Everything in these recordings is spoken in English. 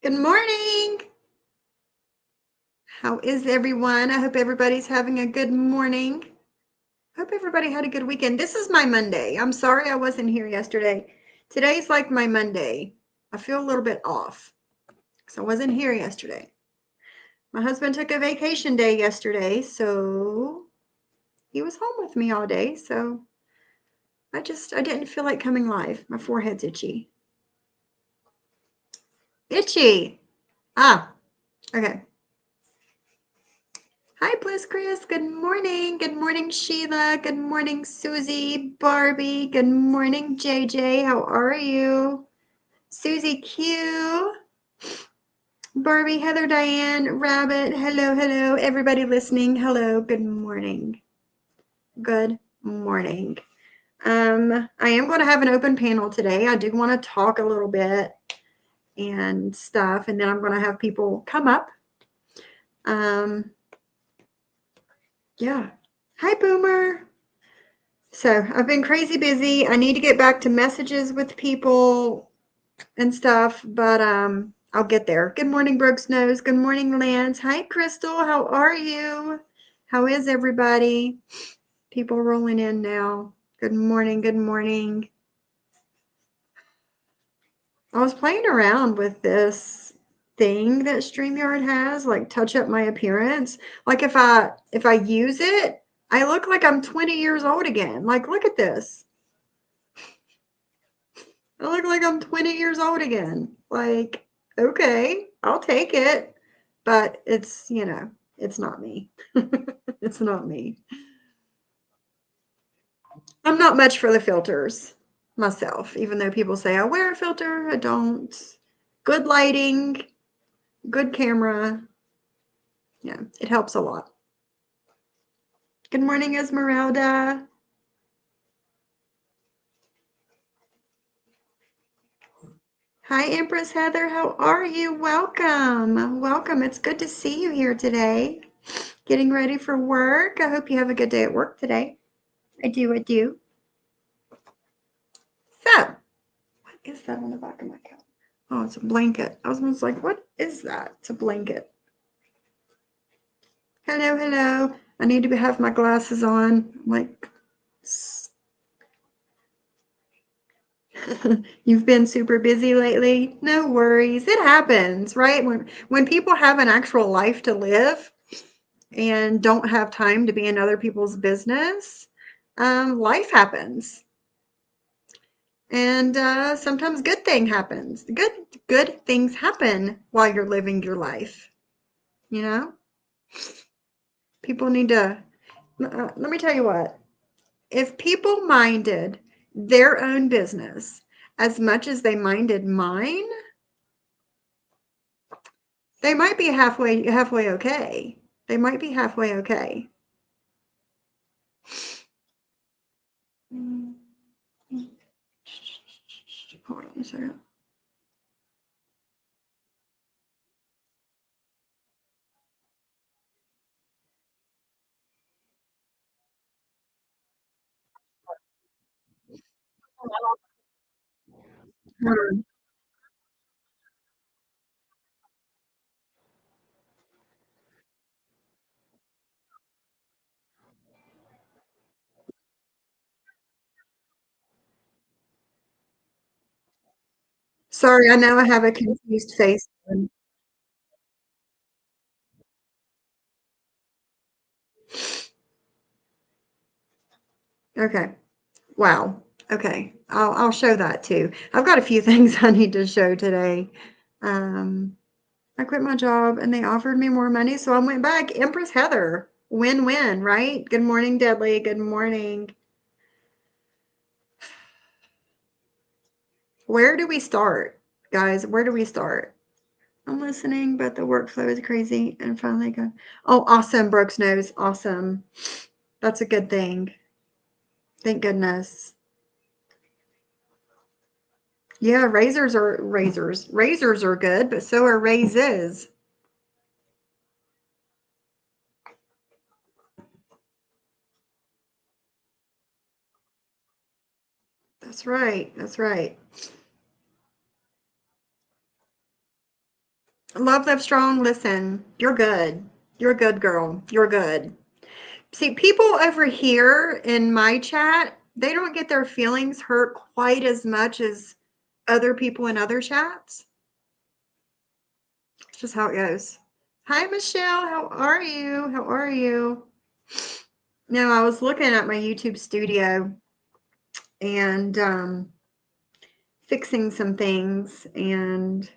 Good morning. How is everyone? I hope everybody's having a good morning. Hope everybody had a good weekend. This is my Monday. I'm sorry I wasn't here yesterday. Today's like my Monday. I feel a little bit off because I wasn't here yesterday. My husband took a vacation day yesterday, so he was home with me all day. So I didn't feel like coming live. My forehead's itchy. Itchy. Ah, okay. Hi, Bliss Chris. Good morning. Good morning, Sheila. Good morning, Susie, Barbie. Good morning, JayJay. How are you? Susie Q, Barbie, Heather, Diane, Rabbit. Hello, hello. Everybody listening. Hello. Good morning. Good morning. I am going to have an open panel today. I do want to talk a little bit and stuff, and then I'm going to have people come up. Yeah. Hi, Boomer. So I've been crazy busy. I need to get back to messages with people and stuff, but I'll get there. Good morning, Brooks Nose. Good morning, Lance. Hi, Crystal. How are you? How is everybody? People rolling in now. Good morning. Good morning. I was playing around with this thing that StreamYard has, like touch up my appearance. Like if I use it, I look like I'm 20 years old again. Like, look at this. I look like I'm 20 years old again. Like, okay, I'll take it. But it's, it's not me. It's not me. I'm not much for the filters myself, even though people say I wear a filter, I don't. Good lighting, good camera. Yeah, it helps a lot. Good morning, Esmeralda. Hi, Empress Heather. How are you? Welcome. Welcome. It's good to see you here today. Getting ready for work. I hope you have a good day at work today. I do. So, what is that on the back of my couch? Oh, it's a blanket. I was like, what is that? It's a blanket. Hello, hello. I need to have my glasses on. I'm like, you've been super busy lately. No worries. It happens, right? When people have an actual life to live and don't have time to be in other people's business, life happens. And sometimes good thing happens. Good things happen while you're living your life. You know, people need to. Let me tell you what. If people minded their own business as much as they minded mine, they might be halfway okay. They might be halfway okay. Hold on a second. Sorry, I know I have a confused face. Okay. Wow. Okay. I'll show that too. I've got a few things I need to show today. I quit my job and they offered me more money, so I went back. Empress Heather. Win-win, right? Good morning, Deadly. Good morning. Where do we start? Guys, where do we start? I'm listening, but the workflow is crazy and finally go. Oh, awesome, Brooks Nose. Awesome. That's a good thing. Thank goodness. Yeah, razors are razors. Razors are good, but so are raises. That's right. That's right. Love, live strong. Listen, you're good. You're a good girl. You're good. See, people over here in my chat, they don't get their feelings hurt quite as much as other people in other chats. It's just how it goes. Hi, Michelle. How are you? How are you? Now, I was looking at my YouTube studio and fixing some things, and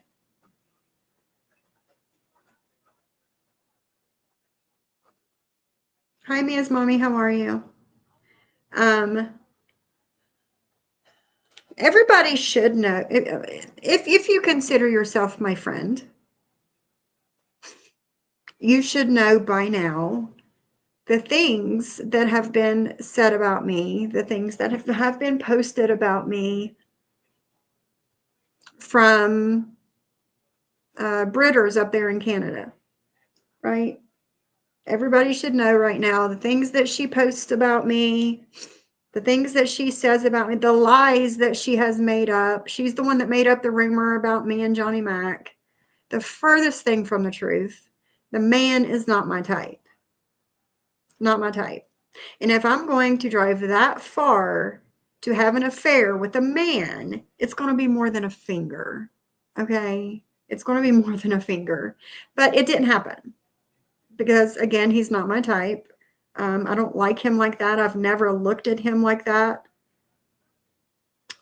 hi, Mia's mommy. How are you? Everybody should know, if you consider yourself my friend, you should know by now the things that have been said about me, the things that have been posted about me from Britters up there in Canada, right? Everybody should know right now the things that she posts about me, the things that she says about me, the lies that she has made up. She's the one that made up the rumor about me and Johnny Mac. The furthest thing from the truth. The man is not my type. Not my type. And if I'm going to drive that far to have an affair with a man, it's going to be more than a finger. Okay? It's going to be more than a finger. But it didn't happen because, again, he's not my type. I don't like him like that. I've never looked at him like that.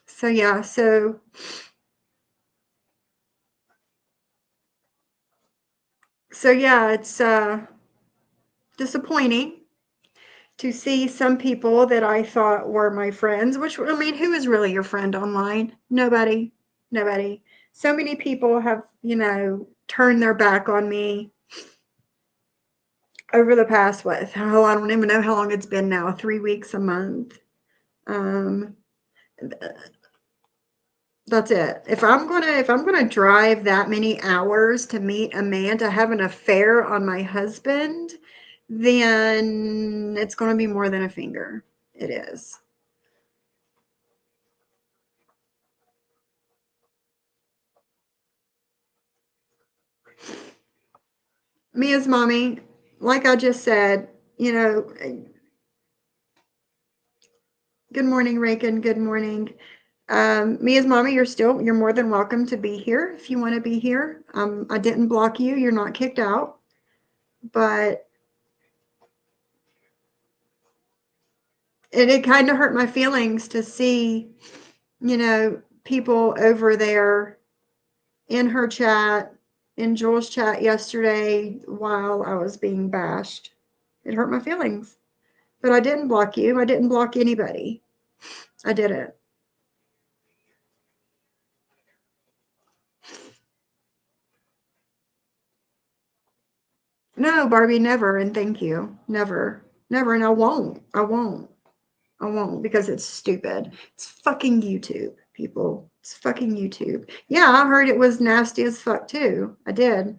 So, yeah, yeah, it's disappointing to see some people that I thought were my friends, which, I mean, who is really your friend online? Nobody. Nobody. So many people have, turned their back on me over the past, I don't even know how long it's been now, 3 weeks, a month. That's it. If I'm gonna drive that many hours to meet a man to have an affair on my husband, then it's gonna be more than a finger. It is. Mia's mommy, like I just said, good morning, Reagan. Good morning. Mia's mommy, you're more than welcome to be here if you want to be here. I didn't block you. You're not kicked out, but it kind of hurt my feelings to see, people over there in her chat, in Joel's chat yesterday while I was being bashed. It hurt my feelings. But I didn't block you. I didn't block anybody. I didn't. No, Barbie, never, and thank you. Never. Never, and I won't. I won't. I won't because it's stupid. It's fucking YouTube, people. It's fucking YouTube. Yeah, I heard it was nasty as fuck too. I did.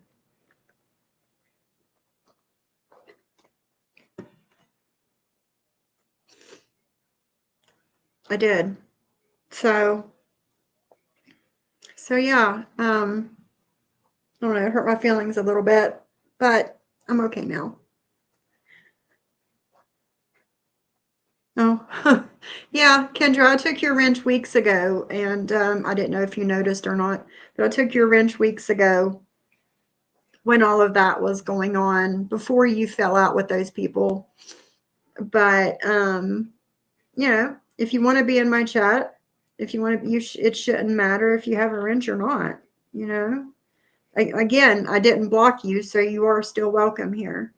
I did. So yeah, I don't know, it hurt my feelings a little bit, but I'm okay now. Oh, yeah, Kendra, I took your wrench weeks ago, and I didn't know if you noticed or not, but I took your wrench weeks ago when all of that was going on before you fell out with those people. But if you want to be in my chat, if you want to, it shouldn't matter if you have a wrench or not. Again, I didn't block you, so you are still welcome here.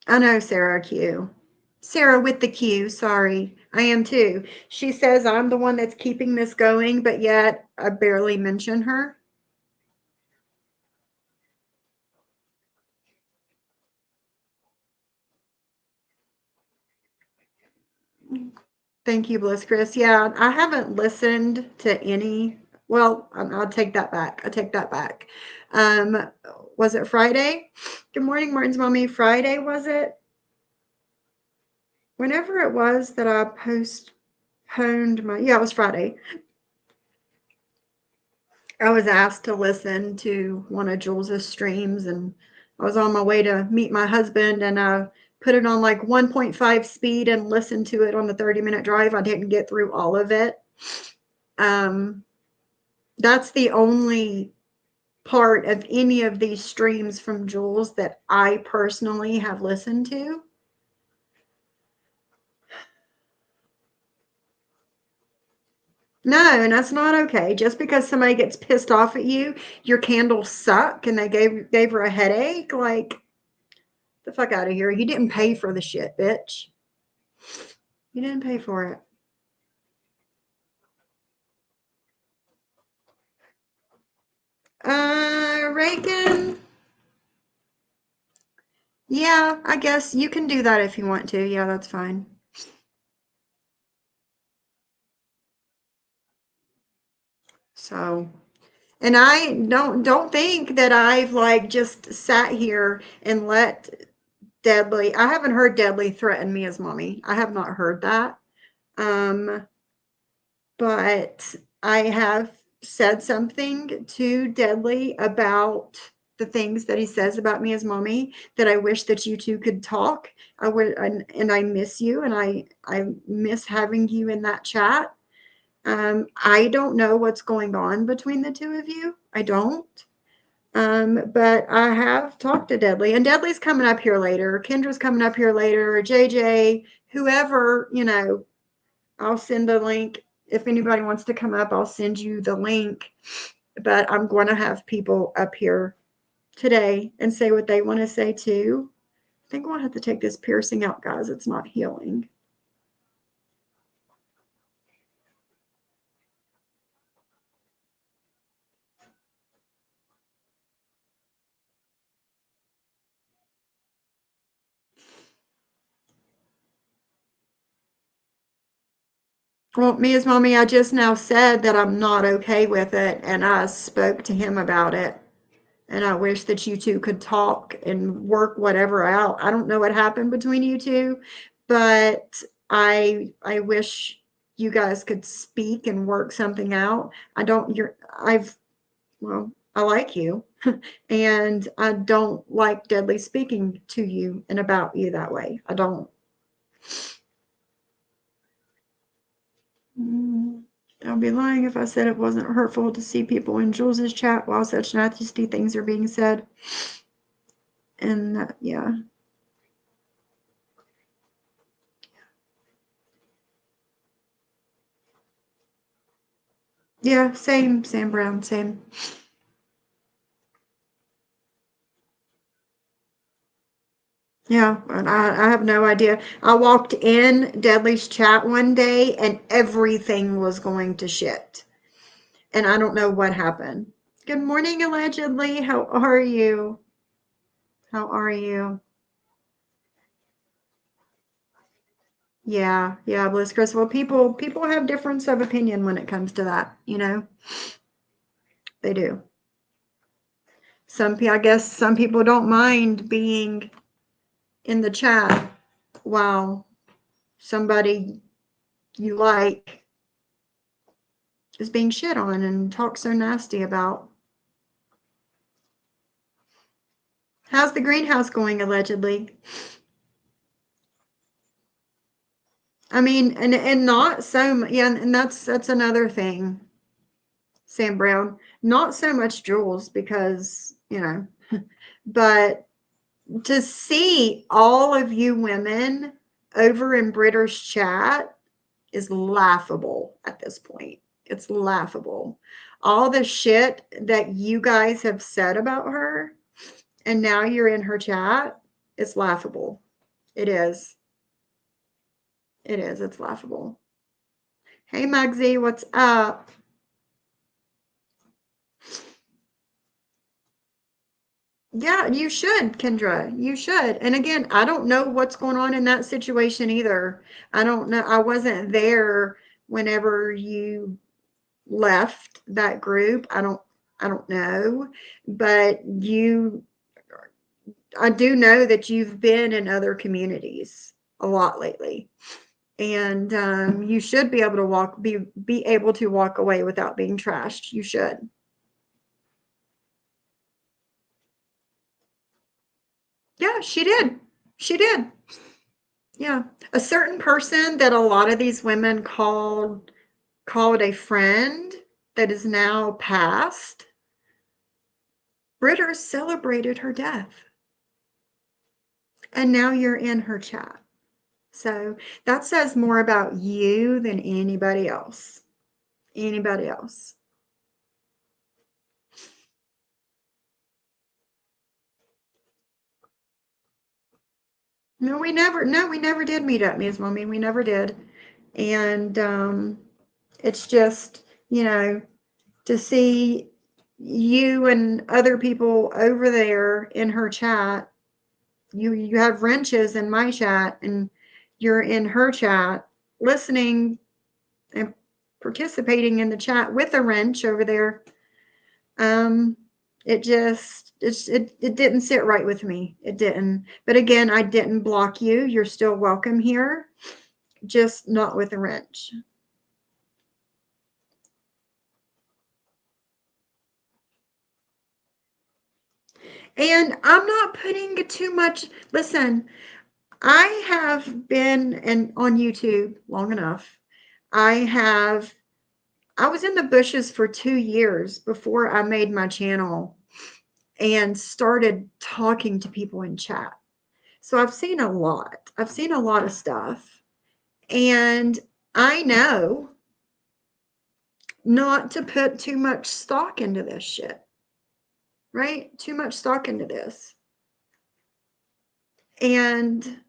I know, Sarah Q. Sarah with the Q, sorry. I am too. She says I'm the one that's keeping this going, but yet I barely mention her. Thank you, Bliss Chris. Yeah, I haven't listened to any. Well, I'll take that back. I take that back. Was it Friday? Good morning, Martin's mommy. Friday, was it? Whenever it was that I postponed my, yeah, it was Friday. I was asked to listen to one of Jules's streams, and I was on my way to meet my husband, and I put it on like 1.5 speed and listened to it on the 30-minute drive. I didn't get through all of it. That's the only part of any of these streams from Jules that I personally have listened to. No, and that's not okay. Just because somebody gets pissed off at you, your candles suck, and they gave her a headache, like, the fuck out of here. You didn't pay for the shit, bitch. You didn't pay for it. Reagan. Yeah, I guess you can do that if you want to. Yeah, that's fine. So, and I don't think that I've like just sat here and let Deadly. I haven't heard Deadly threaten me as mommy. I have not heard that. Um, but I have said something to Deadly about the things that he says about me as mommy, that I wish that you two could talk. I would, and I miss you, and I miss having you in that chat. I don't know what's going on between the two of you. I don't. But I have talked to Deadly, and Deadly's coming up here later. Kendra's coming up here later. JayJay, whoever, I'll send a link. If anybody wants to come up, I'll send you the link. But I'm going to have people up here today and say what they want to say too. I think I'll have to take this piercing out, guys. It's not healing. Well, me as mommy, I just now said that I'm not okay with it, and I spoke to him about it. And I wish that you two could talk and work whatever out. I don't know what happened between you two, but I wish you guys could speak and work something out. I don't you're I've well, I like you and I don't like Deadly speaking to you and about you that way. I don't. I'd be lying if I said it wasn't hurtful to see people in Jules's chat while such nasty things are being said. And yeah. Yeah, same, Sam Brown, same. Yeah, and I have no idea. I walked in Deadly's chat one day and everything was going to shit. And I don't know what happened. Good morning, allegedly. How are you? How are you? Yeah, yeah, Bliss Chris. Well, people have difference of opinion when it comes to that. They do. I guess some people don't mind being in the chat while somebody you like is being shit on and talked so nasty about. How's the greenhouse going, allegedly? I mean, and not so, yeah, and that's another thing, Sam Brown. Not so much Jules because, but to see all of you women over in Britter's chat is laughable at this point. It's laughable. All the shit that you guys have said about her, and now you're in her chat, it's laughable. It is. It is. It's laughable. Hey, Mugsy, what's up? Yeah, you should, Kendra. You should. And again, I don't know what's going on in that situation either. I don't know. I wasn't there whenever you left that group. I don't know. But I do know that you've been in other communities a lot lately. And you should be able to be able to walk away without being trashed. You should. Yeah, she did. She did. Yeah. A certain person that a lot of these women called a friend that is now passed, Britters celebrated her death. And now you're in her chat. So that says more about you than anybody else. Anybody else. No, we never did meet up, Ms. Mommy. We never did. And it's just, to see you and other people over there in her chat. You have wrenches in my chat, and you're in her chat listening and participating in the chat with a wrench over there. It just it didn't sit right with me. It didn't. But again, I didn't block you. You're still welcome here, just not with a wrench. And I'm not putting too much. Listen, I have been on YouTube long enough. I was in the bushes for 2 years before I made my channel and started talking to people in chat. So I've seen a lot. I've seen a lot of stuff. And I know not to put too much stock into this shit. Right? Too much stock into this. And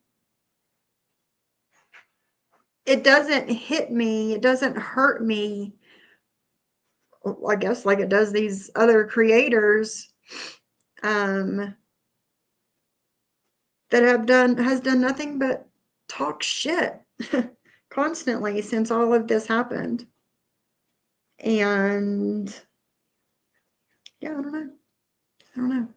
it doesn't hit me, it doesn't hurt me, I guess, like it does these other creators that has done nothing but talk shit constantly since all of this happened. And yeah, I don't know.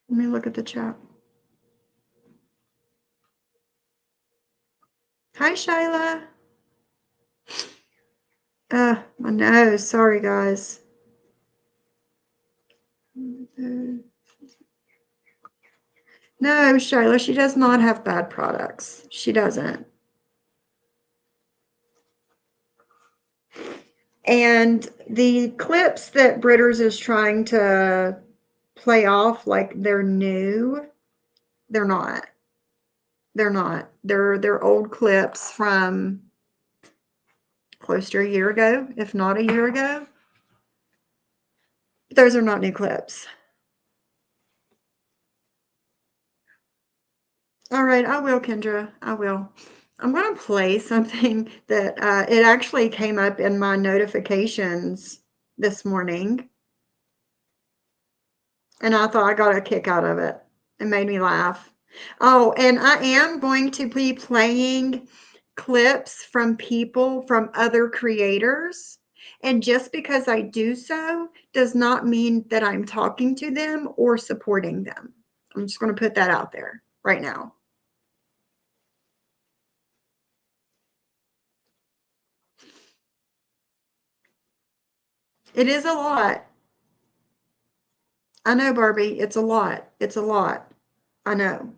Let me look at the chat. Hi, Shyla. My nose. Sorry, guys. No, Shyla, she does not have bad products. She doesn't. And the clips that Britters is trying to play off like they're new, they're not. They're not. They're old clips from close to a year ago, if not a year ago. But those are not new clips. All right, I will, Kendra. I will. I'm going to play something that it actually came up in my notifications this morning. And I thought I got a kick out of it. It made me laugh. Oh, and I am going to be playing clips from people from other creators. And just because I do so does not mean that I'm talking to them or supporting them. I'm just going to put that out there right now. It is a lot. I know, Barbie. It's a lot. It's a lot. I know.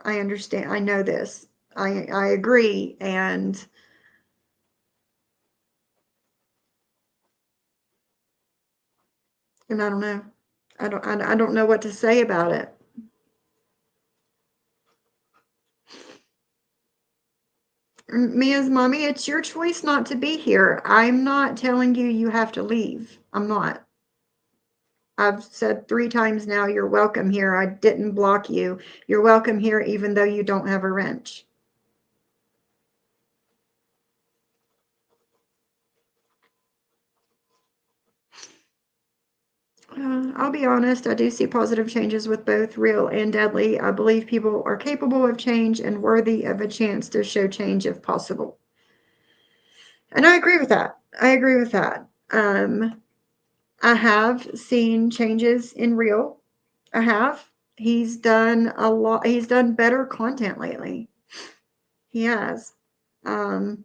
I understand. I know this. I agree. And I don't know. I don't know what to say about it. Mia's mommy, it's your choice not to be here. I'm not telling you you have to leave. I'm not. I've said 3 times now, you're welcome here. I didn't block you. You're welcome here even though you don't have a wrench. I'll be honest, I do see positive changes with both real and deadly. I believe people are capable of change and worthy of a chance to show change if possible. And I agree with that. I agree with that. I have seen changes in Real. I have. He's done a lot. He's done better content lately. He has. Um,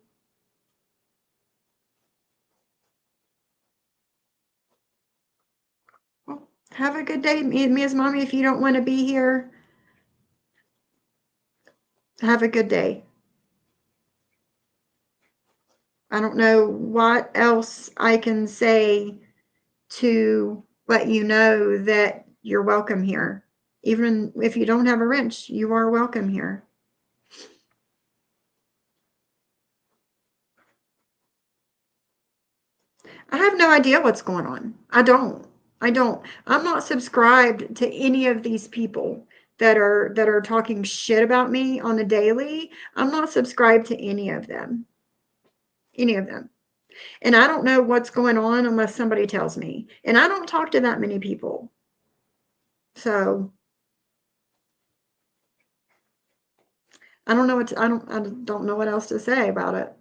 well, have a good day, Mia's mommy. If you don't want to be here, have a good day. I don't know what else I can say to let you know that you're welcome here. Even if you don't have a wrench, you are welcome here. I have no idea what's going on. I don't. I don't. I'm not subscribed to any of these people that are talking shit about me on the daily. I'm not subscribed to any of them. Any of them. And I don't know what's going on unless somebody tells me. And I don't talk to that many people. So I don't know I don't know what else to say about it.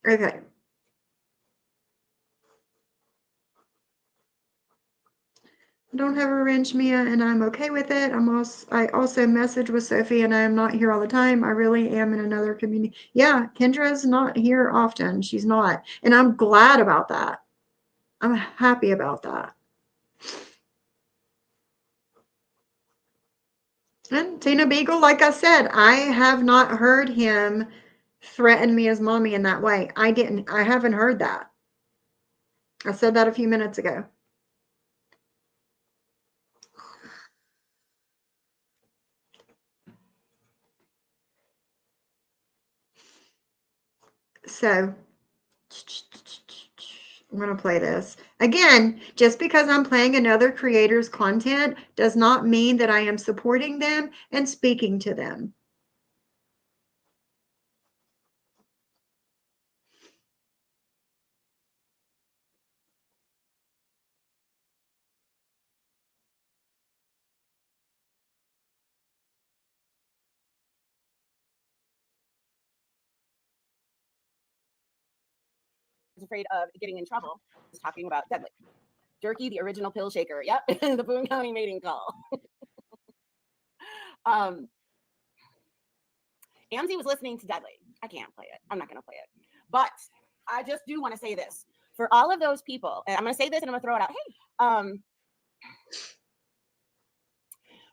Okay. I don't have a wrench, Mia, and I'm okay with it. I also message with Sophie, and I am not here all the time. I really am in another community. Yeah, Kendra's not here often. She's not, and I'm glad about that. I'm happy about that. And Tina Beagle, like I said, I have not heard him threaten me as mommy in that way. I haven't heard that. I said that a few minutes ago. So I'm going to play this. Again, just because I'm playing another creator's content does not mean that I am supporting them and speaking to them. Afraid of getting in trouble. He's talking about Deadly. Jerky, the original pill shaker. Yep, the Boone County mating call. Amzi was listening to Deadly. I can't play it. I'm not going to play it. But I just do want to say this. For all of those people, and I'm going to say this and I'm going to throw it out. Hey,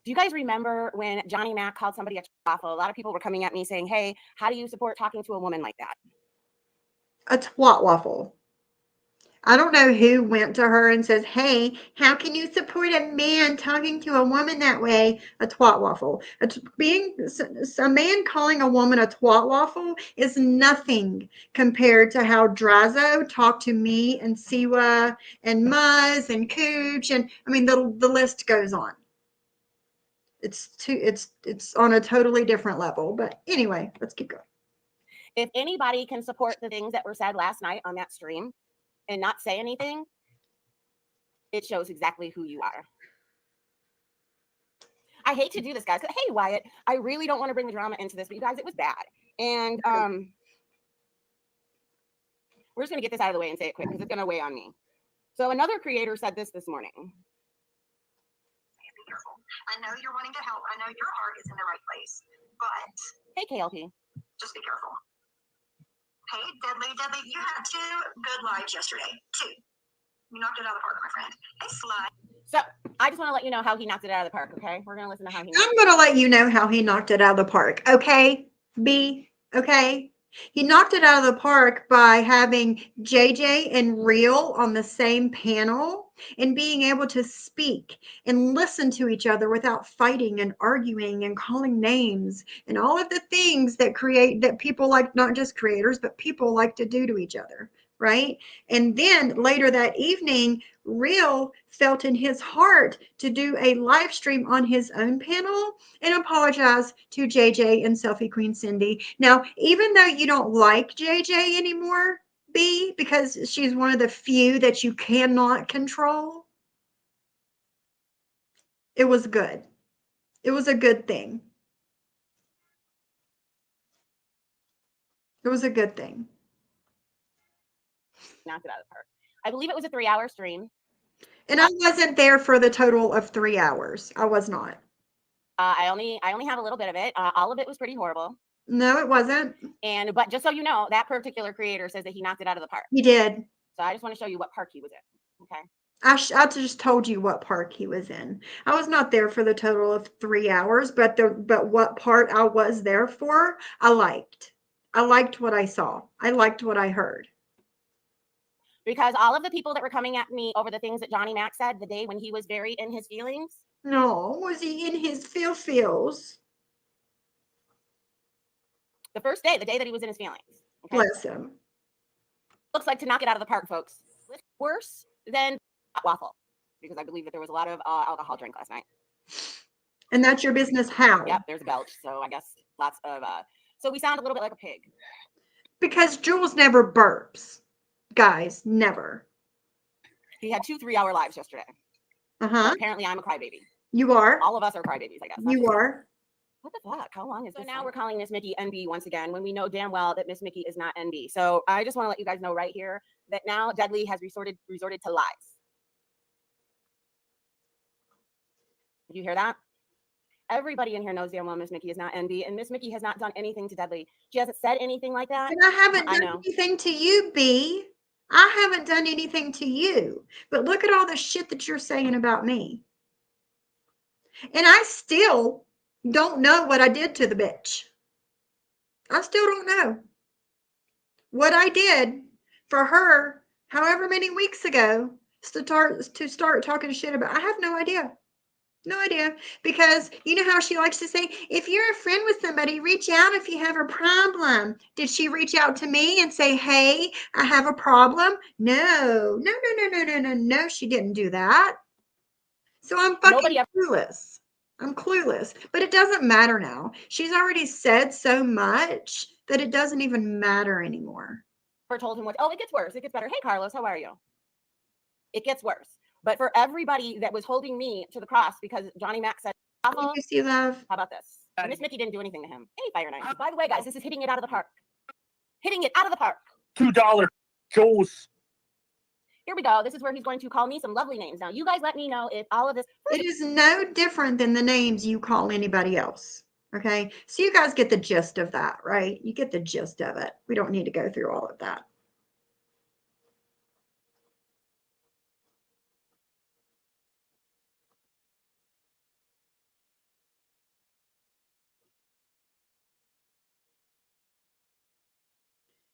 do you guys remember when Johnny Mac called somebody a waffle? A lot of people were coming at me saying, hey, how do you support talking to a woman like that? A twat waffle. I don't know who went to her and says, hey, how can you support a man talking to a woman that way? A twat waffle. A man calling a woman a twat waffle is nothing compared to how Drazo talked to me and Siwa and Muzz and Cooch. And I mean, the list goes on. It's on a totally different level. But anyway, let's keep going. If anybody can support the things that were said last night on that stream and not say anything, it shows exactly who you are. I hate to do this, guys. Hey, Wyatt, I really don't want to bring the drama into this, but you guys, it was bad. And we're just going to get this out of the way and say it quick because it's going to weigh on me. So another creator said this morning. Be careful. I know you're wanting to help. I know your heart is in the right place. But hey, KLP, just be careful. Hey, Deadly, you had 2 good lives yesterday. 2. You knocked it out of the park, my friend. Hey, Sly. So I just want to let you know how he knocked it out of the park, okay? We're going to listen to how he I'm going to let you know how he knocked it out of the park, okay? B, okay? He knocked it out of the park by having JayJay and Real on the same panel and being able to speak and listen to each other without fighting and arguing and calling names and all of the things that people like, not just creators, but people like to do to each other, right? And then later that evening, Real felt in his heart to do a live stream on his own panel and apologize to JayJay and Selfie Queen Cindy. Now, even though you don't like JayJay anymore, B, because she's one of the few that you cannot control, it was good. It was a good thing. It was a good thing. knocked it out of the park. I believe it was a 3-hour stream. And I wasn't there for the total of 3 hours. I was not. I only have a little bit of it. All of it was pretty horrible. No, it wasn't. But just so you know, that particular creator says that he knocked it out of the park. He did. So I just want to show you what park he was in. Okay. I just told you what park he was in. I was not there for the total of 3 hours, but what part I was there for, I liked. I liked what I saw. I liked what I heard. Because all of the people that were coming at me over the things that Johnny Mac said the day when he was very in his feelings. No, was he in his feels? The first day, the day that he was in his feelings. Okay? Bless him. Looks like to knock it out of the park, folks. Worse than waffle, because I believe that there was a lot of alcohol drank last night. And that's your business how? Yep, there's a belch, so I guess lots of so we sound a little bit like a pig. Because Jules never burps. Guys, never. He had 2 3-hour lives yesterday. Uh-huh. Apparently I'm a crybaby. You are. All of us are crybabies, I guess. You are. What the fuck? How long is this? So now we're calling Miss Mickey NB once again when we know damn well that Miss Mickey is not NB. So I just want to let you guys know right here that now Dudley has resorted to lies. Did you hear that? Everybody in here knows damn well Miss Mickey is not NB, and Miss Mickey has not done anything to Dudley. She hasn't said anything like that. And I haven't done anything to you, B. I haven't done anything to you. But look at all the shit that you're saying about me. And I still don't know what I did to the bitch. I still don't know. What I did for her, however many weeks ago, to start talking shit about, I have no idea. No idea. Because you know how she likes to say, if you're a friend with somebody, reach out if you have a problem. Did she reach out to me and say, hey, I have a problem? No, she didn't do that. So I'm fucking clueless. I'm clueless. But it doesn't matter now. She's already said so much that it doesn't even matter anymore. I told him, it gets worse. It gets better. Hey, Carlos, how are you? It gets worse. But for everybody that was holding me to the cross because Johnny Mac said, awful, you see, love. How about this? Miss Mickey didn't do anything to him. Hey, Fire Knight. By the way, guys, this is hitting it out of the park. Hitting it out of the park. $2 Jules. Here we go. This is where he's going to call me some lovely names. Now, you guys let me know if all of this. It is no different than the names you call anybody else. Okay. So you guys get the gist of that, right? You get the gist of it. We don't need to go through all of that.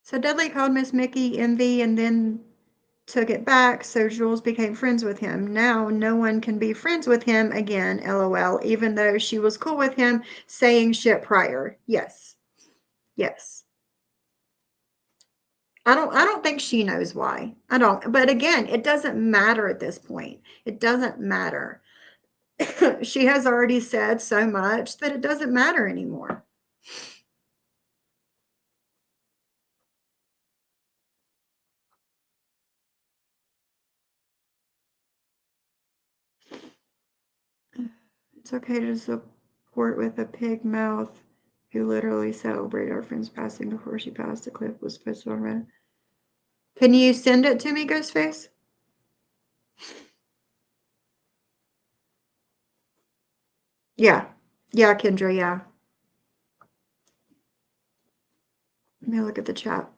So Dudley called Miss Mickey envy and then took it back, so Jules became friends with him. Now no one can be friends with him again, LOL, even though she was cool with him saying shit prior. Yes. Yes. I don't think she knows why. I don't. But again, it doesn't matter at this point. It doesn't matter. She has already said so much that it doesn't matter anymore. It's okay to support with a pig mouth who literally celebrated our friend's passing before she passed. The clip was posted on Reddit. Can you send it to me, Ghostface? Yeah. Yeah, Kendra, yeah. Let me look at the chat.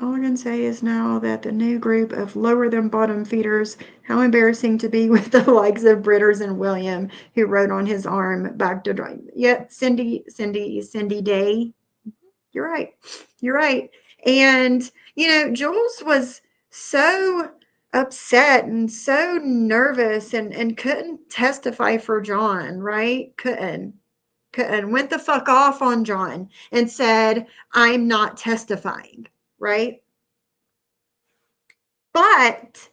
All I can say is now that the new group of lower than bottom feeders, how embarrassing to be with the likes of Britters and William, who wrote on his arm back to dry. Yeah, Cindy Day. You're right. You're right. And, Jules was so upset and so nervous and couldn't testify for John, right? Couldn't. Went the fuck off on John and said, I'm not testifying. Right? But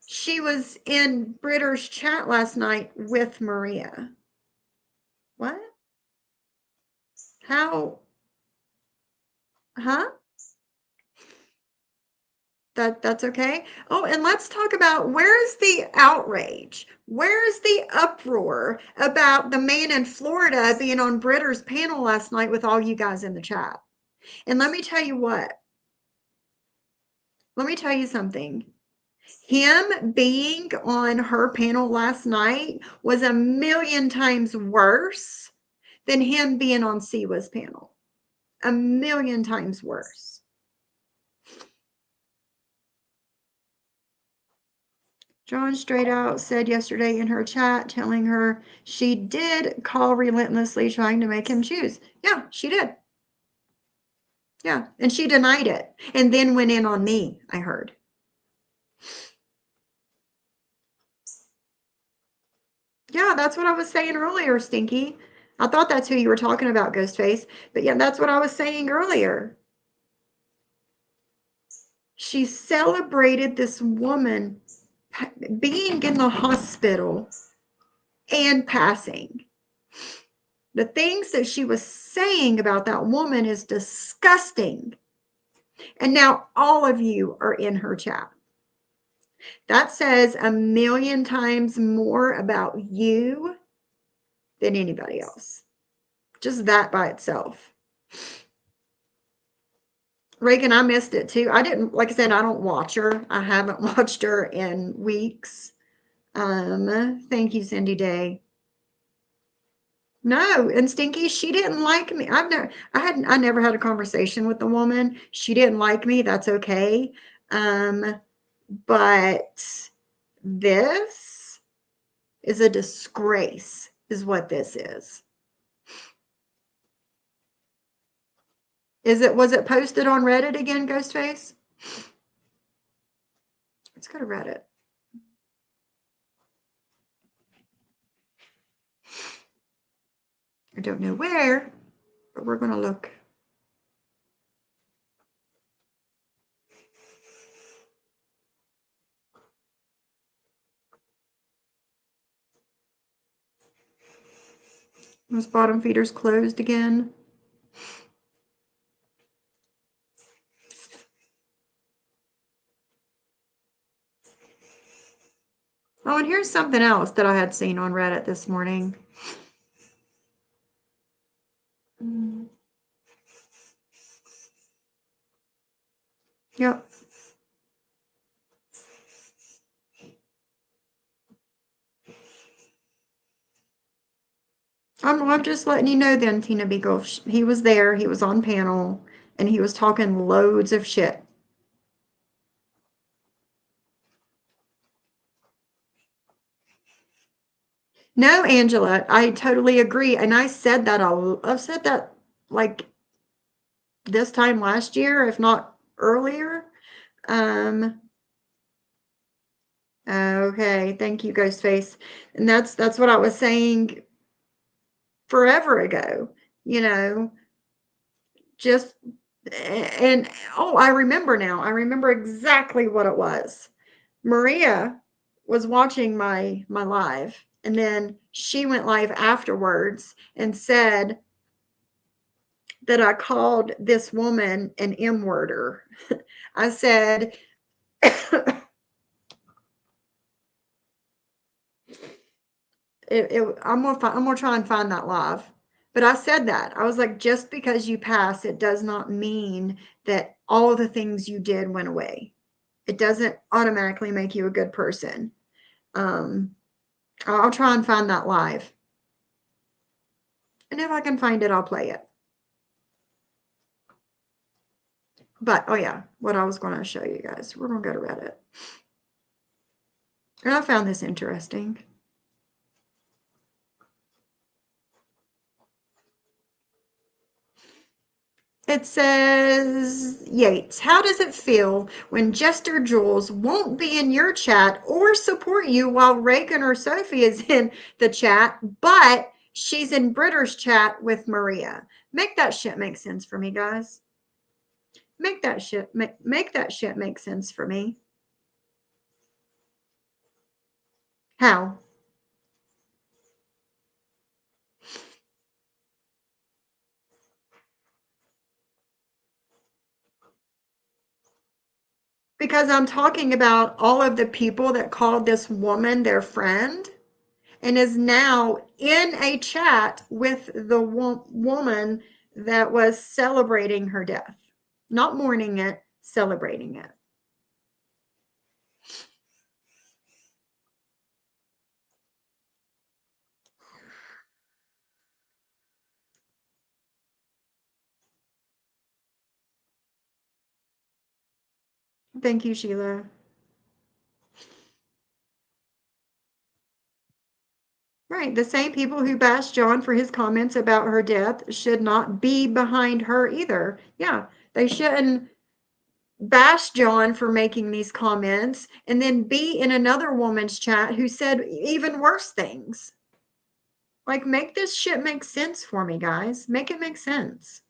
she was in Britter's chat last night with Maria. What? How? Huh? That's okay. Oh, and let's talk about where's the outrage? Where's the uproar about the man in Florida being on Britter's panel last night with all you guys in the chat? And let me tell you what. Let me tell you something. Him being on her panel last night was a million times worse than him being on Siwa's panel. A million times worse. John straight out said yesterday in her chat, telling her she did call relentlessly trying to make him choose. Yeah, she did. Yeah, and she denied it and then went in on me, I heard. Yeah, that's what I was saying earlier, Stinky. I thought that's who you were talking about, Ghostface. But yeah, that's what I was saying earlier. She celebrated this woman being in the hospital and passing. The things that she was saying about that woman is disgusting. And now all of you are in her chat. That says a million times more about you than anybody else. Just that by itself. Reagan, I missed it too. I didn't, like I said, I don't watch her. I haven't watched her in weeks. Thank you, Cindy Day. No, and Stinky, she didn't like me. I never had a conversation with the woman. She didn't like me. That's okay. But this is a disgrace, is what this is. Was it posted on Reddit again, Ghostface? Let's go to Reddit. I don't know where, but we're going to look. Those bottom feeders closed again. Oh, and here's something else that I had seen on Reddit this morning. Yep. I'm just letting you know then, Tina Beagle. He was there. He was on panel, and he was talking loads of shit. No, Angela, I totally agree. And I've said that like this time last year, if not earlier. Okay, thank you, Ghostface. And that's what I was saying forever ago, just, and I remember now. I remember exactly what it was. Maria was watching my live, and then she went live afterwards and said that I called this woman an M-worder. I said, I'm gonna try and find that live. But I said that. I was like, just because you pass, it does not mean that all of the things you did went away. It doesn't automatically make you a good person. I'll try and find that live. And if I can find it, I'll play it. But, oh yeah, what I was going to show you guys. We're going to go to Reddit. And I found this interesting. It says, Yates, how does it feel when Jester Jules won't be in your chat or support you while Reagan or Sophie is in the chat, but she's in Britter's chat with Maria? Make that shit make sense for me, guys. Make that shit make sense for me. How? Because I'm talking about all of the people that called this woman their friend and is now in a chat with the woman that was celebrating her death. Not mourning it, celebrating it. Thank you, Sheila. Right. The same people who bashed John for his comments about her death should not be behind her either. Yeah. They shouldn't bash John for making these comments and then be in another woman's chat who said even worse things. Like, make this shit make sense for me, guys. Make it make sense.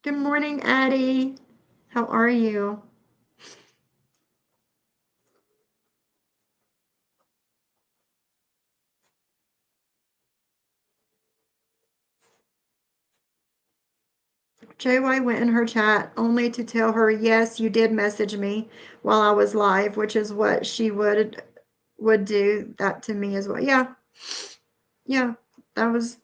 Good morning, Addie. How are you? JY went in her chat only to tell her, yes, you did message me while I was live, which is what she would do that to me as well. Yeah. Yeah. That was.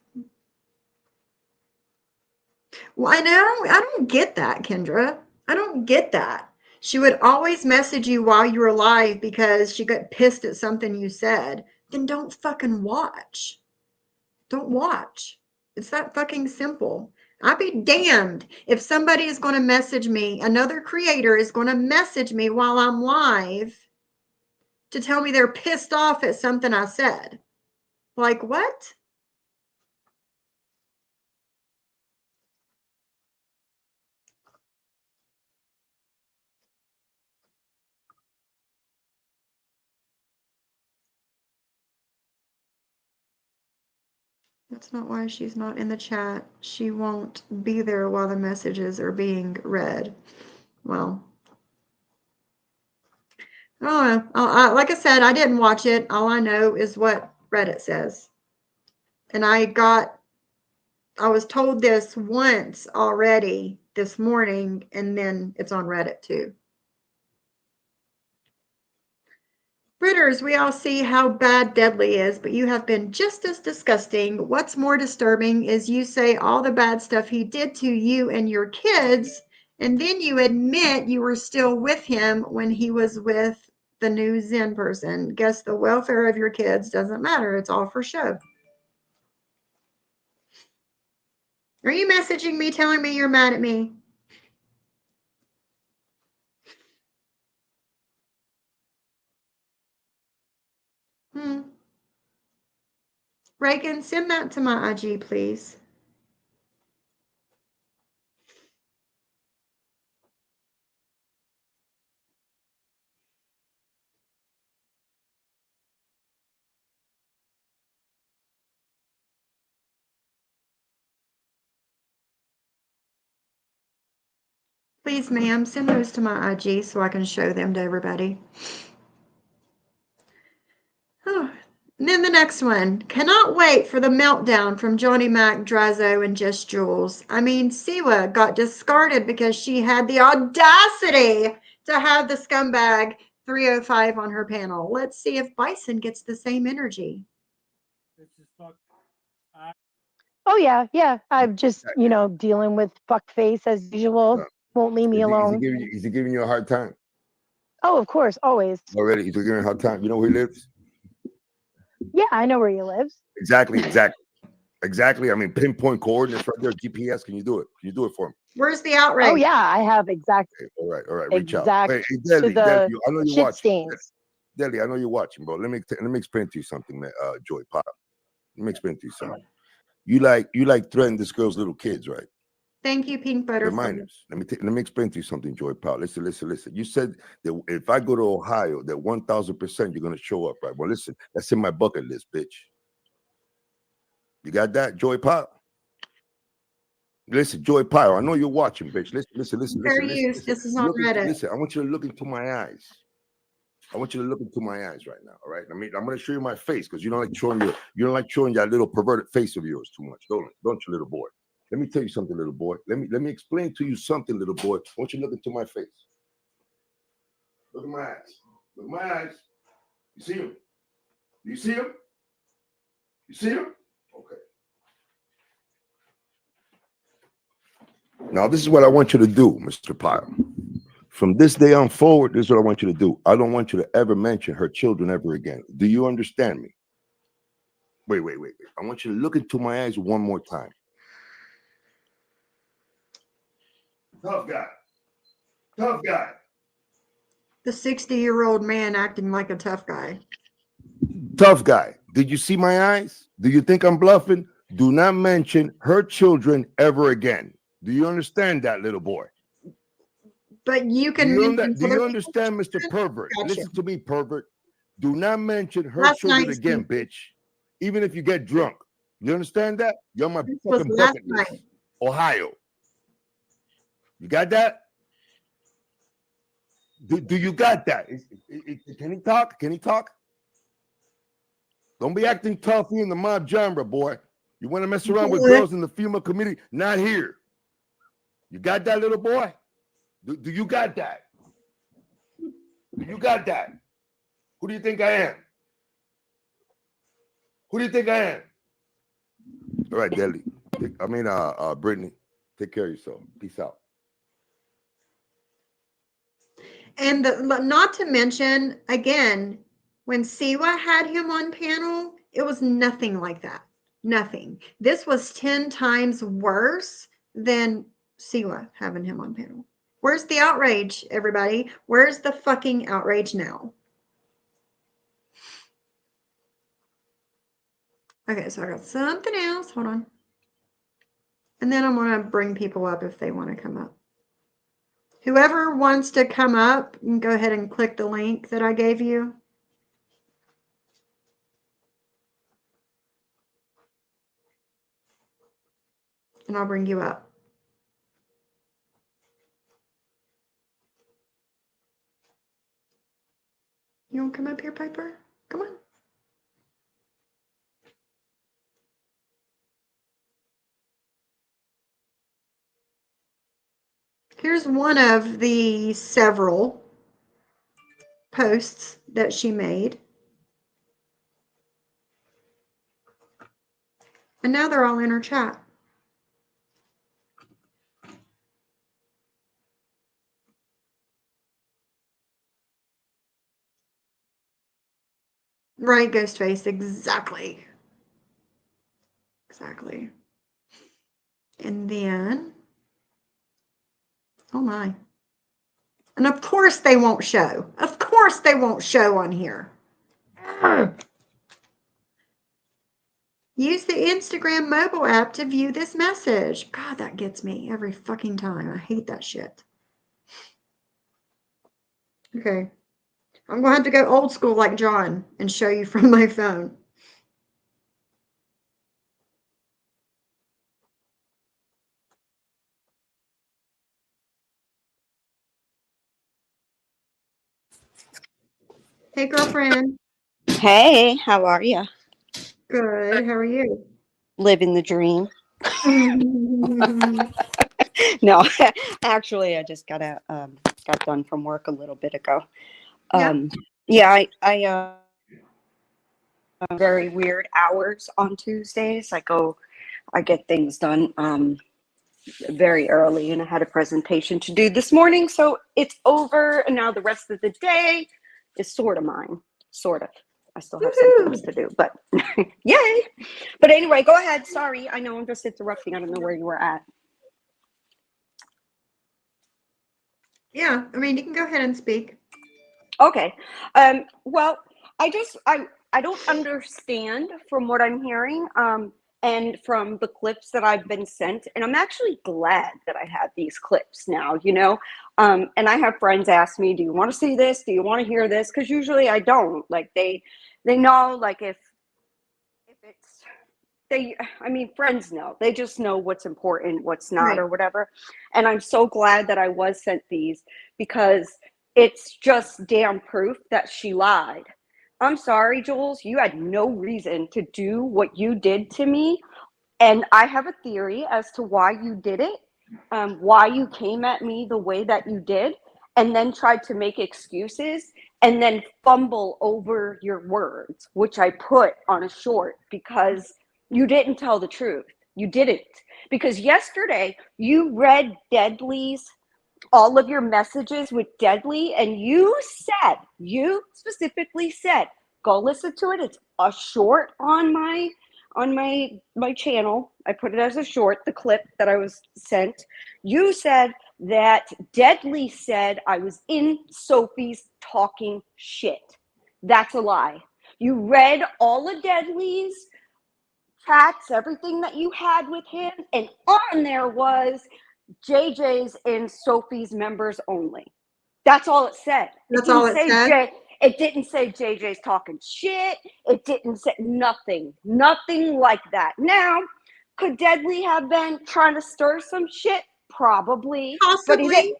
Well, I don't get that, Kendra. I don't get that. She would always message you while you were live because she got pissed at something you said. Then don't fucking watch. Don't watch. It's that fucking simple. I'd be damned if somebody is going to message me, another creator is going to message me while I'm live to tell me they're pissed off at something I said. Like, what? That's not why she's not in the chat. She won't be there while the messages are being read. Well, I don't know. Like I said, I didn't watch it. All I know is what Reddit says. And I was told this once already this morning, and then it's on Reddit too. Britters, we all see how bad Deadly is, but you have been just as disgusting. What's more disturbing is you say all the bad stuff he did to you and your kids, and then you admit you were still with him when he was with the new Zen person. Guess the welfare of your kids doesn't matter. It's all for show. Are you messaging me telling me you're mad at me? Reagan, send that to my IG, please. Please, ma'am, send those to my IG so I can show them to everybody. Oh. And then the next one. Cannot wait for the meltdown from Johnny Mac, Drazo, and Just Jules. I mean, Siwa got discarded because she had the audacity to have the scumbag 305 on her panel. Let's see if Bison gets the same energy. Oh yeah. I'm just, dealing with fuckface as usual. Won't leave me alone. Is he giving you a hard time? Oh, of course, always. Already, he's giving you a hard time. You know where he lives? Yeah, I know where he lives. Exactly. I mean, pinpoint coordinates right there. GPS. Can you do it? Can you do it for me? Where's the outrage? Oh yeah, I have exactly. Okay, all right. Reach out. Hey, Deli, I know you're watching. Stains. Deli, I know you're watching, bro. Let me explain to you something, man. Joy Pop. Let me explain to you something. You like threatening this girl's little kids, right? Thank you, Pink Butterfly. They're minors. Let me explain to you something, Joy Pop. Listen. You said that if I go to Ohio, that 1,000% you're gonna show up, right? Well, listen, that's in my bucket list, bitch. You got that, Joy Pop? Listen, Joy Pop. I know you're watching, bitch. Listen. This is on Reddit. Listen, I want you to look into my eyes. I want you to look into my eyes right now. All right. I mean, I'm gonna show you my face because you don't like showing your little perverted face of yours too much, don't you, little boy? Let me tell you something, little boy. Let me explain to you something, little boy. I want you to look into my face. Look at my eyes. Look at my eyes. You see him? You see him? You see him? Okay. Now, this is what I want you to do, Mr. Pyle. From this day on forward, this is what I want you to do. I don't want you to ever mention her children ever again. Do you understand me? Wait. I want you to look into my eyes one more time. Tough guy. Tough guy. The 60-year-old man acting like a tough guy. Tough guy. Did you see my eyes? Do you think I'm bluffing? Do not mention her children ever again. Do you understand that, little boy? But you can. Do you understand, Mr. Pervert? Gotcha. Listen to me, pervert. Do not mention her Last children night, again, bitch. Even if you get drunk. You understand that? You're on my This was fucking last bucket list. night. Ohio. You got that? Do you got that? Can he talk? Can he talk? Don't be acting tough in the mob genre, boy. You want to mess around with girls in the female community? Not here. You got that, little boy? Do you got that? Do you got that? Who do you think I am? Who do you think I am? All right, Deli. Brittany, take care of yourself. Peace out. And not to mention, again, when Siwa had him on panel, it was nothing like that. Nothing. This was 10 times worse than Siwa having him on panel. Where's the outrage, everybody? Where's the fucking outrage now? Okay, so I got something else. Hold on. And then I'm going to bring people up if they want to come up. Whoever wants to come up, you can go ahead and click the link that I gave you. And I'll bring you up. You want to come up here, Piper? Come on. Here's one of the several posts that she made. And now they're all in her chat. Right, Ghostface, exactly. Exactly. And then, oh my. And of course they won't show. Of course they won't show on here. Use the Instagram mobile app to view this message. God, that gets me every fucking time. I hate that shit. Okay. I'm going to have to go old school like John and show you from my phone. Hey, girlfriend. Hey, how are you? Good. How are you? Living the dream. No, actually, I just got done from work a little bit ago. Yeah, I very weird hours on Tuesdays. I get things done very early, and I had a presentation to do this morning, so it's over, and now the rest of the day is sort of mine. Sort of. I still have some things to do, but yay! But anyway, go ahead. Sorry, I know I'm just interrupting. I don't know where you were at. Yeah, I mean, you can go ahead and speak. Okay. Well, I don't understand from what I'm hearing, and from the clips that I've been sent, and I'm actually glad that I have these clips now, you know. And I have friends ask me, do you want to see this? Do you want to hear this? Because usually I don't. Like they know, like if it's friends know. They just know what's important, what's not, Right. or whatever. And I'm so glad that I was sent these, because it's just damn proof that she lied. I'm sorry, Jules, you had no reason to do what you did to me And I have a theory as to why you did it, why you came at me the way that you did, and then tried to make excuses and then fumble over your words, which I put on a short because you didn't tell the truth. You didn't. Because yesterday you read Deadly's, all of your messages with Deadly, and you specifically said, go listen to it. It's a short on my channel. I put it as a short, the clip that I was sent. You said that Deadly said I was in Sophie's talking shit. That's a lie. You read all of Deadly's chats, everything that you had with him, and on there was JayJay's and Sophie's members only. That's all it said. That's all it said? It didn't say JayJay's talking shit. It didn't say nothing like that. Now, could Deadly have been trying to stir some shit? Probably. Possibly.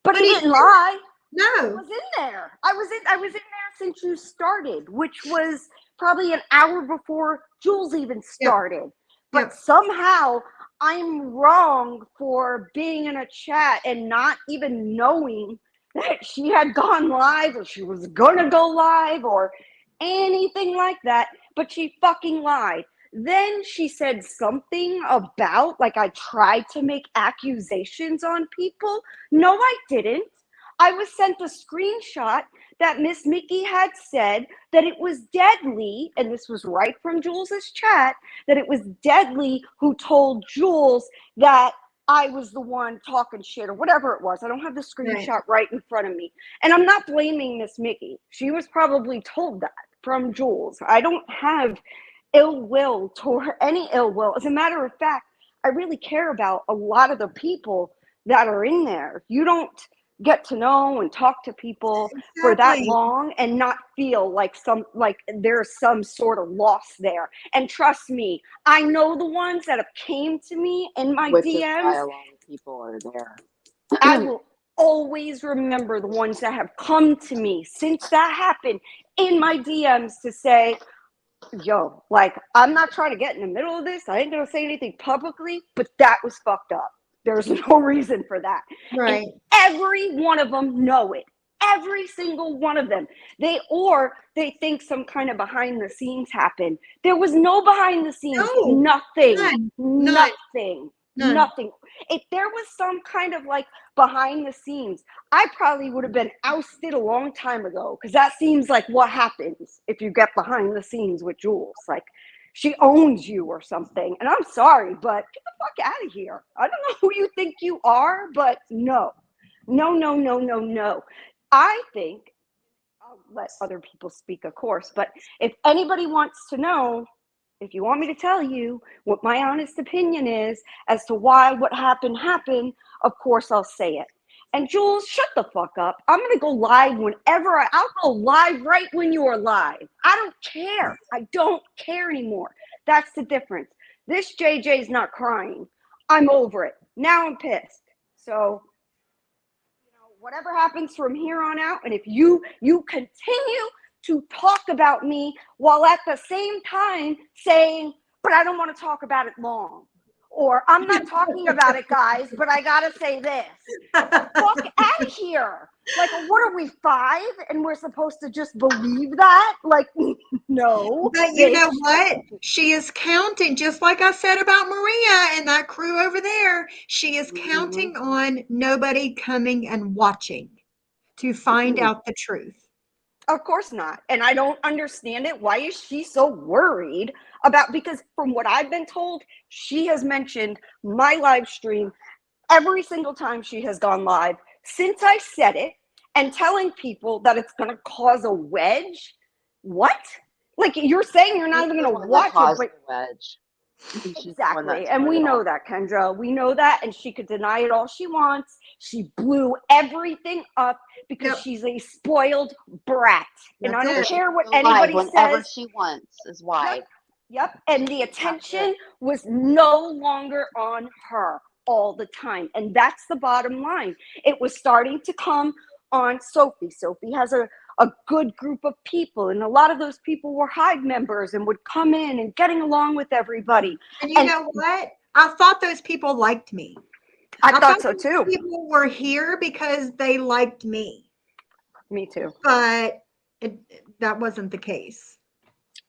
But he didn't lie. No. I was in there. I was in there since you started, which was probably an hour before Jules even started. Yep. But somehow I'm wrong for being in a chat and not even knowing that she had gone live or she was gonna go live or anything like that, but she fucking lied. Then she said something about, like, I tried to make accusations on people. No, I didn't. I was sent a screenshot that Miss Mickey had said that it was Deadly, and this was right from Jules's chat, that it was Deadly who told Jules that I was the one talking shit or whatever it was. I don't have the screenshot right in front of me. And I'm not blaming Miss Mickey. She was probably told that from Jules. I don't have ill will toward her, any ill will. As a matter of fact, I really care about a lot of the people that are in there. You don't get to know and talk to people for that long and not feel like there's some sort of loss there. And trust me, I know the ones that have came to me in my DMs. Is why a lot of people are there. I will always remember the ones that have come to me since that happened in my DMs to say, yo, like, I'm not trying to get in the middle of this. I ain't gonna say anything publicly, but that was fucked up. There's no reason for that. Right. And every one of them know it. Every single one of them. They think some kind of behind the scenes happened. There was no behind the scenes. No. Nothing. None. Nothing. If there was some kind of like behind the scenes, I probably would have been ousted a long time ago, because that seems like what happens if you get behind the scenes with Jules. Like, she owns you or something. And I'm sorry, but get the fuck out of here. I don't know who you think you are, but no. I think, I'll let other people speak, of course, but if anybody wants to know, if you want me to tell you what my honest opinion is as to why what happened, of course I'll say it. And Jules, shut the fuck up. I'm going to go live whenever I'll go live right when you are live. I don't care. I don't care anymore. That's the difference. This JayJay is not crying. I'm over it. Now I'm pissed. So, whatever happens from here on out, and if you continue to talk about me while at the same time saying, but I don't want to talk about it long. Or I'm not talking about it, guys, but I gotta say this. Fuck out of here. Like, what are we, 5? And we're supposed to just believe that? Like, no. But you know what? She is counting, just like I said about Maria and that crew over there. She is counting on nobody coming and watching to find out the truth. Of course not. And I don't understand it. Why is she so worried about, because from what I've been told, she has mentioned my live stream every single time she has gone live since I said it, and telling people that it's going to cause a wedge. What? Like, you're saying you're not even going to watch it, but wedge. Exactly. And we know that, Kendra. We know that, and she could deny it all she wants. She blew everything up because she's a spoiled brat. And I don't care what anybody says. Whenever she wants is why. Yep. And the attention was no longer on her all the time. And that's the bottom line. It was starting to come on Sophie. Sophie has a a good group of people, and a lot of those people were Hive members and would come in and getting along with everybody. And you know what? I thought those people liked me. I thought so those too. People were here because they liked me. Me too. But that wasn't the case.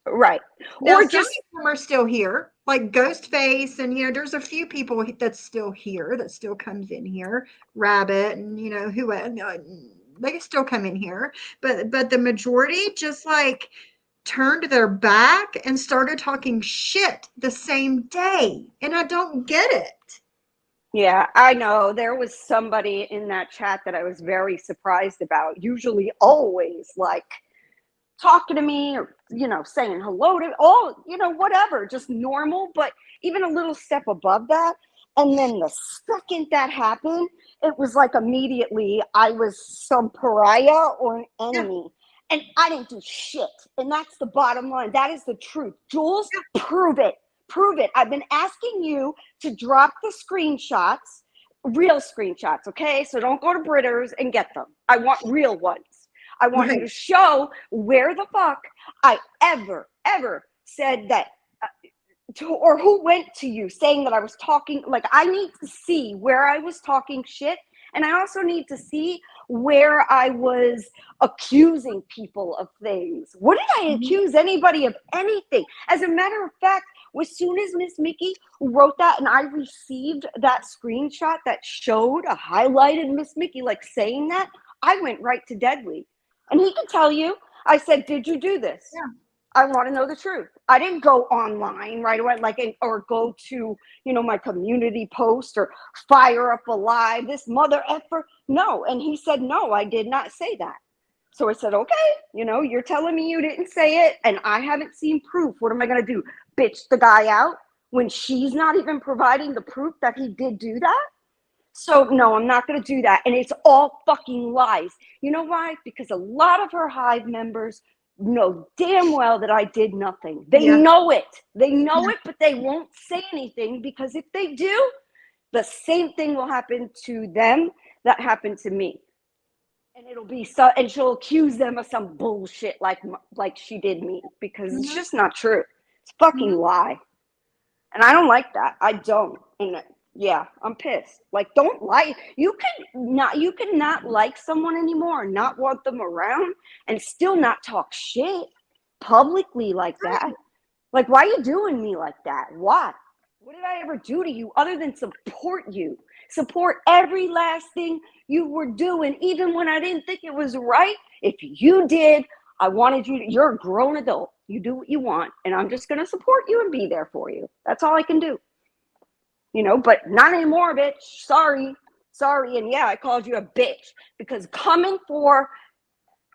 Right. Now, Or some just of them are still here, like Ghostface, and there's a few people that's still here, that still comes in here. Rabbit, and who they still come in here, but the majority just like turned their back and started talking shit the same day, and I don't get it. Yeah, I know. There was somebody in that chat that I was very surprised about. Usually, always like talking to me or, saying hello to all, whatever, just normal, but even a little step above that. And then the second that happened, it was like immediately I was some pariah or an enemy. And I didn't do shit. And that's the bottom line. That is the truth. Jules, prove it. Prove it. I've been asking you to drop the screenshots, real screenshots, okay? So don't go to Britters and get them. I want real ones. I want you to show where the fuck I ever said that, or who went to you saying that I was talking. Like, I need to see where I was talking shit. And I also need to see where I was accusing people of things. What did I accuse anybody of anything? As a matter of fact, as soon as Miss Mickey wrote that and I received that screenshot that showed a highlighted Miss Mickey like saying that, I went right to Deadly. And he can tell you, I said, did you do this? Yeah. I want to know the truth. I didn't go online right away, or go to, my community post or fire up a live, this mother effer. No. And he said, no, I did not say that. So I said, okay, you're telling me you didn't say it and I haven't seen proof. What am I going to do? Bitch the guy out when she's not even providing the proof that he did do that? So no, I'm not going to do that. And it's all fucking lies. You know why? Because a lot of her Hive members know damn well that I did nothing. They know it. They know it, but they won't say anything, because if they do, the same thing will happen to them that happened to me. And it'll be so, and she'll accuse them of some bullshit like she did me, because it's just not true. It's a fucking lie. And I don't like that. I don't. And yeah, I'm pissed. Like, don't lie. You can not like someone anymore, not want them around, and still not talk shit publicly like that. Like, why are you doing me like that? Why? What did I ever do to you other than support you? Support every last thing you were doing, even when I didn't think it was right. If you did, I wanted you to, you're a grown adult. You do what you want, and I'm just going to support you and be there for you. That's all I can do. But not anymore, bitch. Sorry. And yeah, I called you a bitch, because coming for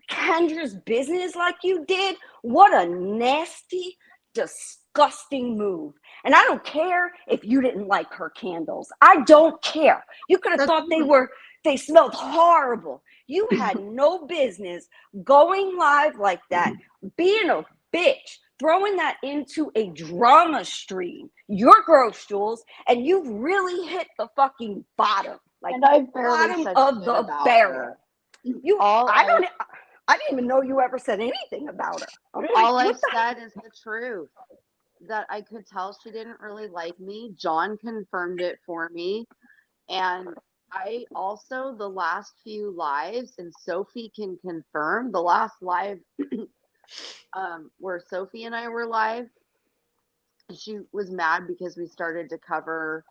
Kendra's business like you did, what a nasty, disgusting move. And I don't care if you didn't like her candles. I don't care. You could have thought they smelled horrible. You had no business going live like that, being a bitch, throwing that into a drama stream. You're gross, Jules, and you've really hit the fucking bottom. Like, and I bottom of the barrel. I didn't even know you ever said anything about her. All I said is the truth. That I could tell she didn't really like me. John confirmed it for me. And I also, the last few lives, and Sophie can confirm, the last live where Sophie and I were live, she was mad because we started to cover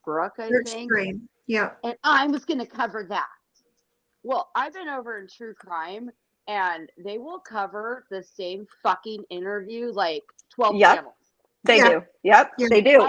Brooke, I think. Stream. Yeah. And I was going to cover that. Well, I've been over in True Crime, and they will cover the same fucking interview like 12 channels. They do. Yep, they do.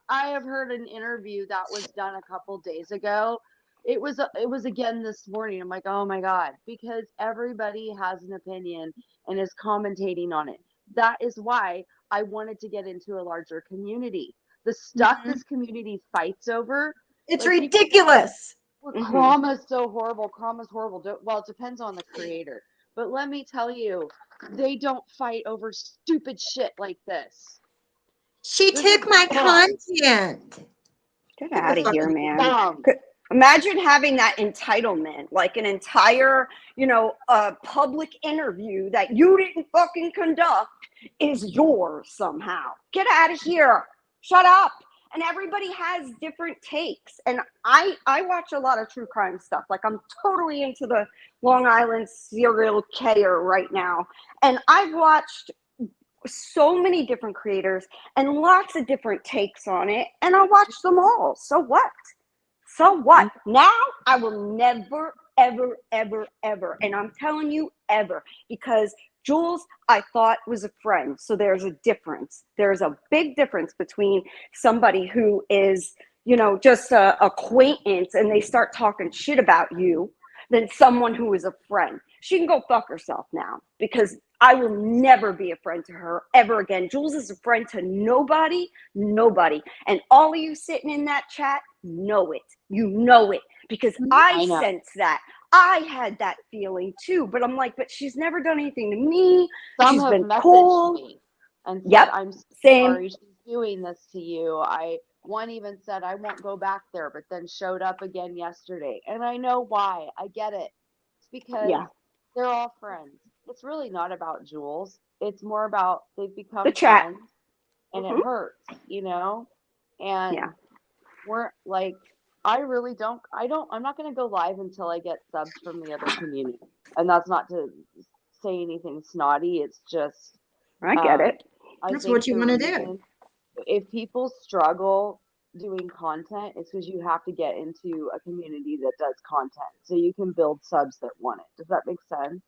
I have heard an interview that was done a couple days ago. It was again this morning. I'm like, oh my God, because everybody has an opinion and is commentating on it. That is why I wanted to get into a larger community. The stuff this community fights over. It's like, ridiculous. Krama's so horrible. Krama's horrible. Well, it depends on the creator. But let me tell you, they don't fight over stupid shit like this. She took my content. Get out of here, man. Imagine having that entitlement, like an entire, public interview that you didn't fucking conduct is yours somehow. Get out of here. Shut up. And everybody has different takes. And I watch a lot of true crime stuff. Like, I'm totally into the Long Island serial killer right now. And I've watched so many different creators and lots of different takes on it. And I watch them all. So what? So what? Now I will never, ever, ever, ever. And I'm telling you, ever. Because Jules, I thought, was a friend. So there's a difference. There's a big difference between somebody who is, just a acquaintance and they start talking shit about you than someone who is a friend. She can go fuck herself now, because I will never be a friend to her ever again. Jules is a friend to nobody. And all of you sitting in that chat know it. You know it, because I sense that. I had that feeling too, but I'm like, but she's never done anything to me. Some She's have been messaged cool. me and said, Yep, I'm same. sorry she's doing this to you. One even said, I won't go back there, but then showed up again yesterday. And I know why. I get it. It's because they're all friends. It's really not about Jules. It's more about they've become The chat. friends, and it hurts, And we're like, I'm not going to go live until I get subs from the other community. And that's not to say anything snotty. It's just, I get it. That's what you want to do. If people struggle doing content, it's because you have to get into a community that does content so you can build subs that want it. Does that make sense?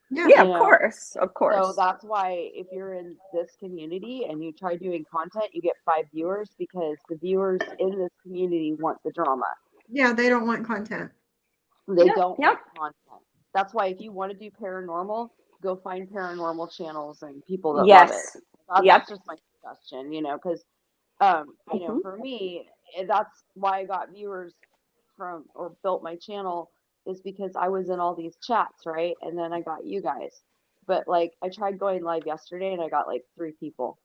Yeah, of course. So that's why if you're in this community and you try doing content, you get 5 viewers, because the viewers in this community want the drama. Yeah, they don't want content. They don't want content. That's why if you want to do paranormal, go find paranormal channels and people that love it. That's just my suggestion, because, for me, that's why I got viewers or built my channel, is because I was in all these chats, right? And then I got you guys. But like, I tried going live yesterday and I got like 3 people.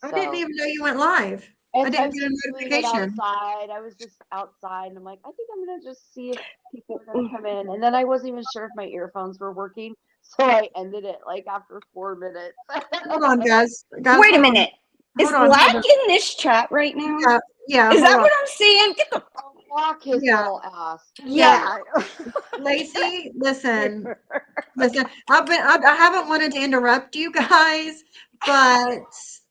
I didn't even know you went live. I didn't get a notification. I was just outside and I'm like, I think I'm going to just see if people are going to come in. And then I wasn't even sure if my earphones were working. So I ended it like after 4 minutes. Hold on, guys. Wait a minute. Is Black in this chat right now? Yeah. Is that what I'm seeing? Get the Block his little ass. Yeah. Lacey, listen. I haven't wanted to interrupt you guys, but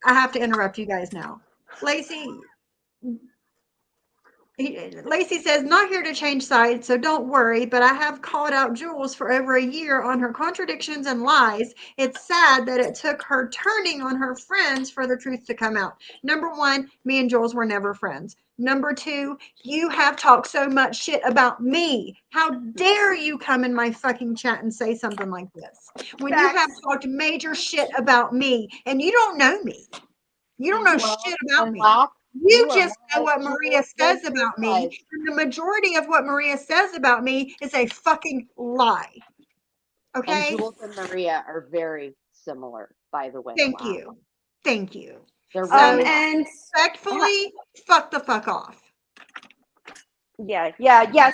I have to interrupt you guys now. Lacey says, not here to change sides, so don't worry, but I have called out Jules for over a year on her contradictions and lies. It's sad that it took her turning on her friends for the truth to come out. Number 1, me and Jules were never friends. Number 2, you have talked so much shit about me. How dare you come in my fucking chat and say something like this? When you have talked major shit about me and you don't know me. You don't know shit about me. You just know what Maria says about me. And the majority of what Maria says about me is a fucking lie. Okay? And Jules and Maria are very similar, by the way. Thank you. They're and respectfully, fuck the fuck off. Yeah.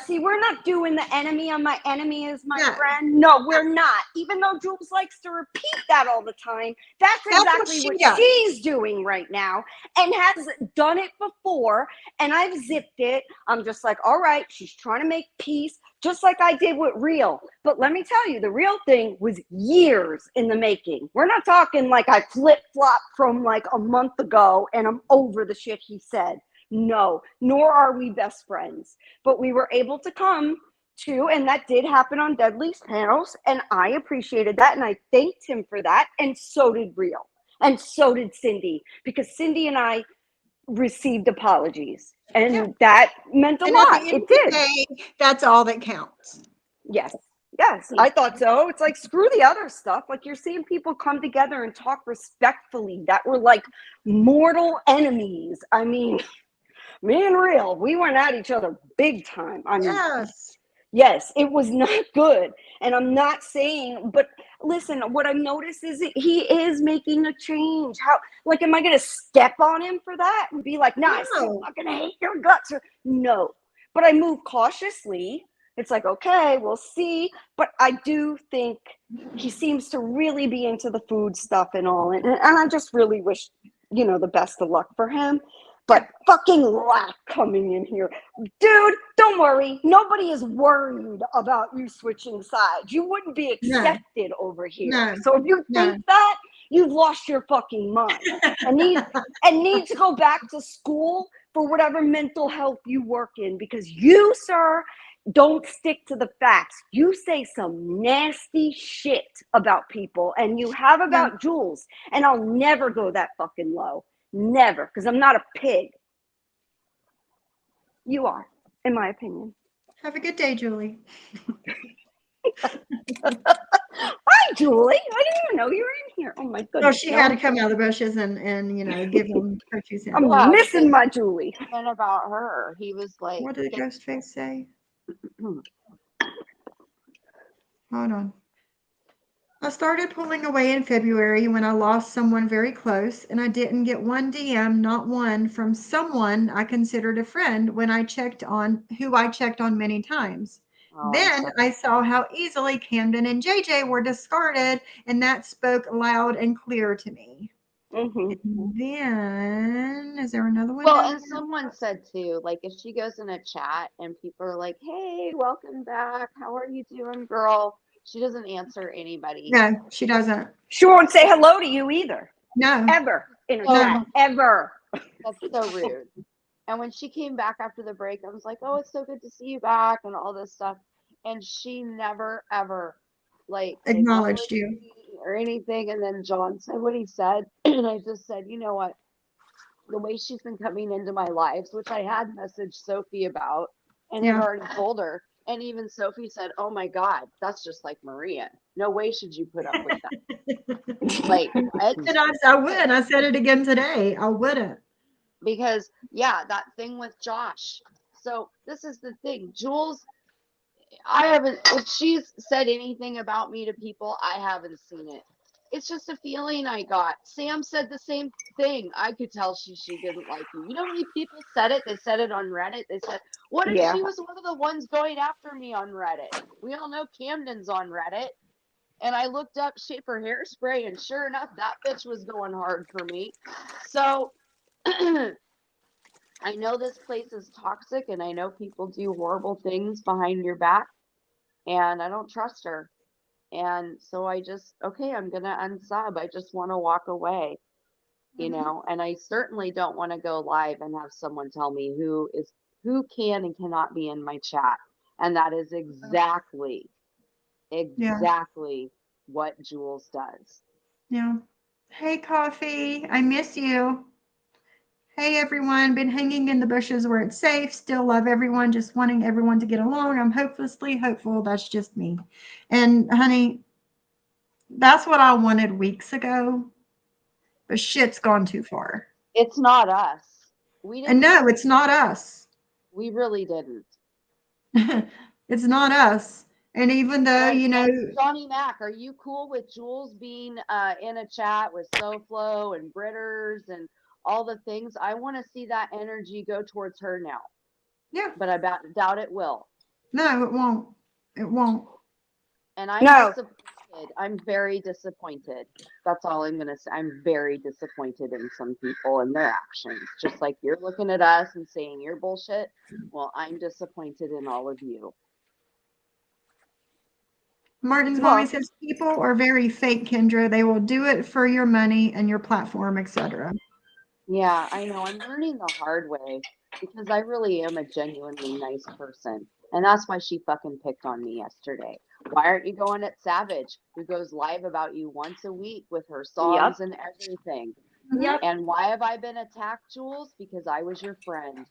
See, we're not doing the enemy on my enemy is my friend. No, we're not. Even though Jules likes to repeat that all the time, that's exactly what she's doing right now and has done it before. And I've zipped it. I'm just like, all right, she's trying to make peace, just like I did with Real. But let me tell you, the Real thing was years in the making. We're not talking like I flip-flopped from like a month ago and I'm over the shit he said. No, nor are we best friends. But we were able to come to, and that did happen on Deadly's panels, and I appreciated that, and I thanked him for that, and so did Real, and so did Cindy, because Cindy and I received apologies, and that meant a lot. It did. That's all that counts. Yes, I thought so. It's like, screw the other stuff. Like, you're seeing people come together and talk respectfully that were like mortal enemies. I mean, me and Real, we went at each other big time. I mean, yes, it was not good. And I'm not saying, but listen, what I've noticed is that he is making a change. How, like, am I going to step on him for that and be like, nah, I'm not going to hate your guts? No. but I move cautiously. It's like, okay, we'll see. But I do think he seems to really be into the food stuff and all. And I just really wish, the best of luck for him. But fucking lack coming in here. Dude, don't worry. Nobody is worried about you switching sides. You wouldn't be accepted over here. No. So if you think that, you've lost your fucking mind and need to go back to school for whatever mental health you work in, because you, sir, don't stick to the facts. You say some nasty shit about people, and you have about Jules, and I'll never go that fucking low. Never, because I'm not a pig. You are, in my opinion. Have a good day, Julie. Hi, Julie. I didn't even know you were in here. Oh my goodness. Oh, she had to come out of the bushes and give him her 2 cents. I'm missing my Julie. And about her, he was like, What did Ghostface say? Hold on. I started pulling away in February when I lost someone very close, and I didn't get one DM, not one, from someone I considered a friend when I checked on many times. Then I saw how easily Camden and JJ were discarded, and that spoke loud and clear to me. And then, is there another one? Well, and someone said too, like if she goes in a chat and people are like, "Hey, welcome back. How are you doing, girl?" She doesn't answer anybody. No, she doesn't. She won't say hello to you either. No. Ever in a chat. Ever. That's so rude. And when she came back after the break, I was like, "Oh, it's so good to see you back," and all this stuff. And she never ever acknowledged you or anything. And then John said what he said, and I just said, you know what? The way she's been coming into my lives, which I had messaged Sophie about and had already told her. And even Sophie said, "Oh my God, that's just like Maria. No way should you put up with that." Like, what? And I would. I said it again today. I wouldn't. Because, that thing with Josh. So this is the thing. Jules, if she's said anything about me to people, I haven't seen it. It's just a feeling I got. Sam said the same thing. I could tell she didn't like you. You know how many people said it? They said it on Reddit. They said, what if she was one of the ones going after me on Reddit? We all know Camden's on Reddit. And I looked up Schaefer Hairspray, and sure enough, that bitch was going hard for me. So I know this place is toxic, and I know people do horrible things behind your back, and I don't trust her. And so I just, I'm going to unsub. I just want to walk away, and I certainly don't want to go live and have someone tell me who can and cannot be in my chat. And that is exactly what Jules does. Yeah. Hey, Coffee. I miss you. Hey, everyone. Been hanging in the bushes where it's safe. Still love everyone. Just wanting everyone to get along. I'm hopelessly hopeful. That's just me. And, honey, that's what I wanted weeks ago. But shit's gone too far. It's not us. And no, it's not us. We really didn't. It's not us. And even though, Johnny Mac, are you cool with Jules being in a chat with SoFlo and Britters and all the things? I want to see that energy go towards her now. Yeah. But I doubt it will. No, it won't. It won't. And I'm disappointed. I'm very disappointed. That's all I'm going to say. I'm very disappointed in some people and their actions. Just like you're looking at us and saying you're bullshit. Well, I'm disappointed in all of you. Martin's mommy says people are very fake, Kendra. They will do it for your money and your platform, etc. Yeah, I know. I'm learning the hard way because I really am a genuinely nice person. And that's why she fucking picked on me yesterday. Why aren't you going at Savage, who goes live about you once a week with her songs and everything? Yep. And why have I been attacked, Jules? Because I was your friend.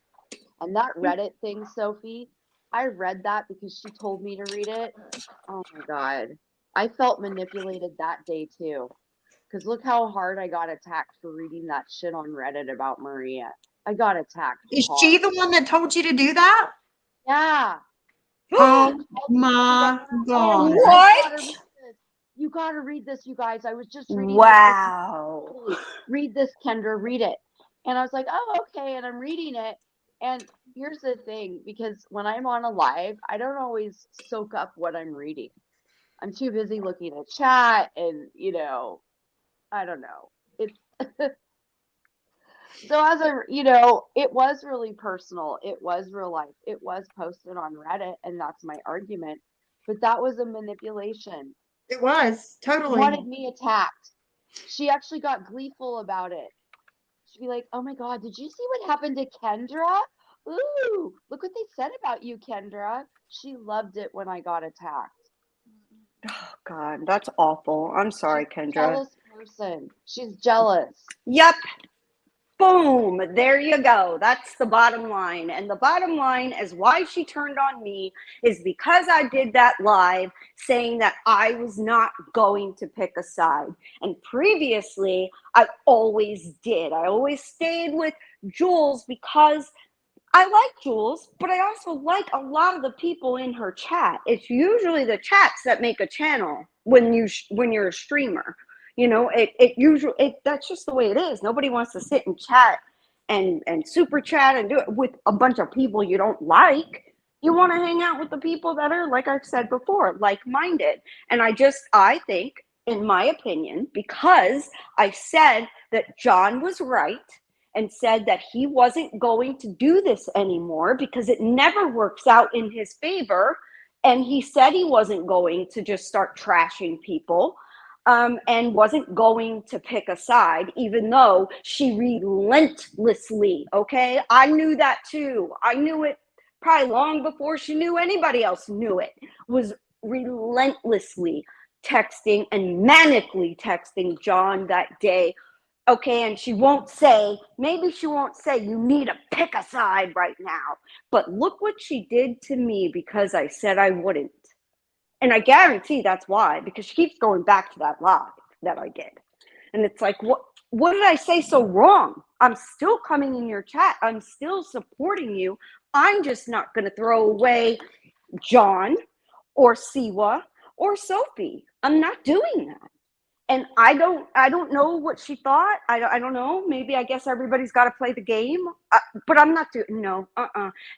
And that Reddit thing, Sophie, I read that because she told me to read it. Oh my God. I felt manipulated that day too. Because look how hard I got attacked for reading that shit on Reddit about Maria. I got attacked. Is she the one that told you to do that? Yeah. Oh my God. What? You got to read this, you guys. I was just reading. Wow. Read this, Kendra. Read it. And I was like, oh, okay. And I'm reading it. And here's the thing, because when I'm on a live, I don't always soak up what I'm reading. I'm too busy looking at chat and, I don't know. It's so it was really personal. It was real life. It was posted on Reddit, and that's my argument. But that was a manipulation. It was She totally. wanted me attacked. She actually got gleeful about it. She'd be like, "Oh my God, did you see what happened to Kendra? Ooh, look what they said about you, Kendra." She loved it when I got attacked. Oh God, that's awful. I'm sorry, She's a Kendra. jealous person. She's jealous. Yep. Boom. There you go. That's the bottom line. And the bottom line is why she turned on me is because I did that live saying that I was not going to pick a side. And previously, I always did. I always stayed with Jules because I like Jules, but I also like a lot of the people in her chat. It's usually the chats that make a channel when you're a streamer. That's just the way it is. Nobody wants to sit and chat and super chat and do it with a bunch of people you don't like. You want to hang out with the people that are, like I've said before, like-minded. And I think, in my opinion, because I said that John was right and said that he wasn't going to do this anymore because it never works out in his favor. And he said he wasn't going to just start trashing people. And wasn't going to pick a side, even though she relentlessly, okay? I knew that too. I knew it probably long before she knew anybody else knew it, was relentlessly texting and manically texting John that day. Okay, and maybe she won't say you need to pick a side right now, but look what she did to me because I said I wouldn't. And I guarantee that's why, because she keeps going back to that live that I did. And it's like, what did I say so wrong? I'm still coming in your chat. I'm still supporting you. I'm just not going to throw away John or Siwa or Sophie. I'm not doing that. And I don't know what she thought. I don't know. Maybe I guess everybody's got to play the game. But I'm not doing, no,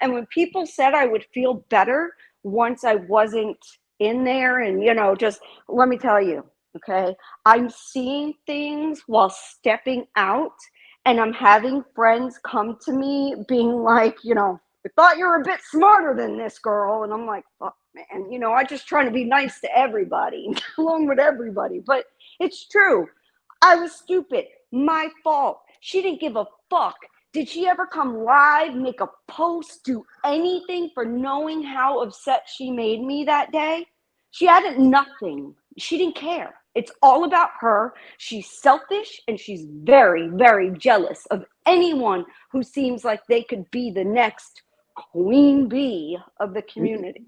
And when people said I would feel better once I wasn't in there and, just let me tell you, okay, I'm seeing things while stepping out and I'm having friends come to me being like, I thought you were a bit smarter than this girl. And I'm like, fuck, man, I just trying to be nice to everybody, along with everybody. But it's true. I was stupid. My fault. She didn't give a fuck. Did she ever come live, make a post, do anything for knowing how upset she made me that day? She had nothing. She didn't care. It's all about her. She's selfish and she's very, very jealous of anyone who seems like they could be the next queen bee of the community.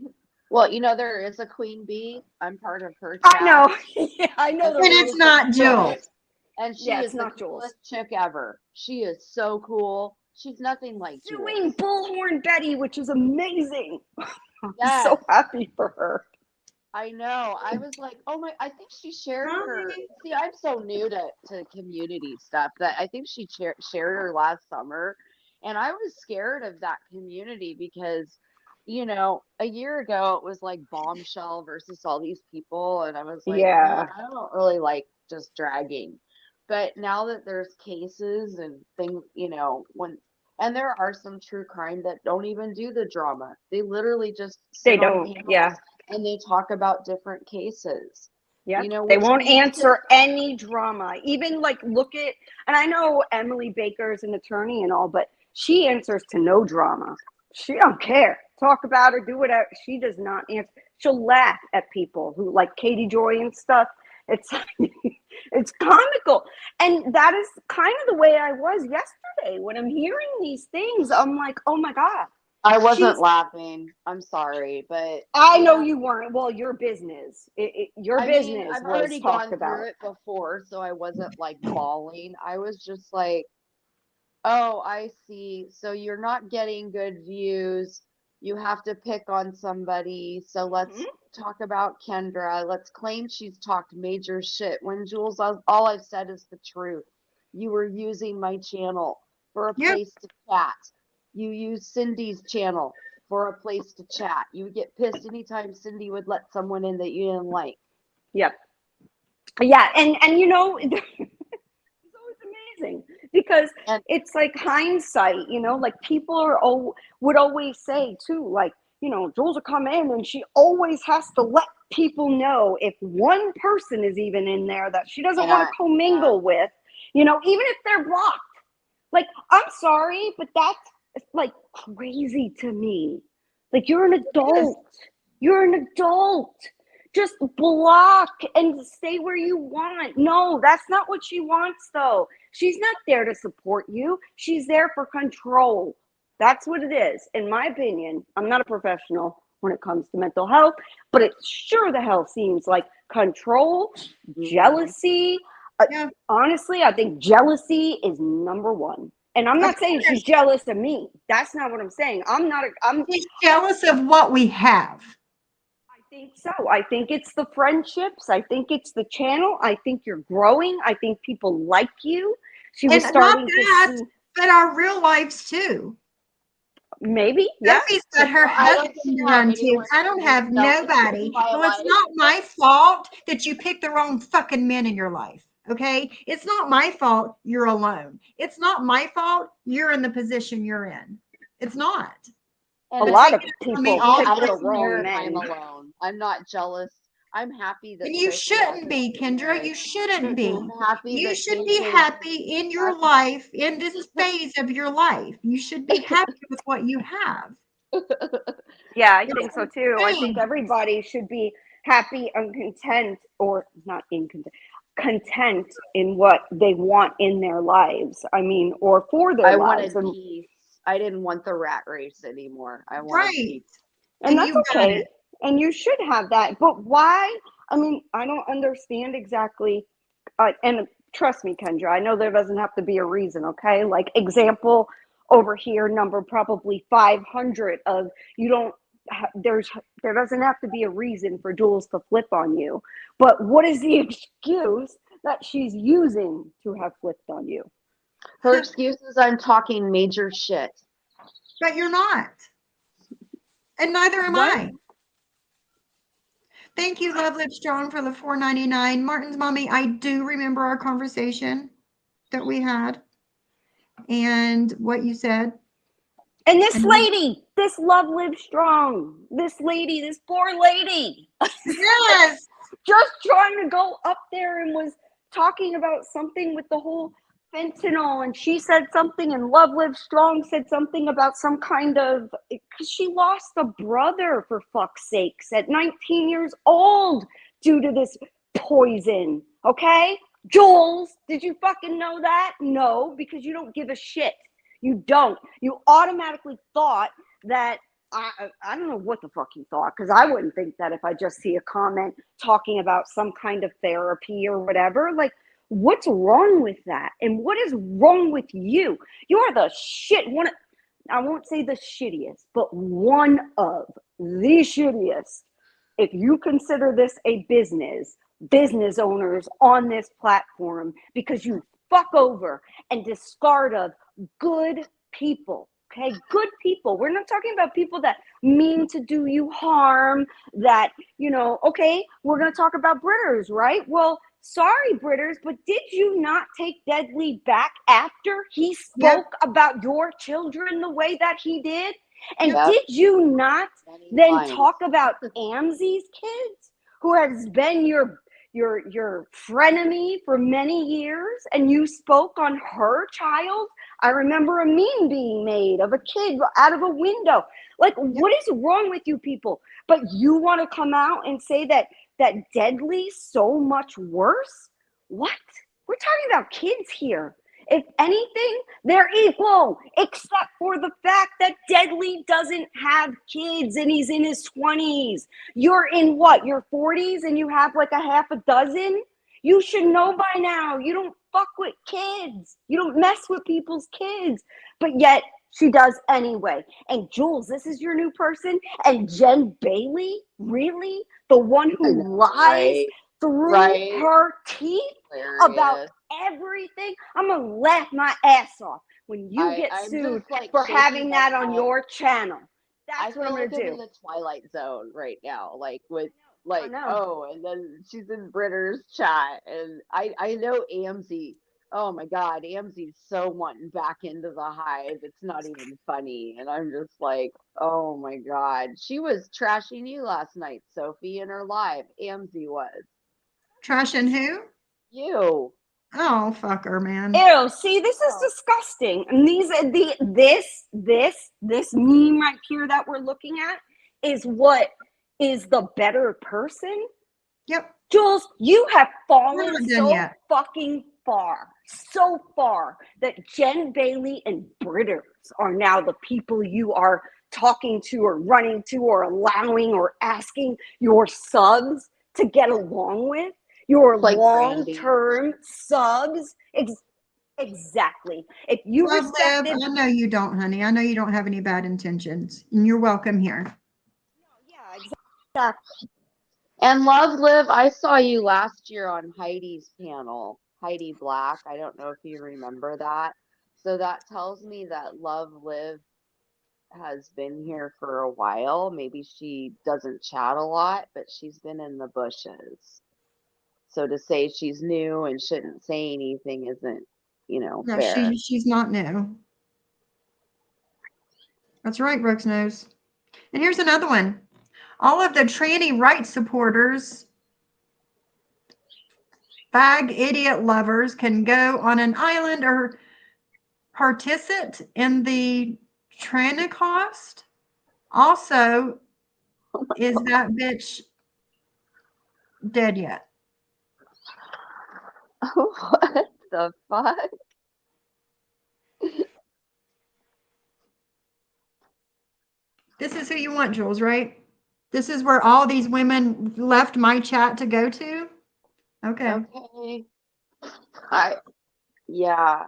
Well, there is a queen bee. I'm part of her I chat. know. Yeah, I know. And it's not Jules. And she is the coolest chick ever. She is so cool. She's nothing like doing Jules. Bullhorn Betty, which is amazing. I'm Yes. so happy for her. I know. I was like, oh my, I think she shared her. See, I'm so new to community stuff that I think she shared her last summer. And I was scared of that community because, a year ago it was like Bombshell versus all these people. And I was like, Yeah. I don't really like just dragging. But now that there's cases and things, and there are some true crime that don't even do the drama. They literally just sit on panels. Yeah. And they talk about different cases. Yeah, they won't answer any drama. Even look at, and I know Emily Baker is an attorney and all, but she answers to no drama. She don't care. Talk about her, do whatever. She does not answer. She'll laugh at people who like Katie Joy and stuff. It's it's comical. And that is kind of the way I was yesterday. When I'm hearing these things, I'm like, oh my God. I wasn't laughing. I'm sorry, but I know you weren't. Well, your business, your business. I've already gone through it before, so I wasn't like bawling. I was just like, oh, I see. So you're not getting good views. You have to pick on somebody. So let's talk about Kendra. Let's claim she's talked major shit when Jules, all I've said is the truth. You were using my channel for a place to chat. You use Cindy's channel for a place to chat. You would get pissed anytime Cindy would let someone in that you didn't like. Yep. Yeah, and you know, it's always amazing because And it's like hindsight, you know, like people are would always say too, like, you know, Jules will come in and she always has to let people know if one person is even in there that she doesn't want to commingle with, you know, even if they're blocked. Like, I'm sorry, but that's like crazy to me. Like, you're an adult. You're an adult. Just block and stay where you want. No, that's not what she wants, though. She's not there to support you. She's there for control. That's what it is, in my opinion. I'm not a professional when it comes to mental health, but it sure the hell seems like control, jealousy. Yeah. Honestly, I think jealousy is number one. And I'm not saying she's jealous of me. That's not what I'm saying. She's jealous of what we have. I think so. I think it's the friendships. I think it's the channel. I think you're growing. I think people like you. She was starting to see, but our real lives too. Maybe. Yeah. Sophie's got her husband to run to. I don't have nobody. Well, it's not my fault that you picked the wrong fucking men in your life. Okay? It's not my fault you're alone. It's not my fault you're in the position you're in. It's not. And a lot of people pick I the don't wrong care if men. I'm alone. I'm not jealous. I'm happy that. And you Sophie shouldn't be, hasn't Kendra. been You shouldn't be. I'm happy You that should be JJ happy in your life, in this phase of your life. You should be happy with what you have. Yeah, I think so too. I think everybody should be happy and content, or not content in what they want in their lives. I mean, or for their lives. wanted peace. I didn't want the rat race anymore. I wanted peace. And that's okay. And you should have that. But why? I mean, I don't understand exactly. And trust me, Kendra, I know there doesn't have to be a reason, okay? Like, example over here, number probably 500 of you don't, there doesn't have to be a reason for Jules to flip on you. But what is the excuse that she's using to have flipped on you? Her excuse is I'm talking major shit. But you're not. And neither am I. Thank you, Love Live Strong, for the $4.99. Martin's mommy, I do remember our conversation that we had and what you said. And this lady, this Love Live Strong, this lady, this poor lady. Yes. Just trying to go up there and was talking about something with the whole fentanyl, and she said something, and Love Live Strong said something about some kind of, because she lost a brother, for fuck's sakes, at 19 years old due to this poison. Okay, Jules, did you fucking know that? No, because you don't give a shit. You don't. You automatically thought that I don't know what the fuck you thought, because I wouldn't think that if I just see a comment talking about some kind of therapy or whatever. Like, what's wrong with that? And what is wrong with you? You are the shit. I won't say the shittiest, but one of the shittiest. If you consider this a business owners on this platform, because you fuck over and discard of good people. Okay, good people. We're not talking about people that mean to do you harm, that, you know, okay, we're going to talk about Britters, right? Well, sorry, Britters, but did you not take Deadly back after he spoke about your children the way that he did? And did you not then talk about Amzi's kids, who has been your frenemy for many years, and you spoke on her child? I remember a meme being made of a kid out of a window. Like, what is wrong with you people? But you want to come out and say that Deadly's so much worse? What? We're talking about kids here. If anything, they're equal, except for the fact that Deadly doesn't have kids and he's in his 20s. You're in what, your 40s, and you have like a half a dozen? You should know by now. You don't fuck with kids. You don't mess with people's kids. But yet she does anyway. And Jules, this is your new person? And Jen Bailey? Really? The one who lies through her teeth about everything? I'm going to laugh my ass off when you get I'm sued just, like, for shaking having my that on head. your channel. I That's what feel I'm like gonna I'm do. in the Twilight Zone right now, like with I know. oh, and then she's in Britter's chat, and I know Amzy. Oh my God, Amzy's so wanting back into the hive. It's not even funny, and I'm just like, oh my God, she was trashing you last night, Sophie, in her live. Amzy was Trashing who? you. Oh, fuck her, man. Ew, see, this is Oh. disgusting. And this meme right here that we're looking at is what is the better person. Yep. Jules, you have We're fallen not done so yet. fucking far that Jen Bailey and Britters are now the people you are talking to or running to or allowing or asking your subs to get along with. Your Like Brandy. long-term subs. Exactly. If you Love Liv, respected, I know you don't, honey. I know you don't have any bad intentions. And you're welcome here. yeah, exactly. And Love Live, I saw you last year on Heidi's panel, Heidi Black. I don't know if you remember that. So that tells me that Love Live has been here for a while. Maybe she doesn't chat a lot, but she's been in the bushes. So to say she's new and shouldn't say anything isn't, No, fair. she's not new. That's right, Brooks knows. And here's another one. All of the tranny rights supporters, fag idiot lovers, can go on an island or participate in the Tranacost. Also, is that bitch dead yet? What the fuck? This is who you want, Jules, right? This is where all these women left my chat to go to? Okay. Okay. Yeah.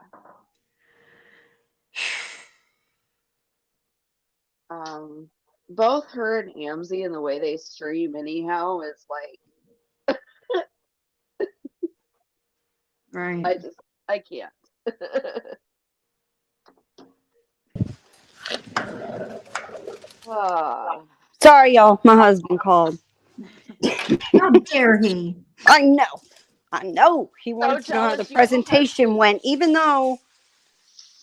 Both her and Amzy and the way they stream anyhow is like, Right. I can't. Ah, Sorry, y'all. My husband called. How dare he? I know. He wanted to know how the jealous you don't have presentation went, even though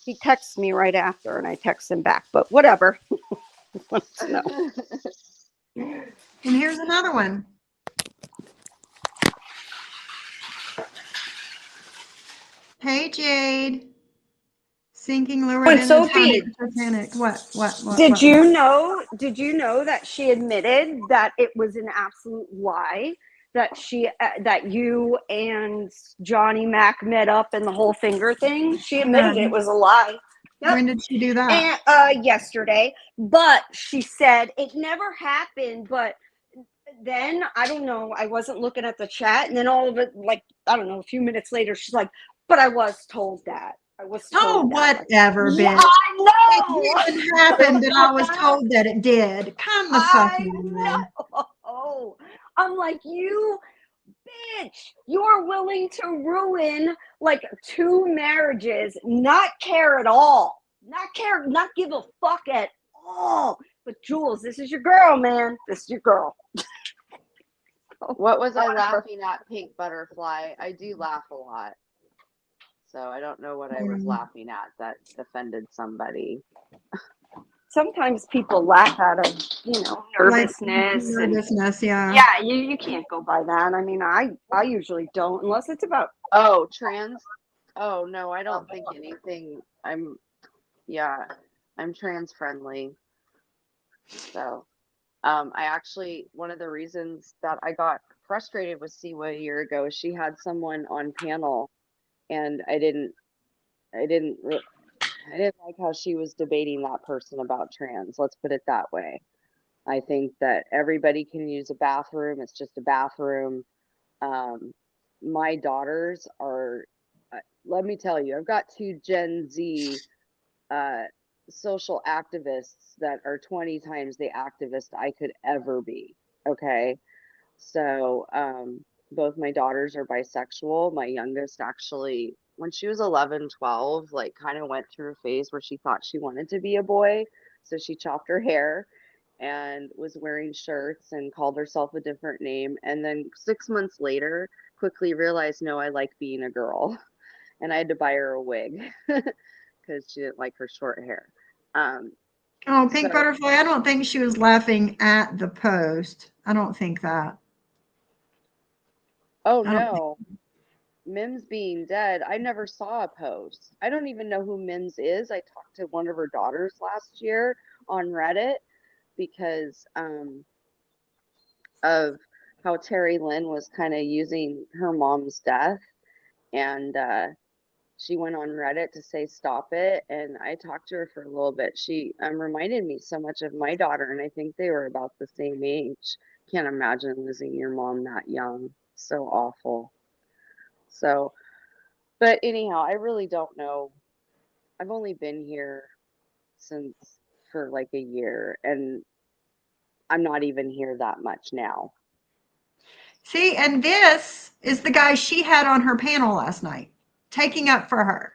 he texted me right after and I texted him back. But whatever. He wants to know. And here's another one. Hey, Jade. Sinking lower And than Sophie, the Titanic. What? did you know that she admitted that it was an absolute lie that that you and Johnny Mac met up and the whole finger thing? She admitted it was a lie. Yep. When did she do that? And yesterday, but she said it never happened. But then I don't know. I wasn't looking at the chat, and then all of it, like I don't know, a few minutes later, she's like, "But I was told that. I was told Oh, that." whatever, Yeah, bitch. I know. It didn't happen that I was told that it did. Come the fuck I on, man. know. I'm like, you bitch, you're willing to ruin like 2 marriages, not care at all. Not give a fuck at all. But Jules, this is your girl, man. This is your girl. what was I laughing at, Pink Butterfly? I do laugh a lot. So I don't know what I was laughing at that offended somebody. Sometimes people laugh out of, nervousness. Nervousness, yeah. Yeah, you can't go by that. I mean, I usually don't unless it's about. Oh, trans? Oh, no, I don't think anything. I'm trans friendly. So, I actually, one of the reasons that I got frustrated with Siwa a year ago, she had someone on panel and I didn't like how she was debating that person about trans. Let's put it that way. I think that everybody can use a bathroom. It's just a bathroom. My daughters are, let me tell you, I've got 2 Gen Z social activists that are 20 times the activist I could ever be. Okay. So, both my daughters are bisexual. My youngest actually when she was 11, 12, like kind of went through a phase where she thought she wanted to be a boy. So she chopped her hair and was wearing shirts and called herself a different name. And then 6 months later, quickly realized, no, I like being a girl. And I had to buy her a wig because she didn't like her short hair. Oh, Pink So, Butterfly, I don't think she was laughing at the post. I don't think that. oh I don't think. no, Mims being dead. I never saw a post. I don't even know who Mims is. I talked to one of her daughters last year on Reddit because of how Terry Lynn was kind of using her mom's death, and she went on Reddit to say stop it, and I talked to her for a little bit. She reminded me so much of my daughter, and I think they were about the same age. Can't imagine losing your mom that young. So awful. So, but anyhow, I really don't know. I've only been here since for like a year, and I'm not even here that much now. See, and this is the guy she had on her panel last night, taking up for her.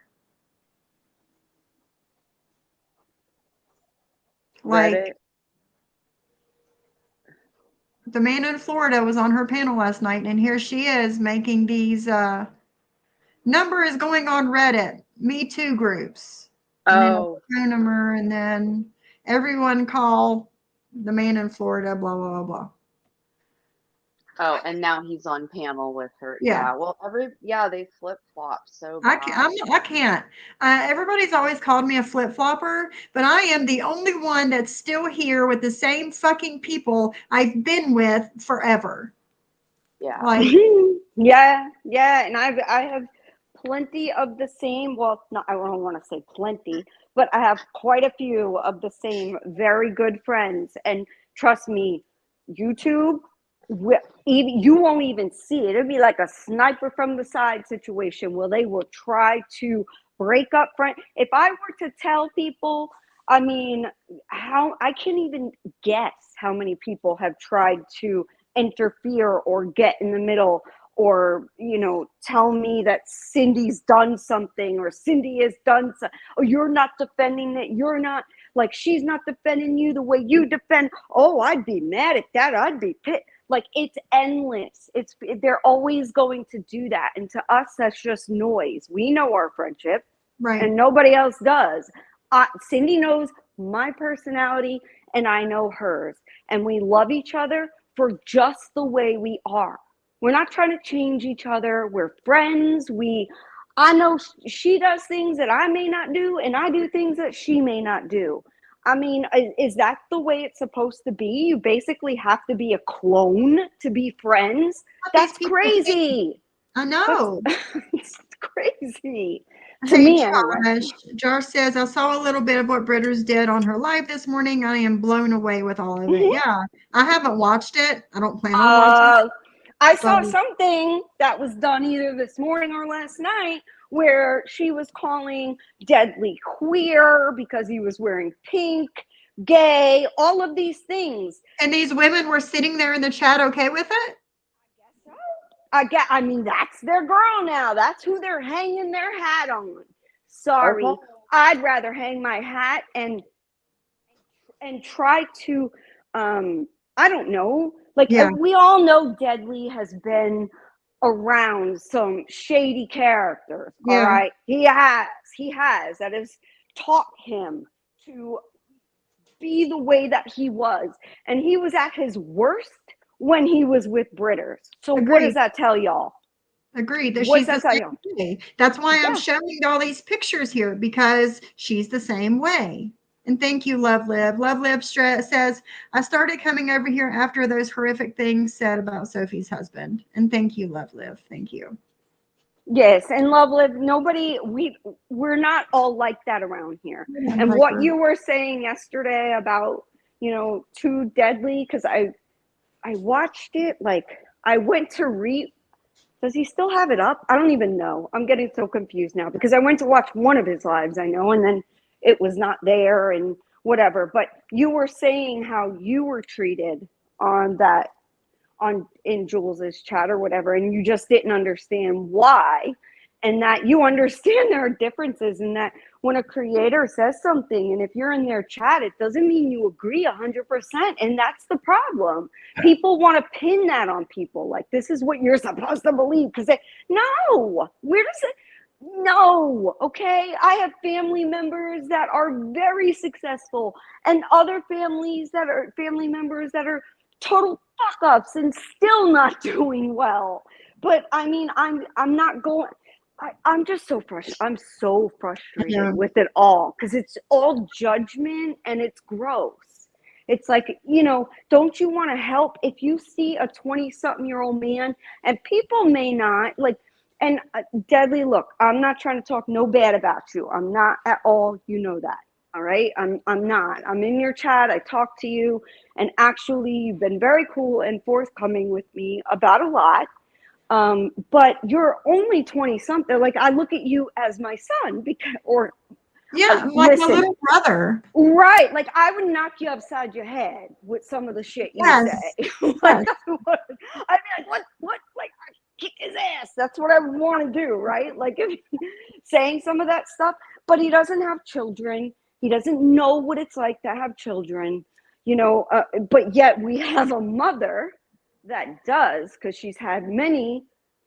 Like, Reddit. the man in Florida was on her panel last night, and here she is making these number is going on Reddit, Me Too groups, and then a Oh, phone number, and then everyone call the man in Florida, blah blah blah blah. oh, and now he's on panel with her. Yeah, Yeah, well, they flip flop so I bad. I can't. Everybody's always called me a flip flopper, but I am the only one that's still here with the same fucking people I've been with forever. Yeah. Like, Yeah, yeah, and I have plenty of the same. Well, not I don't want to say plenty, but I have quite a few of the same very good friends. And trust me, YouTube, even you won't even see it. It'll be like a sniper from the side situation where they will try to break up friends. If I were to tell people, I mean, how I can't even guess how many people have tried to interfere or get in the middle or tell me that Cindy's done something or Cindy has done something. Oh, you're not defending it. You're not, like, she's not defending you the way you defend. Oh, I'd be mad at that. I'd be pissed. Like, it's endless. They're always going to do that, and to us that's just noise. We know our friendship right. and nobody else does. Cindy knows my personality and I know hers, and we love each other for just the way we are. We're not trying to change each other. We're friends. I know she does things that I may not do, and I do things that she may not do. I mean, is that the way it's supposed to be? You basically have to be a clone to be friends. That's crazy. I know. It's crazy. To Hey, me, anyway. Josh. Josh says, I saw a little bit of what Britters did on her live this morning. I am blown away with all of it. Yeah, I haven't watched it. I don't plan on watching it. I saw something that was done either this morning or last night where she was calling Deadly queer because he was wearing pink, gay, all of these things. And these women were sitting there in the chat okay with it? I mean, that's their girl now. That's who they're hanging their hat on. Sorry. Okay. I'd rather hang my hat and try to, I don't know. Like, we all know Deadly has been around some shady characters. All right. He has that has taught him to be the way that he was. And he was at his worst when he was with Britters. So Agreed. What does that tell y'all? Agreed. That she's the same way. That's why I'm showing all these pictures here, because she's the same way. And thank you, Love Live. Love Live says, I started coming over here after those horrific things said about Sophie's husband. And thank you, Love Live. Thank you. Yes, and Love Live, we're not all like that around here. And what you were saying yesterday about, Too Deadly, because I watched it, like, I went to read. Does he still have it up? I don't even know. I'm getting so confused now because I went to watch one of his lives, I know, and then it was not there and whatever. But you were saying how you were treated in Jules's chat or whatever, and you just didn't understand why. and that you understand there are differences, and that when a creator says something, and if you're in their chat, it doesn't mean you agree 100%. And that's the problem. People want to pin that on people. Like, this is what you're supposed to believe. Because no, where does it? No, okay. I have family members that are very successful, and other family members that are total fuck ups and still not doing well. But I mean, I'm not going. I'm just so frustrated. I'm so frustrated with it all, because it's all judgment and it's gross. It's like, don't you want to help? If you see a 20-something-year-old man, and people may not like, and Deadly, look, I'm not trying to talk no bad about you. I'm not at all. You know that. All right. I'm not. I'm in your chat. I talk to you, and actually you've been very cool and forthcoming with me about a lot. But you're only 20 something. Like, I look at you as my son, because, or yeah, like my little brother. Right. Like, I would knock you upside your head with some of the shit you say. Like, I mean, like, what? Like, I kick his ass. That's what I would want to do, right? Like, if saying some of that stuff. But he doesn't have children. He doesn't know what it's like to have children, but yet we have a mother that does, because she's had many,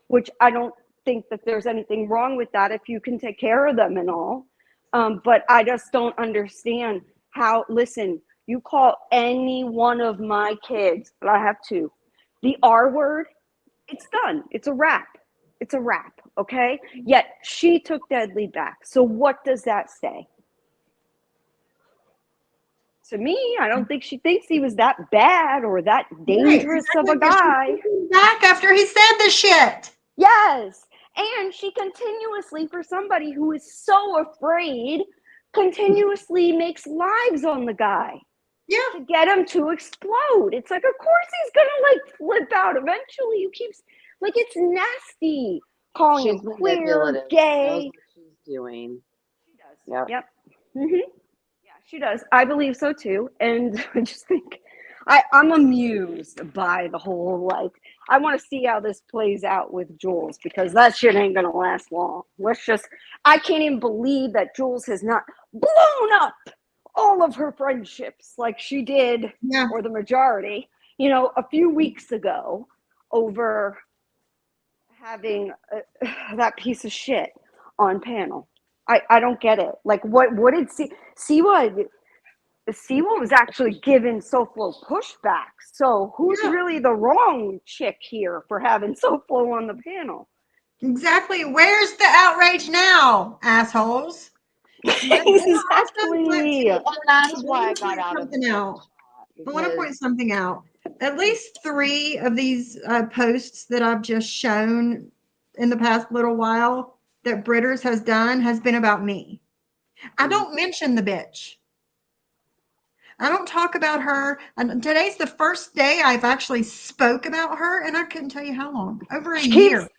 which I don't think that there's anything wrong with that if you can take care of them and all. But I just don't understand how, listen, you call any one of my kids, but I have two, the R word, it's done. It's a wrap. It's a wrap, okay? Yet she took Deadly back. So what does that say? To me, I don't think she thinks he was that bad or that dangerous of a guy. Back after he said the shit. Yes. And she continuously, for somebody who is so afraid, continuously makes lives on the guy. Yeah. To get him to explode. It's like, of course he's going to, like, flip out eventually. You keep, like, it's nasty. Calling him queer, gay. She knows what she's doing. She does. Yep. Mm-hmm. Yeah, she does. I believe so too. And I just think I'm amused by the whole, like, I want to see how this plays out with Jules, because that shit ain't gonna last long. I can't even believe that Jules has not blown up all of her friendships like she did, or the majority, a few weeks ago, over having that piece of shit on panel. I don't get it. Like, what did Siwa was actually given SoFlo pushback. So who's really the wrong chick here for having SoFlo on the panel? Exactly. Where's the outrage now, assholes? Exactly. That's why I got out of it. I want to point something out. At least 3 of these posts that I've just shown in the past little while that Britters has done has been about me. I don't mention the bitch. I don't talk about her. And today's the first day I've actually spoke about her, and I couldn't tell you how long. Over a year.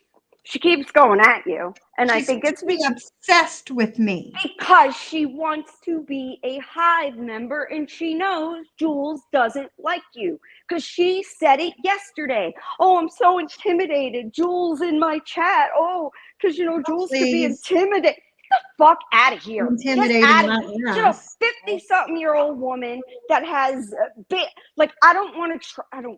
She keeps going at you, and I think it's obsessed with me because she wants to be a Hive member, and she knows Jules doesn't like you, because she said it yesterday. Oh, I'm so intimidated. Jules in my chat. Oh, because Jules could be intimidated. Get the fuck out of here. Intimidating. 50-something-year-old woman that has like, I don't want to try. Let me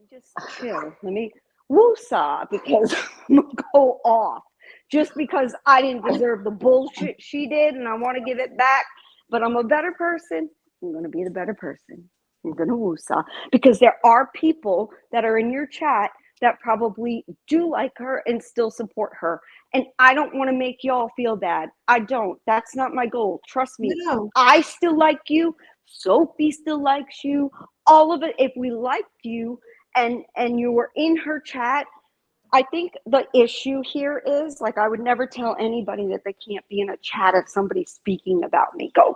just chill. Let me woosah, because I'm gonna go off just because I didn't deserve the bullshit she did, and I want to give it back. But I'm a better person. I'm gonna be the better person. I'm gonna woosah, because there are people that are in your chat that probably do like her and still support her. And I don't want to make y'all feel bad. I don't. That's not my goal. Trust me. No. I still like you. Sophie still likes you. All of it. If we liked you and you were in her chat, I think the issue here is, like, I would never tell anybody that they can't be in a chat if somebody's speaking about me. Go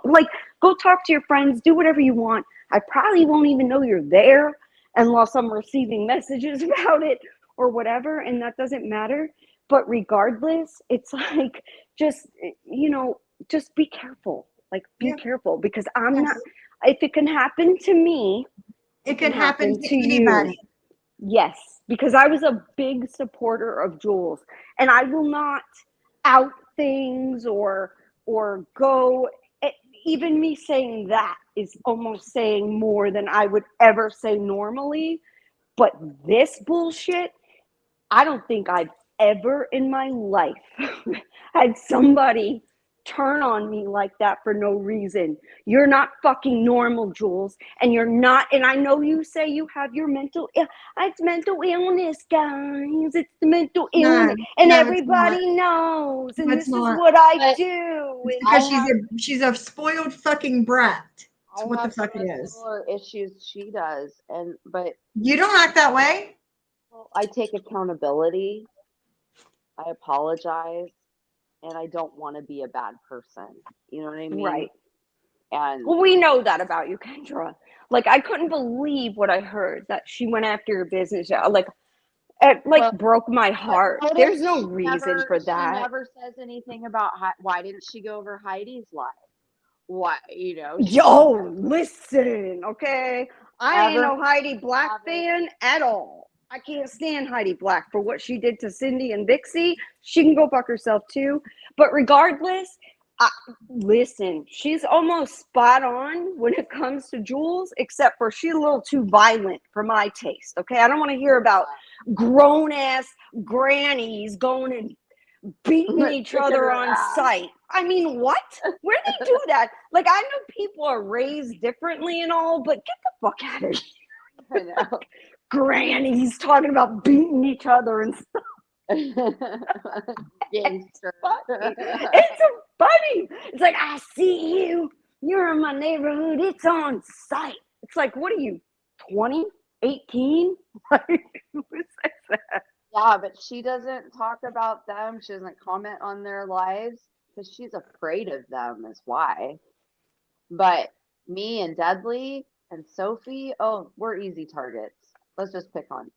talk to your friends. Do whatever you want. I probably won't even know you're there unless I'm receiving messages about it or whatever, and that doesn't matter. But regardless, it's like, just be careful. Like, be careful, because I'm not, if it can happen to me, it can happen to anybody. Yes, because I was a big supporter of Jules, and I will not out things or go. Even me saying that is almost saying more than I would ever say normally. But this bullshit, I don't think I've ever in my life had somebody turn on me like that for no reason. You're not fucking normal, Jules, and you're not. And I know you say you have your it's mental illness, guys. It's the mental illness, and no, it's everybody knows. And It's this is not. what I But do. And Because she's a spoiled fucking brat. That's I what the have fuck it some is. similar issues she does, but You don't act that way. I take accountability. I apologize, and I don't want to be a bad person. You know what I mean? right. And Well, we know that about you, Kendra. Like, I couldn't believe what I heard that she went after your business. Like, it Well, broke my heart. notice There's no she reason for She that. never says anything about why didn't she go over Heidi's life? Why, you know? Yo, listen, okay? I ain't Ever no Heidi Black have it. fan at all. I can't stand Heidi Black for what she did to Cindy and Vixie. She can go fuck herself too. But regardless, listen, she's almost spot on when it comes to Jules, except for she's a little too violent for my taste, okay? I don't want to hear about grown-ass grannies going and beating each Kicking other her on ass. sight. I mean, what? Where do they do that? Like, I know people are raised differently and all, but get the fuck out of here. I know. Grannies talking about beating each other and stuff. Gangster. It's funny. It's like, I see you. You're in my neighborhood. It's on sight. It's like, what are you, 20? 18? Like, who says that? Yeah, but she doesn't talk about them. She doesn't comment on their lives because she's afraid of them, is why. But me and Dudley and Sophie, oh, we're easy targets. Let's just pick on.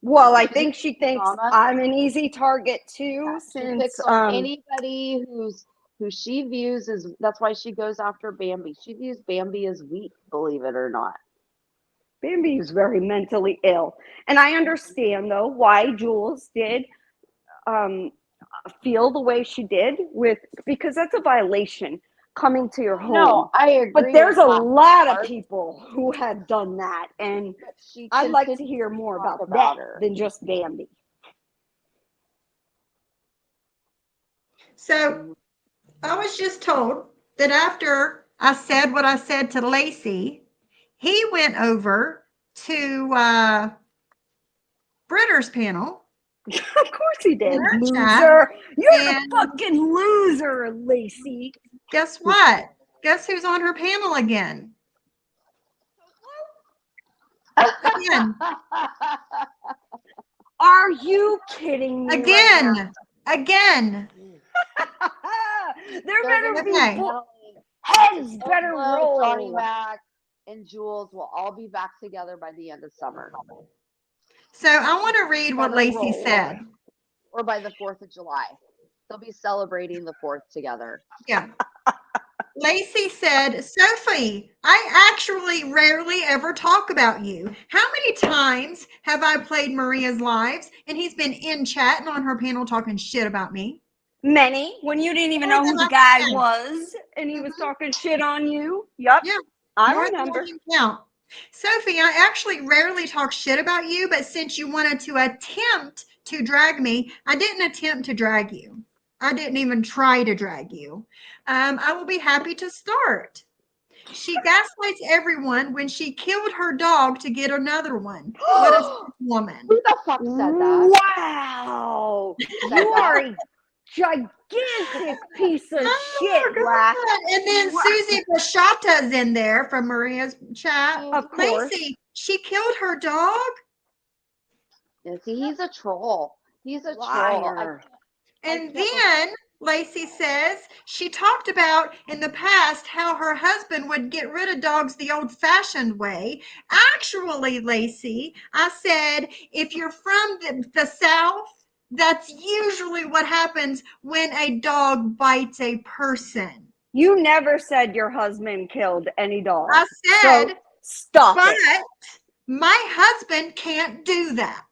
Well, I think she thinks Mama. I'm an easy target too, She since picks on anybody who she views as. That's why she goes after Bambi. She views Bambi as weak, believe it or not. Bambi is very mentally ill. And I understand, though, why Jules did feel the way she did because that's a violation coming to your home. No, I agree. But there's a with that lot of part, people who have done that. And but she I'd like to continues hear more talk about that her. than just Bambi. So I was just told that after I said what I said to Lacey, he went over to Britter's panel. Of course he did, her loser. chat, You're and- a fucking loser, Lacey. Guess what? Guess who's on her panel again? Again. Are you kidding me? Again. There better be Okay. heads better roll. Johnny Mac and Jules will all be back together by the end of summer. So I want to read what Better Lacey roll. said. Or by the 4th of July. They'll be celebrating the 4th together. Yeah. Lacey said, Sophie, I actually rarely ever talk about you. How many times have I played Maria's lives and he's been in chat and on her panel talking shit about me? Many, when you didn't even know who the guy was and he was talking shit on you. Yep. Yeah. I More than remember. one count. Sophie, I actually rarely talk shit about you, but since you wanted to attempt to drag me, I didn't attempt to drag you. I didn't even try to drag you. I will be happy to start. She gaslights everyone when she killed her dog to get another one. What a sick woman. Who the fuck said that? Wow. You are a gigantic piece of shit, Black. And then Susie Bashata's in there from Maria's chat. Of course. Lacey, she killed her dog? Yeah, see, he's a troll. He's a Liar. And then Lacey says she talked about in the past how her husband would get rid of dogs the old-fashioned way. Actually, Lacey, I said, if you're from the South, that's usually what happens when a dog bites a person. You never said your husband killed any dogs. I said, so stop but it. my husband can't do that.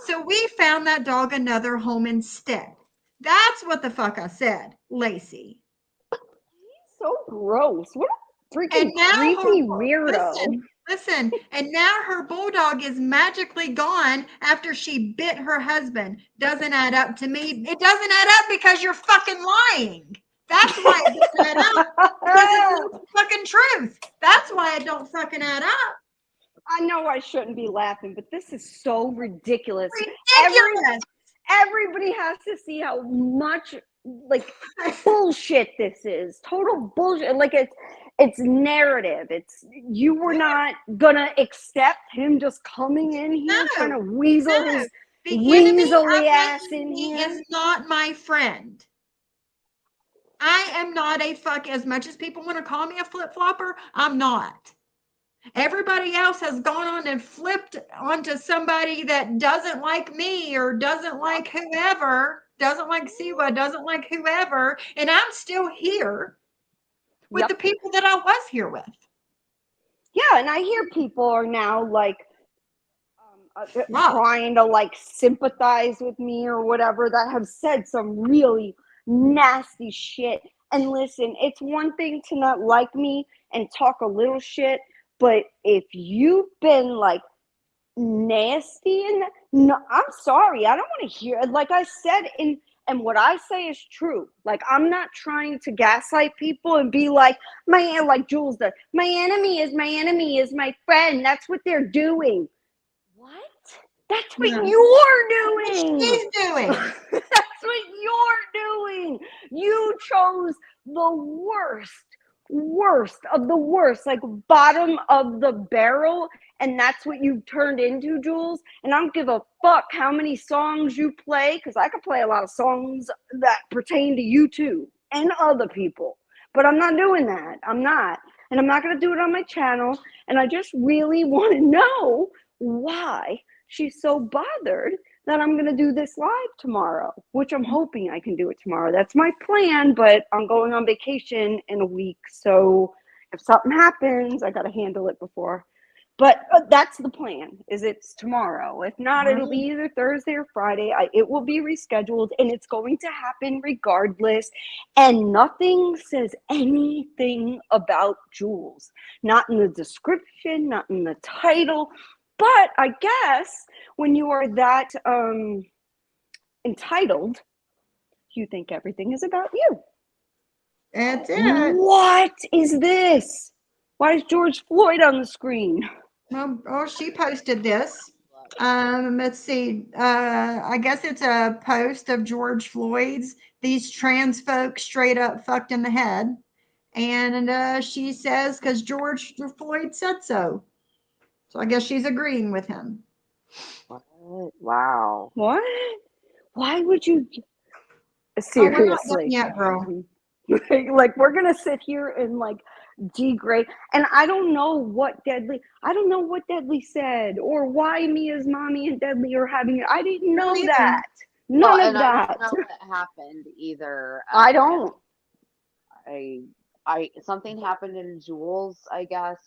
So we found that dog another home instead. That's what the fuck I said, Lacey. So gross. What a freaking And now creepy weirdo. Listen, and now her bulldog is magically gone after she bit her husband. Doesn't add up to me. It doesn't add up because you're fucking lying. That's why it doesn't add up. Because it's not the fucking truth. That's why it don't fucking add up. I know I shouldn't be laughing, but this is so ridiculous. Ridiculous. Everybody has to see how much like bullshit this is. Total bullshit. Like it's narrative. It's you were not gonna accept him just coming in here trying to weasel his weaselly ass in here. Is not my friend. I am not a fuck. As much as people want to call me a flip flopper, I'm not. Everybody else has gone on and flipped onto somebody that doesn't like me or doesn't like whoever, doesn't like Siwa, doesn't like whoever, and I'm still here with the people that I was here with. Yeah, and I hear people are now like trying to like sympathize with me or whatever that have said some really nasty shit. And listen, it's one thing to not like me and talk a little shit, but if you've been like nasty and no, I'm sorry, I don't want to hear it. Like I said, and what I say is true. Like I'm not trying to gaslight people and be like like Jules does. My enemy is my friend. That's what they're doing. What? That's what you're doing. She's doing. That's what you're doing. You chose the worst of the worst, like bottom of the barrel, and that's what you've turned into, Jules. And I don't give a fuck how many songs you play, because I could play a lot of songs that pertain to you too and other people, but I'm not doing that. I'm not, and I'm not going to do it on my channel. And I just really want to know why she's so bothered that I'm going to do this live tomorrow, which I'm hoping I can do it tomorrow. That's my plan, but I'm going on vacation in a week. So if something happens, I got to handle it before. But that's the plan, is it's tomorrow. If not, it'll be either Thursday or Friday. It will be rescheduled, and it's going to happen regardless. And nothing says anything about Jules. Not in the description, not in the title. But I guess when you are that entitled, you think everything is about you. That's it. What is this? Why is George Floyd on the screen? Oh, she posted this. Let's see. I guess it's a post of George Floyd's. These trans folks straight up fucked in the head. And she says, because George Floyd said so. So I guess she's agreeing with him. Wow. What? Why would you? Seriously. Oh, we're not done yet, girl. Like we're gonna sit here and like degrade. And I don't know what Deadly said or why Mia's mommy and Deadly are having it. I didn't know that. None of that. I don't know what happened either. I don't. I something happened in Jules, I guess.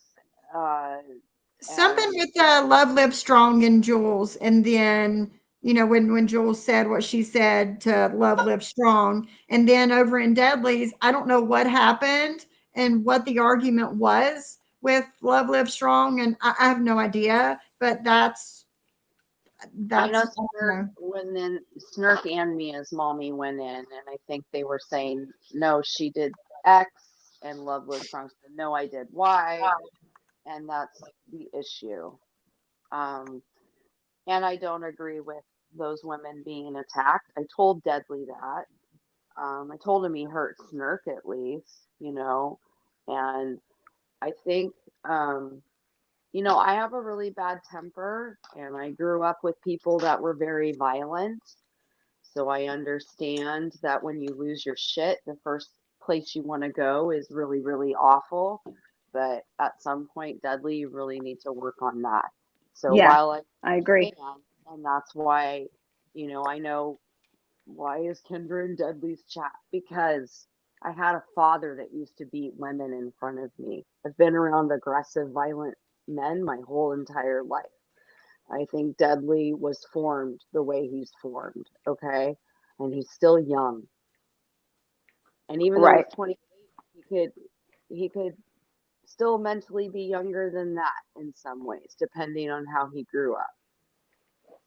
Something with Love Live Strong and Jules, and then when Jules said what she said to Love Live Strong, and then over in Deadly's, I don't know what happened and what the argument was with Love Live Strong, and I have no idea. But that's I know Snurk and Mia's mommy went in, and I think they were saying no, she did X, and Love Live Strong said no, I did Y. And that's the issue. And I don't agree with those women being attacked. I told Deadly that. I told him he hurt Snurk at least, and I think, I have a really bad temper, and I grew up with people that were very violent. So I understand that when you lose your shit, the first place you want to go is really, really awful. But at some point, Deadly, you really need to work on that. So while I agree. And that's why, I know why is Kendra in Deadly's chat? Because I had a father that used to beat women in front of me. I've been around aggressive, violent men my whole entire life. I think Deadly was formed the way he's formed, okay? and he's still young. And even though Right. he's 28, he could still mentally be younger than that in some ways, depending on how he grew up.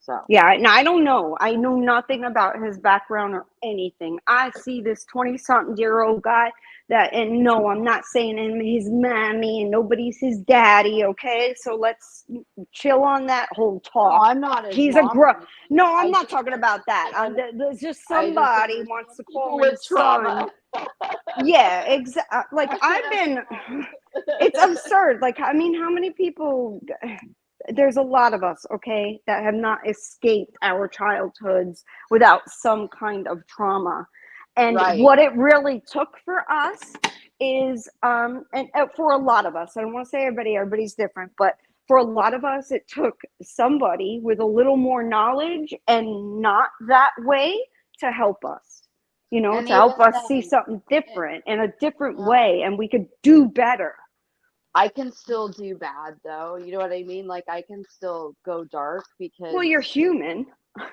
So Yeah, and I don't know. I know nothing about his background or anything. I see this 20-something-year-old guy that, and no, I'm not saying him his mommy and nobody's his daddy, okay? So let's chill on that whole no, talk. I'm not his He's a mom or grown. anything. No, I'm I not just talking about that. There's just I just somebody understand wants to people call me with son. trauma. Yeah, exactly. Like I I've don't been. know. It's absurd. Like, I mean, how many people? There's a lot of us, okay, that have not escaped our childhoods without some kind of trauma. And Right. what it really took for us is, and for a lot of us, I don't want to say everybody's different, but for a lot of us, it took somebody with a little more knowledge and not that way to help us, you know, And to help even us see then, something different in a different yeah, way, and we could do better. I can still do bad though. You know what I mean? Like I can still go dark Well, you're because human.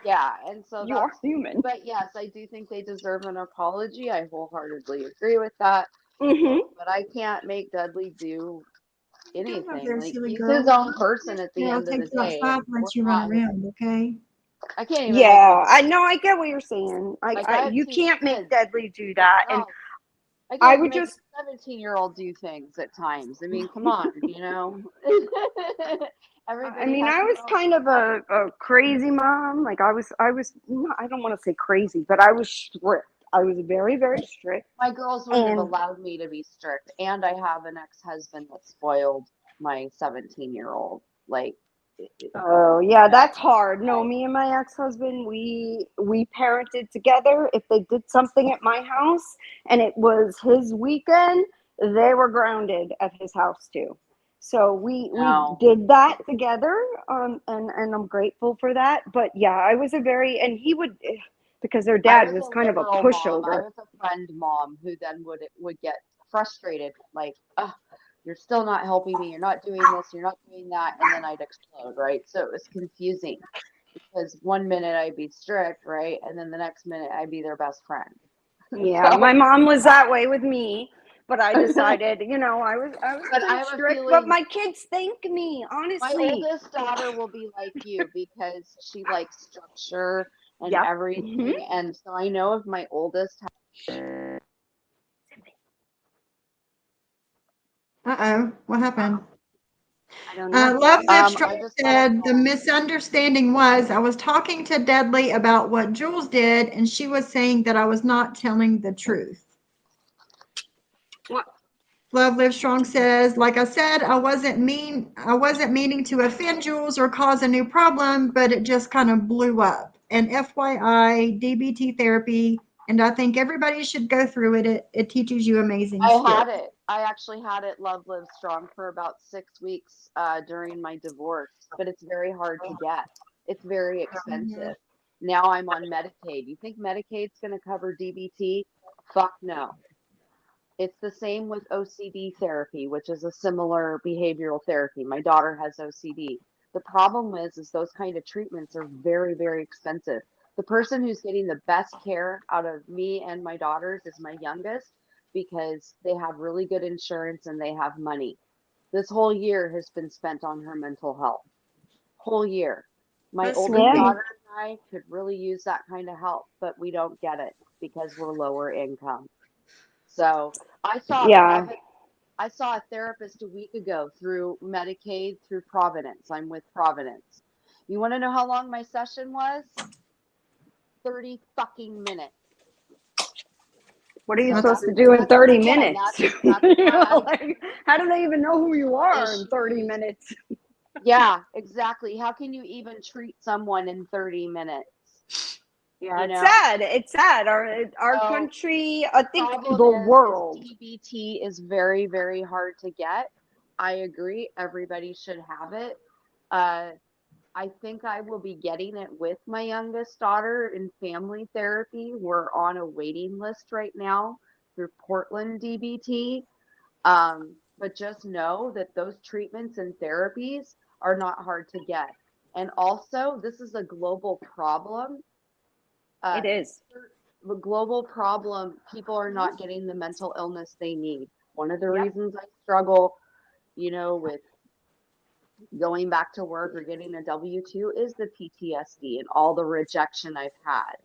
yeah, and so You are that's human. but yes, I do think they deserve an apology. I wholeheartedly agree with that. Mm-hmm. But I can't make Dudley do Get up anything. there, Like silly he's his girl. own person at the Yeah, I'll end of take the you day, and outside and we're let you run not his, around, okay? I can't even make Yeah, my I know. I get what you're saying. like I have You 2 can't make kids. Deadly do that, and No, I I can't even would make just. a 17-year-old do things at times. I mean, come on, you know. I Everybody mean, has I their was own kind of a crazy mom. Like I was. I don't want to say crazy, but I was strict. I was very, very strict. My girls wouldn't have And allowed me to be strict, and I have an ex-husband that spoiled my 17-year-old. Like, oh yeah, that's that's hard. No, me and my ex-husband, we parented together. If they did something at my house and it was his weekend, they were grounded at his house too. So we no. did that together, and I'm grateful for that. But yeah, I was a very, and he would, because their I dad was was a kind of a liberal mom. I pushover. was a friend mom who then would get frustrated, like, oh, you're still not helping me. You're not doing this. You're not doing that, and then I'd explode, right? So it was confusing because one minute I'd be strict, right, and then the next minute I'd be their best friend. Yeah, So, my mom was that way with me, but I decided, I was but I pretty have a strict. But feeling my kids thank me, my honestly. oldest daughter will be like you because she likes structure and Yep. everything, and so I know if my oldest Uh-oh, what happened? I don't know. Love Live I Strong just got a said the call. misunderstanding was I was talking to Dudley about what Jules did, and she was saying that I was not telling the truth. What? Love Live Strong says, like I said, I wasn't meaning to offend Jules or cause a new problem, but it just kind of blew up. And FYI, DBT therapy, and I think everybody should go through it. It teaches you amazing I skills. had it. I actually had it Love Live Strong for about 6 weeks during my divorce, but it's very hard to get. It's very expensive. Now I'm on Medicaid. You think Medicaid's going to cover DBT? Fuck no. It's the same with OCD therapy, which is a similar behavioral therapy. My daughter has OCD. The problem is those kind of treatments are very, very expensive. The person who's getting the best care out of me and my daughters is my youngest because they have really good insurance and they have money. This whole year has been spent on her mental health. Whole year. My That's oldest sweet. daughter and I could really use that kind of help, but we don't get it because we're lower income. So Yeah. I saw a therapist a week ago through Medicaid through Providence. I'm with Providence. You want to know how long my session was? 30 fucking minutes. What are you So supposed that's to do in that's 30 again, minutes? that's why Like, how do they even know who you I are in 30 issues. minutes? Yeah, exactly. How can you even treat someone in 30 minutes? Yeah, You it's know? sad. It's sad. Our So country, I think problem the is world. DBT is very, very hard to get. I agree. Everybody should have it. Uh, I think I will be getting it with my youngest daughter in family therapy. We're on a waiting list right now through Portland DBT. But just know that those treatments and therapies are not hard to get. And also, this is a global problem. It is. The global problem, people are not getting the mental illness they need. One of the reasons I struggle, with going back to work or getting a W-2 is the PTSD and all the rejection I've had,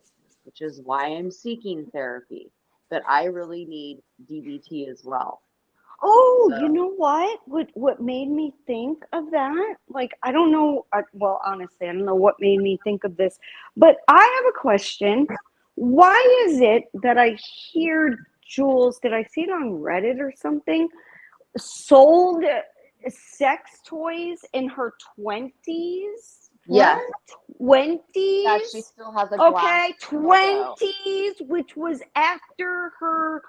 which is why I'm seeking therapy. But I really need DBT as well. Oh, So- you know what? What made me think of that? Like, I don't know. Well, honestly, I don't know what made me think of this. But I have a question. Why is it that I hear Jules, did I see it on Reddit or something, sold sex toys in her 20s? Yes. 20s? Yeah, she still has a Okay, glass dildo. 20s, which was after her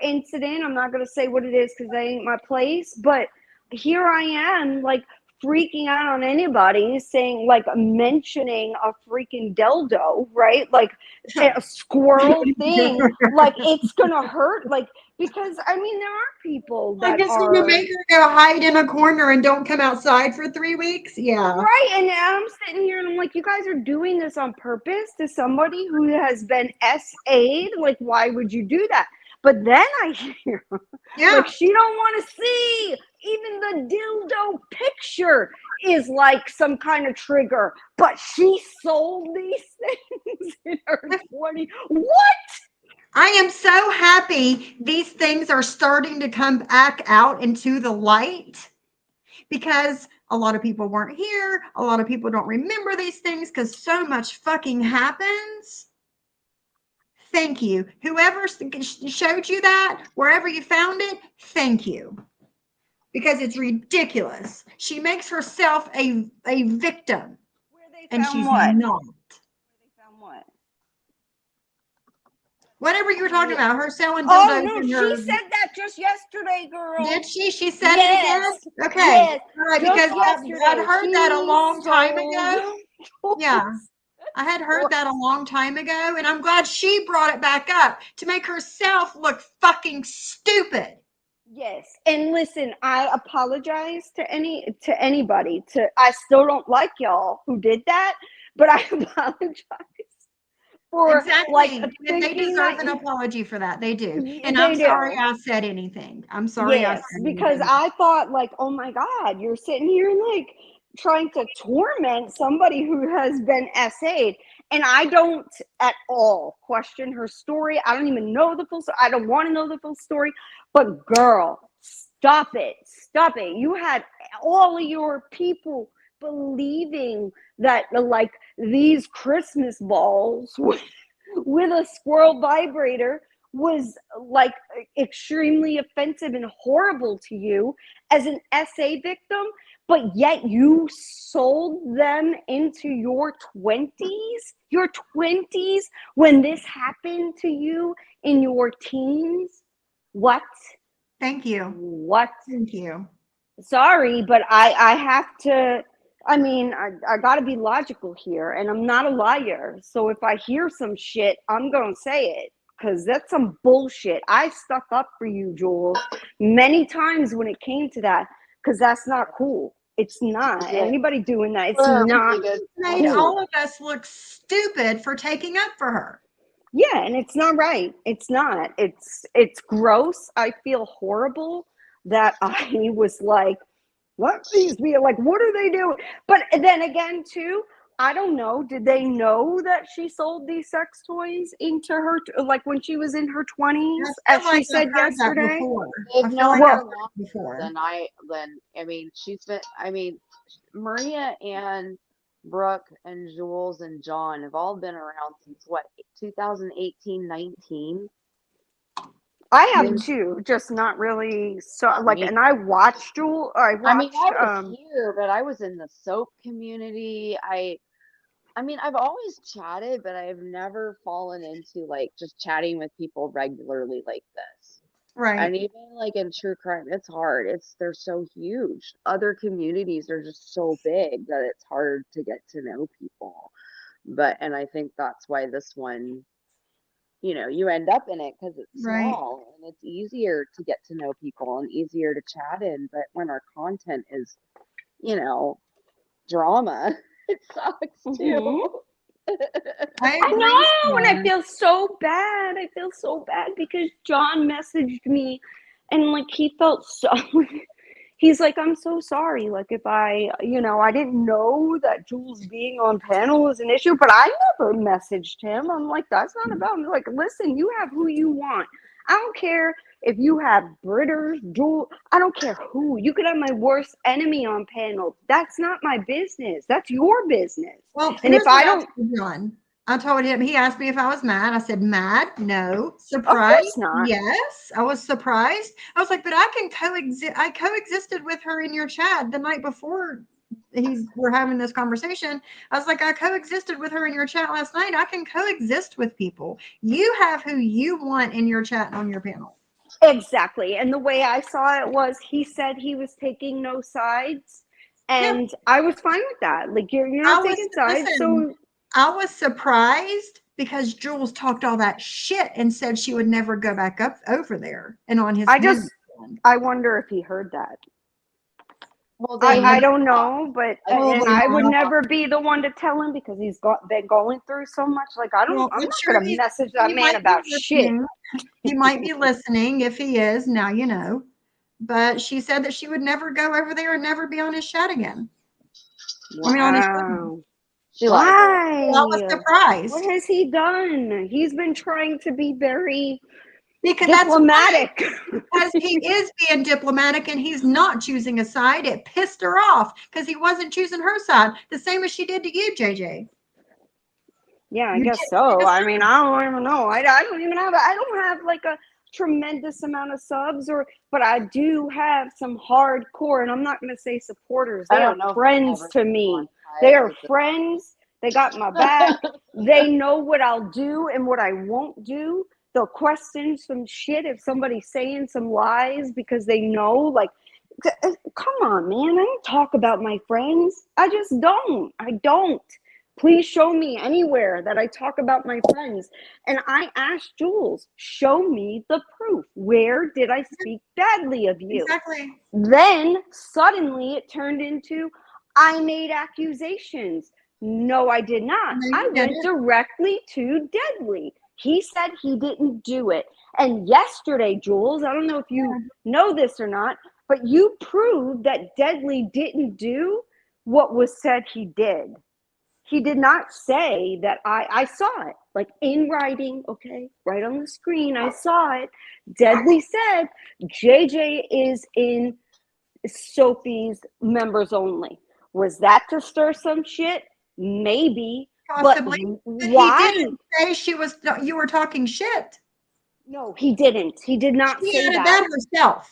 incident. I'm not gonna say what it is because that ain't my place, but here I am, like freaking out on anybody saying, like, mentioning a freaking dildo, right? Like a squirrel thing, like it's gonna hurt, like, because I mean there are people I that guess you are make her go hide in a corner and don't come outside for 3 weeks. Yeah. right, and I'm sitting here and I'm like, you guys are doing this on purpose to somebody who has been SA'd. Like, why would you do that? But then I hear, like, she don't want to see. Even the dildo picture is like some kind of trigger. But she sold these things in her 20. What? I am so happy these things are starting to come back out into the light because a lot of people weren't here. A lot of people don't remember these things because so much fucking happens. Thank you. Whoever showed you that, wherever you found it, thank you. Because it's ridiculous. She makes herself a victim. Where they And found she's what? not. Where they found what? Whatever you were talking about, her selling Oh dildos no, in she her. said that just yesterday, girl. Did she? She said Yes. it again? Okay. Yes. All right, Just because yesterday. I'd heard that a She long time sold ago. Yeah. I had heard that a long time ago, and I'm glad she brought it back up to make herself look fucking stupid. Yes, and listen, I apologize to anybody. I still don't like y'all who did that, but I apologize for Exactly. like And they thinking deserve that an apology for that. They do. they And I'm sorry do. I said anything. I'm sorry I Yes, said because anything. I thought like, oh my God, you're sitting here like trying to torment somebody who has been SA'd. And I don't at all question her story. I don't even know the full story. I don't want to know the full story. But girl, stop it. Stop it. You had all of your people believing that like these Christmas balls with a squirrel vibrator was like extremely offensive and horrible to you as an SA victim, but yet you sold them into your 20s when this happened to you in your teens. What? Thank you. What? Thank you. Sorry, but I have to. I mean, I got to be logical here, and I'm not a liar. So if I hear some shit, I'm going to say it because that's some bullshit. I stuck up for you, Jules, many times when it came to that because that's not cool. It's not. Anybody doing that, it's not Made cool. all of us look stupid for taking up for her. Yeah, and it's not right. It's not. It's gross. I feel horrible that I was like, what these be like, what are they doing? But then again, too, I don't know. Did they know that she sold these sex toys into her, like when she was in her 20s, as she said yesterday? They've I feel known like her I've heard longer it before. than I mean, she's been. I mean, Maria and Brooke and Jules and John have all been around since what 2018, 19. I have too, just not really. So like, and I watched Jewel. I watched. I was here, but I was in the soap community. I mean, I've always chatted, but I've never fallen into like just chatting with people regularly like this. Right. And even like in true crime, it's hard. They're so huge. Other communities are just so big that it's hard to get to know people. And I think that's why this one, you end up in it because it's small and it's easier to get to know people and easier to chat in. But when our content is, drama, it sucks too. I I agree, know, and I Sarah. feel so bad. I feel so bad because John messaged me and like he felt so he's like, I'm so sorry. Like if I didn't know that Jules being on panel was an issue, but I never messaged him. I'm like, that's not about me. Like, listen, you have who you want. I don't care if you have Britters, Jules, I don't care who. You could have my worst enemy on panel. That's not my business. That's your business. Well, And if here's what I I don't, told John. I told him, he asked me if I was mad. I said, mad? No. of Surprised? course not. Yes. I was surprised. I was like, but I can coexist. I coexisted with her in your chat the night before we're having this conversation. I was like, I coexisted with her in your chat last night. I can coexist with people. You have who you want in your chat and on your panel. Exactly. And the way I saw it was he said he was taking no sides. And I was fine with that. Like you're not taking sides. So I was surprised because Jules talked all that shit and said she would never go back up over there and on his I wonder if he heard that. Well, I don't know, but Probably I would not. never be the one to tell him because he's been going through so much. Like I'm Well, not sure gonna message that he man might be about shit. listening. He might be listening. If he is, now you know. But she said that she would never go over there and never be on his chat again. Wow. I mean, on his phone. She lied. Why? Well, I was surprised. What has he done? He's been trying to be very Because diplomatic. Because he is being diplomatic and he's not choosing a side. It pissed her off because he wasn't choosing her side, the same as she did to you, JJ. Yeah, I guess so. I mean, I don't even know. I don't have like a tremendous amount of subs but I do have some hardcore, and I'm not going to say supporters. They are friends to me. They are friends. They got my back. They know what I'll do and what I won't do. They'll question some shit if somebody's saying some lies because they know, like, come on, man. I don't talk about my friends. I just don't. I don't. Please show me anywhere that I talk about my friends. And I asked Jules, show me the proof. Where did I speak badly of you? Exactly. Then suddenly it turned into, I made accusations. No, I did not. I went directly to Deadly. He said he didn't do it. And yesterday, Jules, I don't know if you know this or not, but you proved that Deadly didn't do what was said he did. He did not say that. I saw it, like in writing, okay, right on the screen. I saw it. Deadly said JayJay is in Sophie's members only. Was that to stir some shit? Maybe. Possibly. But why? He didn't say you were talking shit. No, he didn't. He did not she say added that herself.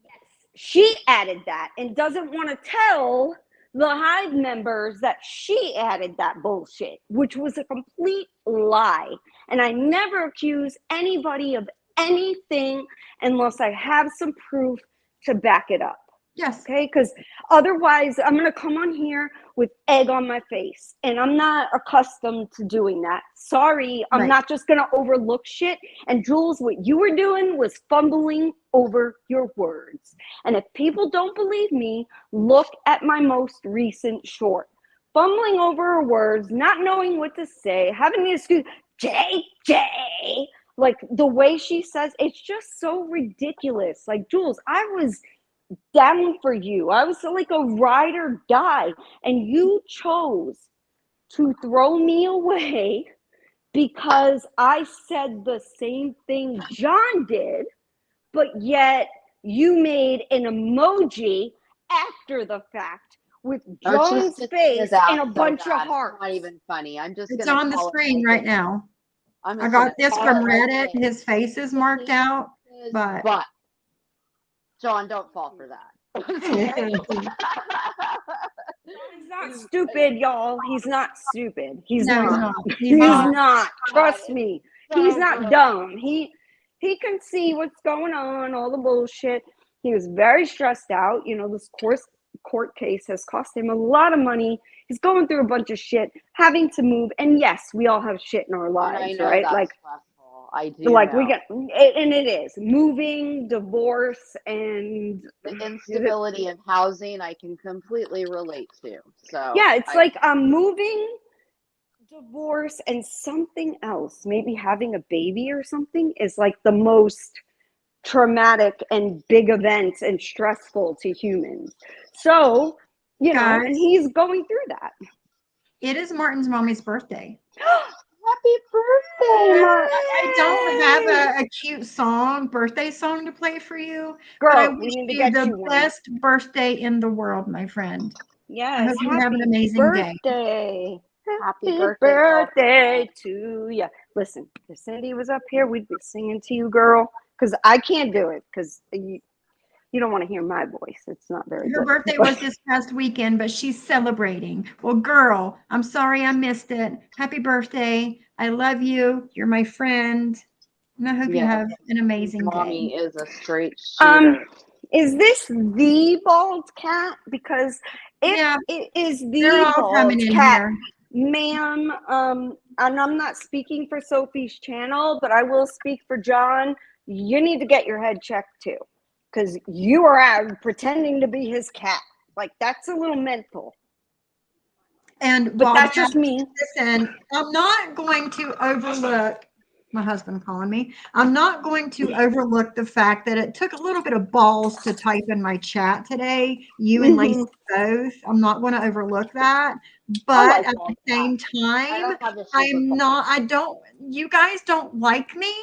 Yes, she added that and doesn't want to tell the Hive members that she added that bullshit, which was a complete lie. And I never accuse anybody of anything unless I have some proof to back it up. Yes. Okay, because otherwise I'm going to come on here with egg on my face, and I'm not accustomed to doing that. Sorry, I'm not just going to overlook shit. And Jules, what you were doing was fumbling over your words. And if people don't believe me, look at my most recent short. Fumbling over her words, not knowing what to say, having the excuse, JayJay, like the way she says, it's just so ridiculous. Like, Jules, I was down for you. I was like a ride or die, and you chose to throw me away because I said the same thing John did, but yet you made an emoji after the fact with John's face and a bunch of hearts. It's not even funny. It's on the screen right now. I got this from Reddit. His face is marked out, but John, don't fall for that. He's not stupid, y'all. He's not stupid. He's not. He's not. Trust me. He's not dumb. He can see what's going on, all the bullshit. He was very stressed out. You know, this court case has cost him a lot of money. He's going through a bunch of shit, having to move. And yes, we all have shit in our lives, right? Like, I do. Like we get, and it is moving, divorce, and the instability of housing. I can completely relate to. So yeah, it's like moving, divorce and something else, maybe having a baby or something, is like the most traumatic and big events and stressful to humans. So, you know, Guys. and he's going through that. It is Martin's mommy's birthday. Happy birthday, Martin. I don't have a cute birthday song to play for you, Girl, but I we wish need to you get the you one. best birthday in the world, my friend. I Yes, hope you have an happy amazing day. birthday. Happy birthday to you. Listen, if Cindy was up here, we'd be singing to you, girl, because I can't do it because you don't want to hear my voice. It's not very Her good. birthday was this past weekend, but she's celebrating. Well, girl, I'm sorry I missed it. Happy birthday. I love you. You're my friend. And I hope you Yeah. have an amazing Mommy day. is a straight shooter. Is this the bald cat? Because if Yeah, it is they're the all bald coming in cat, here. ma'am, and I'm not speaking for Sophie's channel, but I will speak for John. You need to get your head checked too, because you are out pretending to be his cat. Like, that's a little mental. And But that's Bobcat, just me. listen, I'm not going to overlook my husband calling me. I'm not going to overlook the fact that it took a little bit of balls to type in my chat today. You and Lacey both. I'm not going to overlook that. But like at the same time, you guys don't like me.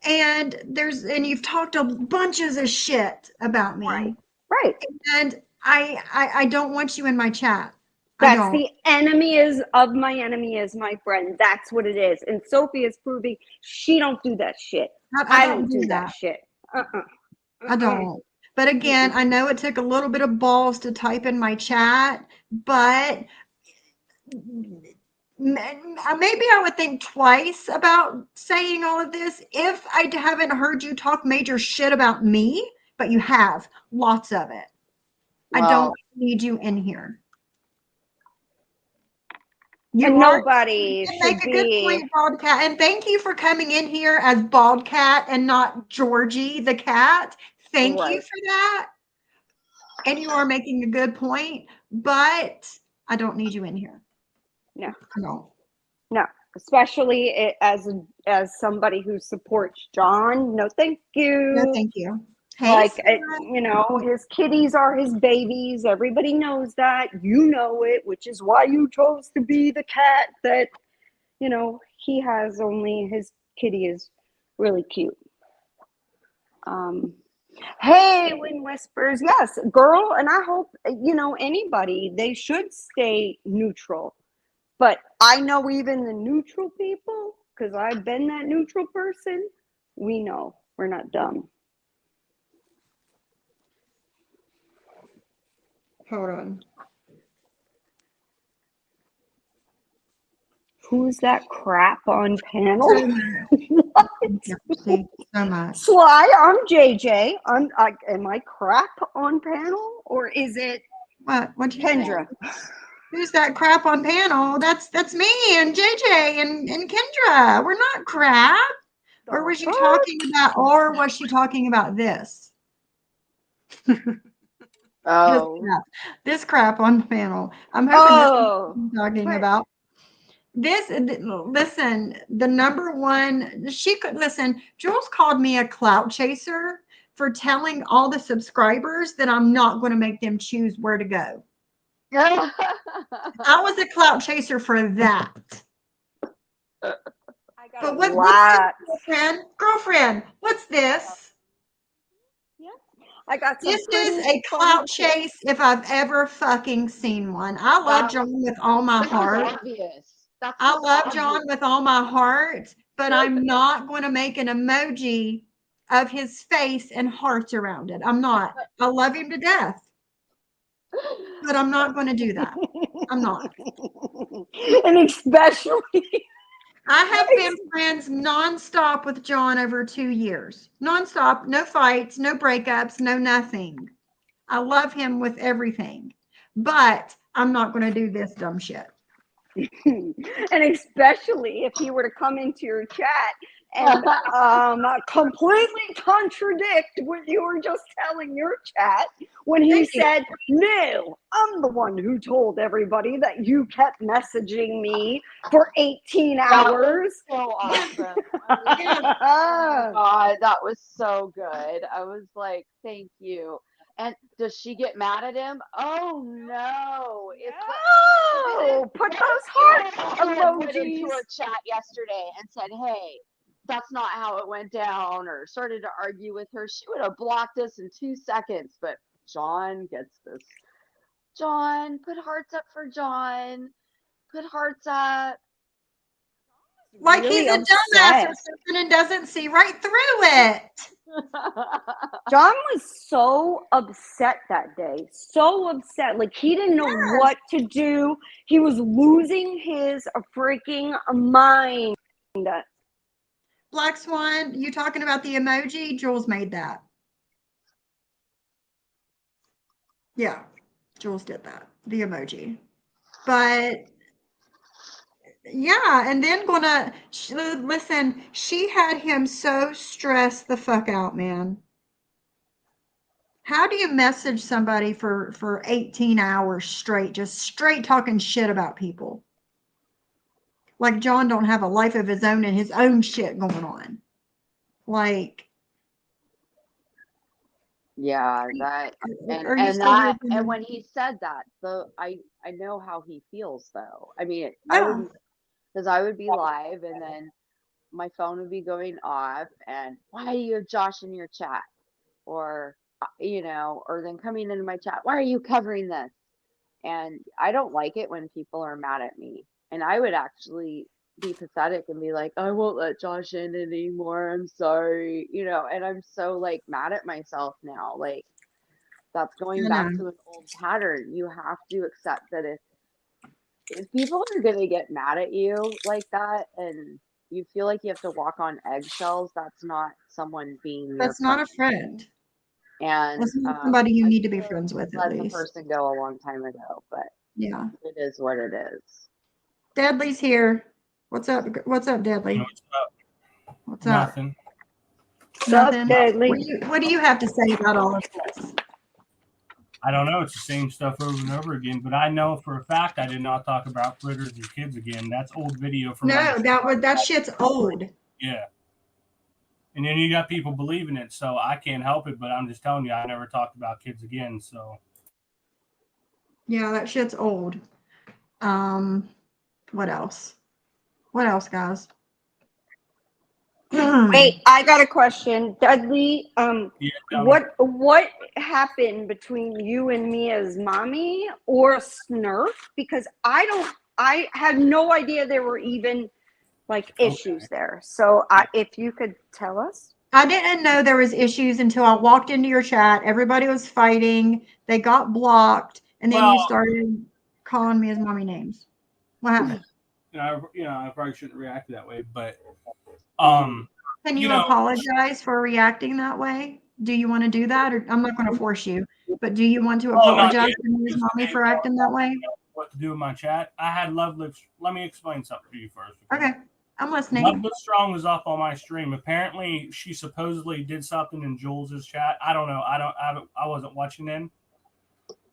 And you've talked a bunches of shit about me. Right. And I don't want you in my chat. That's the enemy is of my enemy is my friend. That's what it is. And Sophie is proving she don't do that shit. I don't do that shit. I don't. But again, I know it took a little bit of balls to type in my chat, but maybe I would think twice about saying all of this if I haven't heard you talk major shit about me, but you have lots of it. I don't need you in here. Nobody should make a good point, Bald Cat. And thank you for coming in here as Bald Cat and not Georgie the cat. Thank you for that. And you are making a good point, but I don't need you in here. No. No. No. Especially as somebody who supports John. No, thank you. No, thank you. Hey, like, you know, his kitties are his babies. Everybody knows that. You know it, which is why you chose to be the cat that, you know, he has. Only his kitty is really cute. Hey, Wind Whispers. Yes, girl. And I hope, you know, anybody, they should stay neutral. But I know even the neutral people, because I've been that neutral person, we know we're not dumb. Hold on. Who's that crap on panel? What? So much. Sly, I'm JJ. Am I crap on panel, or is it what Kendra? Who's that crap on panel? That's me and JJ and Kendra. We're not crap. Or was you talking about? Or was she talking about this? Oh, this crap on panel. I'm hoping this is what I'm talking about. This, listen, the number one, Jules called me a clout chaser for telling all the subscribers that I'm not going to make them choose where to go. I was a clout chaser for that. But what's this, girlfriend? What's this? Yeah, I got some. This is a clout chase if I've ever fucking seen one. I love John with all my heart. I love John with all my heart, but I'm not going to make an emoji of his face and hearts around it. I'm not. I love him to death, but I'm not going to do that. I'm not. And especially, I have been friends nonstop with John over 2 years. Nonstop, no fights, no breakups, no nothing. I love him with everything, but I'm not going to do this dumb shit. And especially if he were to come into your chat and completely contradict what you were just telling your chat, when he Thank you. said, "No, I'm the one who told everybody that you kept messaging me for 18 That hours." was so awesome. Yeah. Oh my God, that was so good. I was like, thank you. And does she get mad at him? Oh no. It's No, put those heart went into emojis. a chat yesterday and said, hey, that's not how it went down, or started to argue with her. She would have blocked us in 2 seconds, but John gets this. John, put hearts up for John. Put hearts up. Like Really he's a dumbass or upset. something and doesn't see right through it. John was so upset that day. So upset. Like he didn't know what to do. He was losing his freaking mind. Black Swan, you talking about the emoji? Jules made that. Yeah, Jules did that. The emoji. But yeah, and then listen, she had him so stressed the fuck out, man. How do you message somebody for 18 hours straight, just straight talking shit about people? Like John don't have a life of his own and his own shit going on. Like, Yeah, that are you and still here? that and when he said that, I know how he feels though. I mean, Yeah. because I would be live and then my phone would be going off and why do you have Josh in your chat? Or or then coming into my chat, why are you covering this? And I don't like it when people are mad at me. And I would actually be pathetic and be like, I won't let Josh in anymore. I'm sorry. And I'm so like mad at myself now. Like that's going I back know. to an old pattern. You have to accept that if people are gonna get mad at you like that and you feel like you have to walk on eggshells, that's not someone being your That's not a friend. friend. And That's not somebody you I need to be should have friends with, at let the least. person go a long time ago, but Yeah. it is what it is. Deadly's here. What's up? What's up, Deadly? What's up? What's up? Nothing. Nothing. Deadly. What do you have to say about all of this? I don't know. It's the same stuff over and over again. But I know for a fact I did not talk about fritters or kids again. That's old video from No, that shit's old. Yeah. And then you got people believing it, so I can't help it. But I'm just telling you, I never talked about kids again. So Yeah, that shit's old. What else? What else, guys? Wait, I got a question. Dudley, yeah, what happened between you and Mia's mommy or Snurf? Because I had no idea there were even like issues there. So if you could tell us. I didn't know there was issues until I walked into your chat. Everybody was fighting. They got blocked, and then you started calling me as mommy names. What happened? I probably shouldn't react that way, but Can you apologize for reacting that way? Do you want to do that, or I'm not going to force you? But do you want to apologize to me as mommy for acting that way? What to do with my chat? I had Love Lives. Let me explain something to you first. Okay, I'm listening. Love Lives Strong was up on my stream. Apparently, she supposedly did something in Jules's chat. I don't know. I wasn't watching then,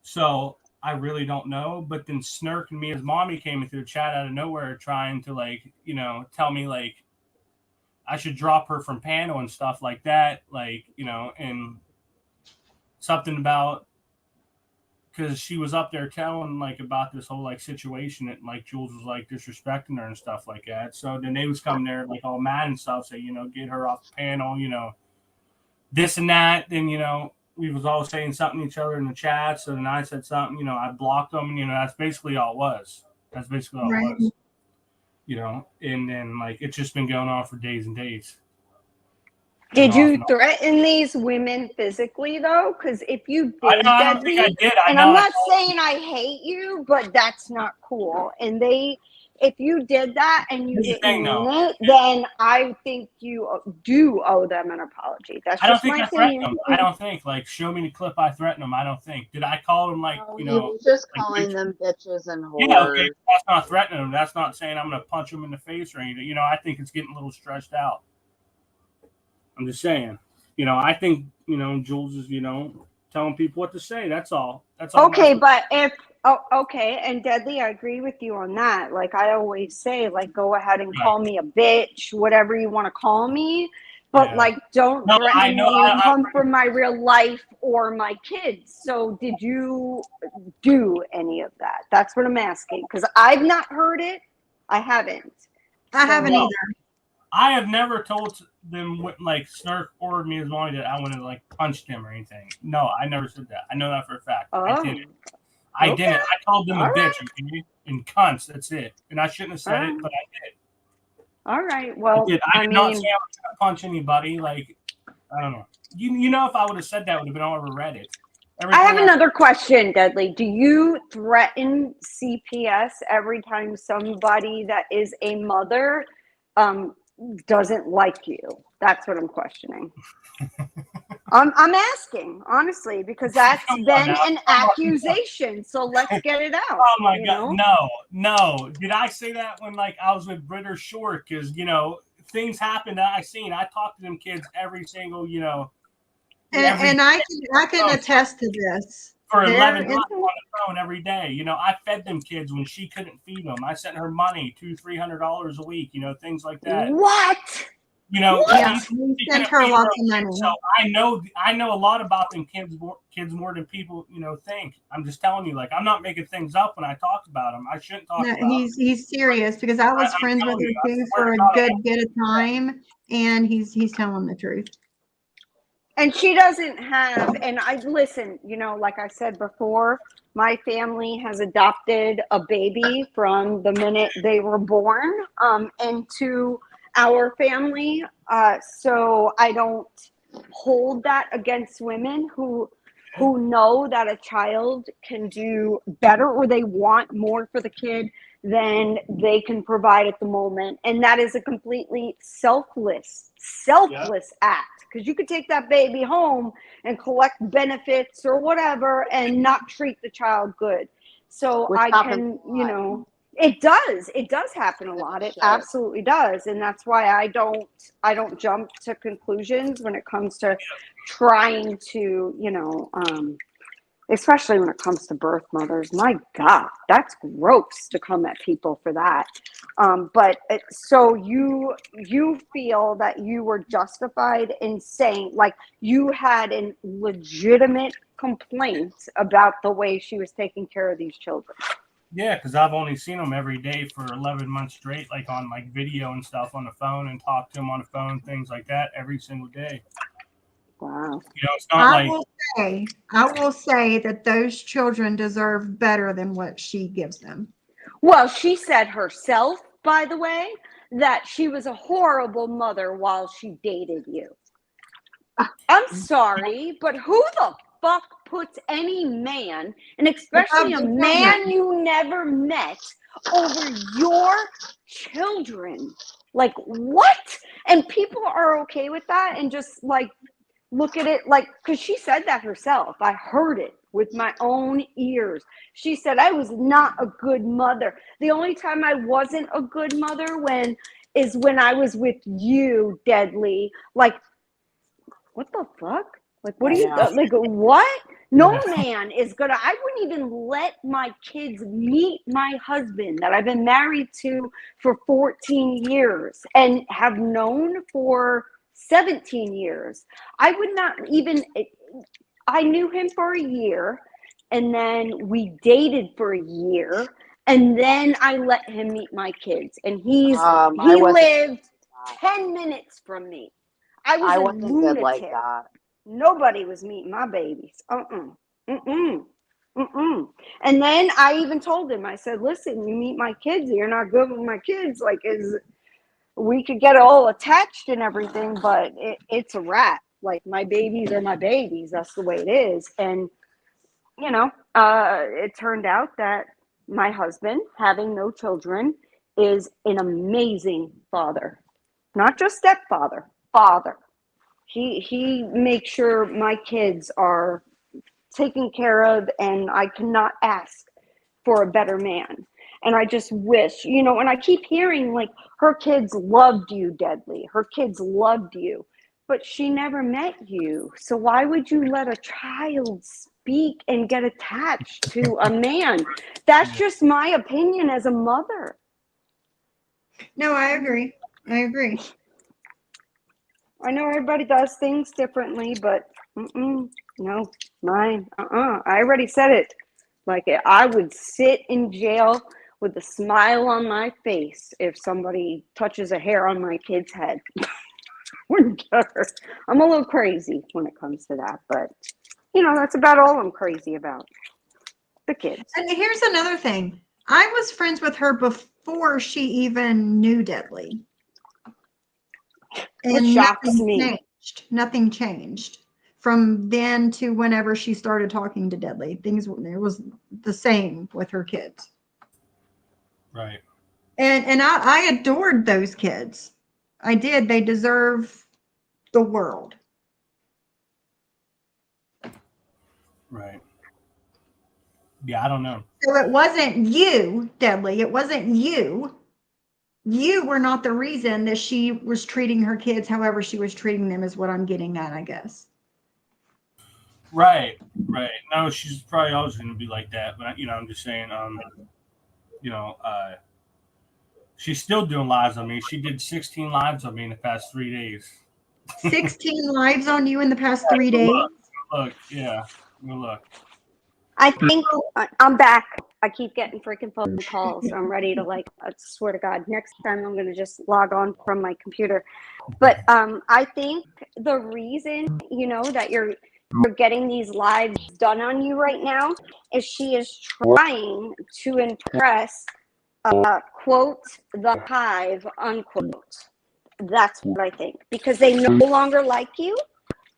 so I really don't know. But then Snurk and Mia's mommy came into the chat out of nowhere, trying to tell me I should drop her from panel and stuff like that, and something about. Because she was up there telling about this whole situation and Jules was disrespecting her and stuff like that. So then they was coming there all mad and stuff, say, get her off the panel, this and that. Then, we was all saying something to each other in the chat. So then I said something, I blocked them, and, that's basically all it was. That's basically all it was. And then it's just been going on for days and days. Did you threaten these women physically though? Because if you did, I don't think I did. And I'm not saying I hate you, but that's not cool. And if you did that and you didn't mean it, then I think you do owe them an apology. That's just my opinion. I don't think. Show me the clip I threatened them. I don't think. Did I call them you just calling them bitches and whores. Yeah, okay. That's not threatening them. That's not saying I'm going to punch them in the face or anything. I think it's getting a little stretched out. I'm just saying. I think, Jules is, telling people what to say. That's all. That's all. Okay, but if okay, and Deadly, I agree with you on that. Like I always say, like go ahead and call me a bitch, whatever you want to call me, but Yeah. like don't No, threaten I know. me and come for my real life or my kids. So did you do any of that? That's what I'm asking because I've not heard it. I haven't. I haven't No. either. I have never told them what, like Snark ordered me as long as I went and like punched him or anything. No, I never said that. I know that for a fact. I didn't. I okay. didn't. I called them All a bitch, okay? And cunts. That's it. And I shouldn't have said it, but I did. All right. Well, I did I not mean, say I was going to punch anybody. Like, I don't know. You know, if I would have said that, would have been all over Reddit. I have another question, Deadly. Do you threaten CPS every time somebody that is a mother doesn't like you? That's what I'm questioning. I'm asking, honestly, because that's been an accusation. So let's get it out. Oh my God. No. Did I say that when like I was with Britta Short? Because, you know, things happen that I seen. I talk to them kids every single, you know. And I can attest to this. For 11 months on the phone every day. You know, I fed them kids when she couldn't feed them. I sent her money, $200-300 a week, you know, things like that. What? You know, yeah, we sent her lots of money. So I know a lot about them kids more than people, you know, think. I'm just telling you, like, I'm not making things up when I talk about them. I shouldn't talk about them. He's serious because I was friends with her too for a good bit of time, and he's telling the truth. And she doesn't have, and I listen, you know, like I said before, my family has adopted a baby from the minute they were born into our family. So I don't hold that against women who know that a child can do better or they want more for the kid than they can provide at the moment. And that is a completely selfless act. Because you could take that baby home and collect benefits or whatever and not treat the child good. So Which I happens can, a lot. you know, it does happen a lot. It absolutely does. And that's why I don't jump to conclusions when it comes to trying to, you know, especially when it comes to birth mothers. My God, that's gross to come at people for that. But so you feel that you were justified in saying, like, you had a legitimate complaint about the way she was taking care of these children. Yeah, because I've only seen them every day for 11 months straight, like on like video and stuff on the phone, and talk to them on the phone, things like that, every single day. Wow. You know, it's not I will say that those children deserve better than what she gives them. Well, she said herself, by the way, that she was a horrible mother while she dated you. I'm sorry, but who the fuck puts any man, and especially a man you never met, over your children? Like, what? And people are okay with that and just like look at it like, because she said that herself. I heard it with my own ears. She said, I was not a good mother. The only time I wasn't a good mother is when I was with you, Deadly. Like, what the fuck? Like, what are you, like, what? No man is gonna, I wouldn't even let my kids meet my husband that I've been married to for 14 years and have known for 17 years. I would not even, I knew him for a year, and then we dated for a year, and then I let him meet my kids, and he lived 10 minutes from me. I was a lunatic. Like that. Nobody was meeting my babies. And then I even told him, I said, listen, you meet my kids, you're not good with my kids. Like, we could get all attached and everything, but it's a wrap. Like, my babies are my babies. That's the way it is. And, you know, it turned out that my husband, having no children, is an amazing father. Not just stepfather, father. He makes sure my kids are taken care of, and I cannot ask for a better man. And I just wish, you know, and I keep hearing like her kids loved you, Deadly. Her kids loved you. but she never met you. So why would you let a child speak and get attached to a man? That's just my opinion as a mother. No, I agree. I agree. I know everybody does things differently, but no, mine. I already said it. Like, I would sit in jail with a smile on my face if somebody touches a hair on my kid's head. I'm a little crazy when it comes to that, but you know, that's about all I'm crazy about. The kids. And here's another thing. I was friends with her before she even knew Deadly. Which And shocks me. Nothing changed from then to whenever she started talking to Deadly. It was the same with her kids. Right. And I adored those kids. I did. They deserve the world. Right. Yeah, I don't know. So it wasn't you, Deadly. It wasn't you. You were not the reason that she was treating her kids however she was treating them, is what I'm getting at, I guess. Right. No, she's probably always going to be like that. But, you know, I'm just saying, she's still doing lives on me. She did 16 lives on me in the past 3 days. 16 lives on you in the past 3 days? Look, yeah. Look. I think I'm back. I keep getting freaking phone calls. I'm ready to, like, I swear to God, next time I'm going to just log on from my computer. But I think the reason, you know, that you're getting these lives done on you right now is she is trying to impress, quote, the hive, unquote. That's what I think. Because they no longer like you.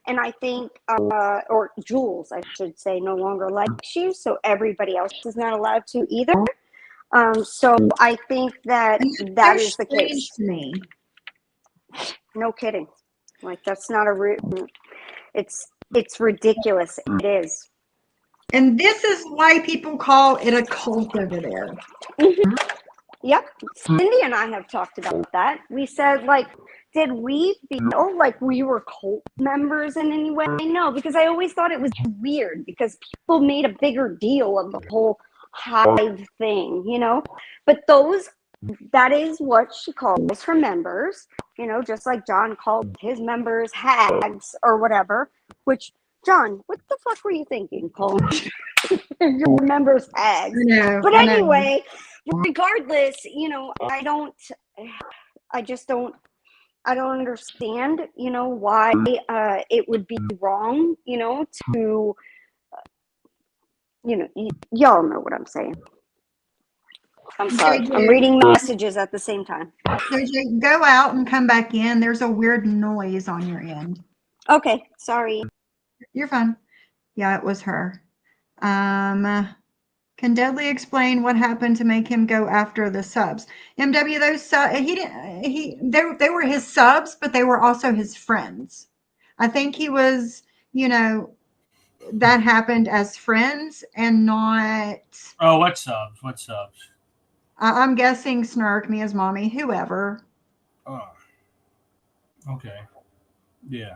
And I think, or Jules, I should say, no longer likes you, so everybody else is not allowed to either. So I think that that is the case. To me. No kidding. Like, that's not it's ridiculous. It is. And this is why people call it a cult over there. Mm-hmm. Yep. Cindy and I have talked about that. We said, like, did we feel like we were cult members in any way? No, because I always thought it was weird because people made a bigger deal of the whole hive thing, you know? But that is what she calls her members, you know, just like John called his members hags or whatever, which, John, what the fuck were you thinking, calling your members hags? But anyway, regardless, you know, I don't understand, you know, why it would be wrong, you know, to, you know, y'all know what I'm saying. I'm sorry. I'm reading messages at the same time. JayJay, go out and come back in. There's a weird noise on your end. Okay, sorry. You're fine. Yeah, it was her. Can Deadly explain what happened to make him go after the subs? MW, those they were his subs, but they were also his friends. I think he was, you know, that happened as friends and not. Oh, what subs? I'm guessing Snark, Mia's mommy, whoever. Oh. Okay. Yeah.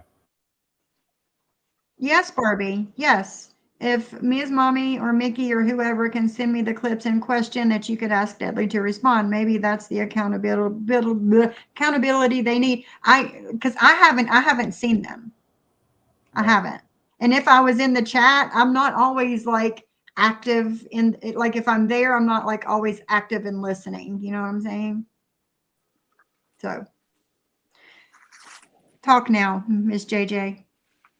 Yes, Barbie. Yes. If Mia's mommy or Mickey or whoever can send me the clips in question that you could ask Deadly to respond, maybe that's the accountability they need. Because I haven't seen them. I haven't. And if I was in the chat, I'm not always like active in, like, if I'm there, I'm not like always active in listening. You know what I'm saying? So talk now, Miss JayJay.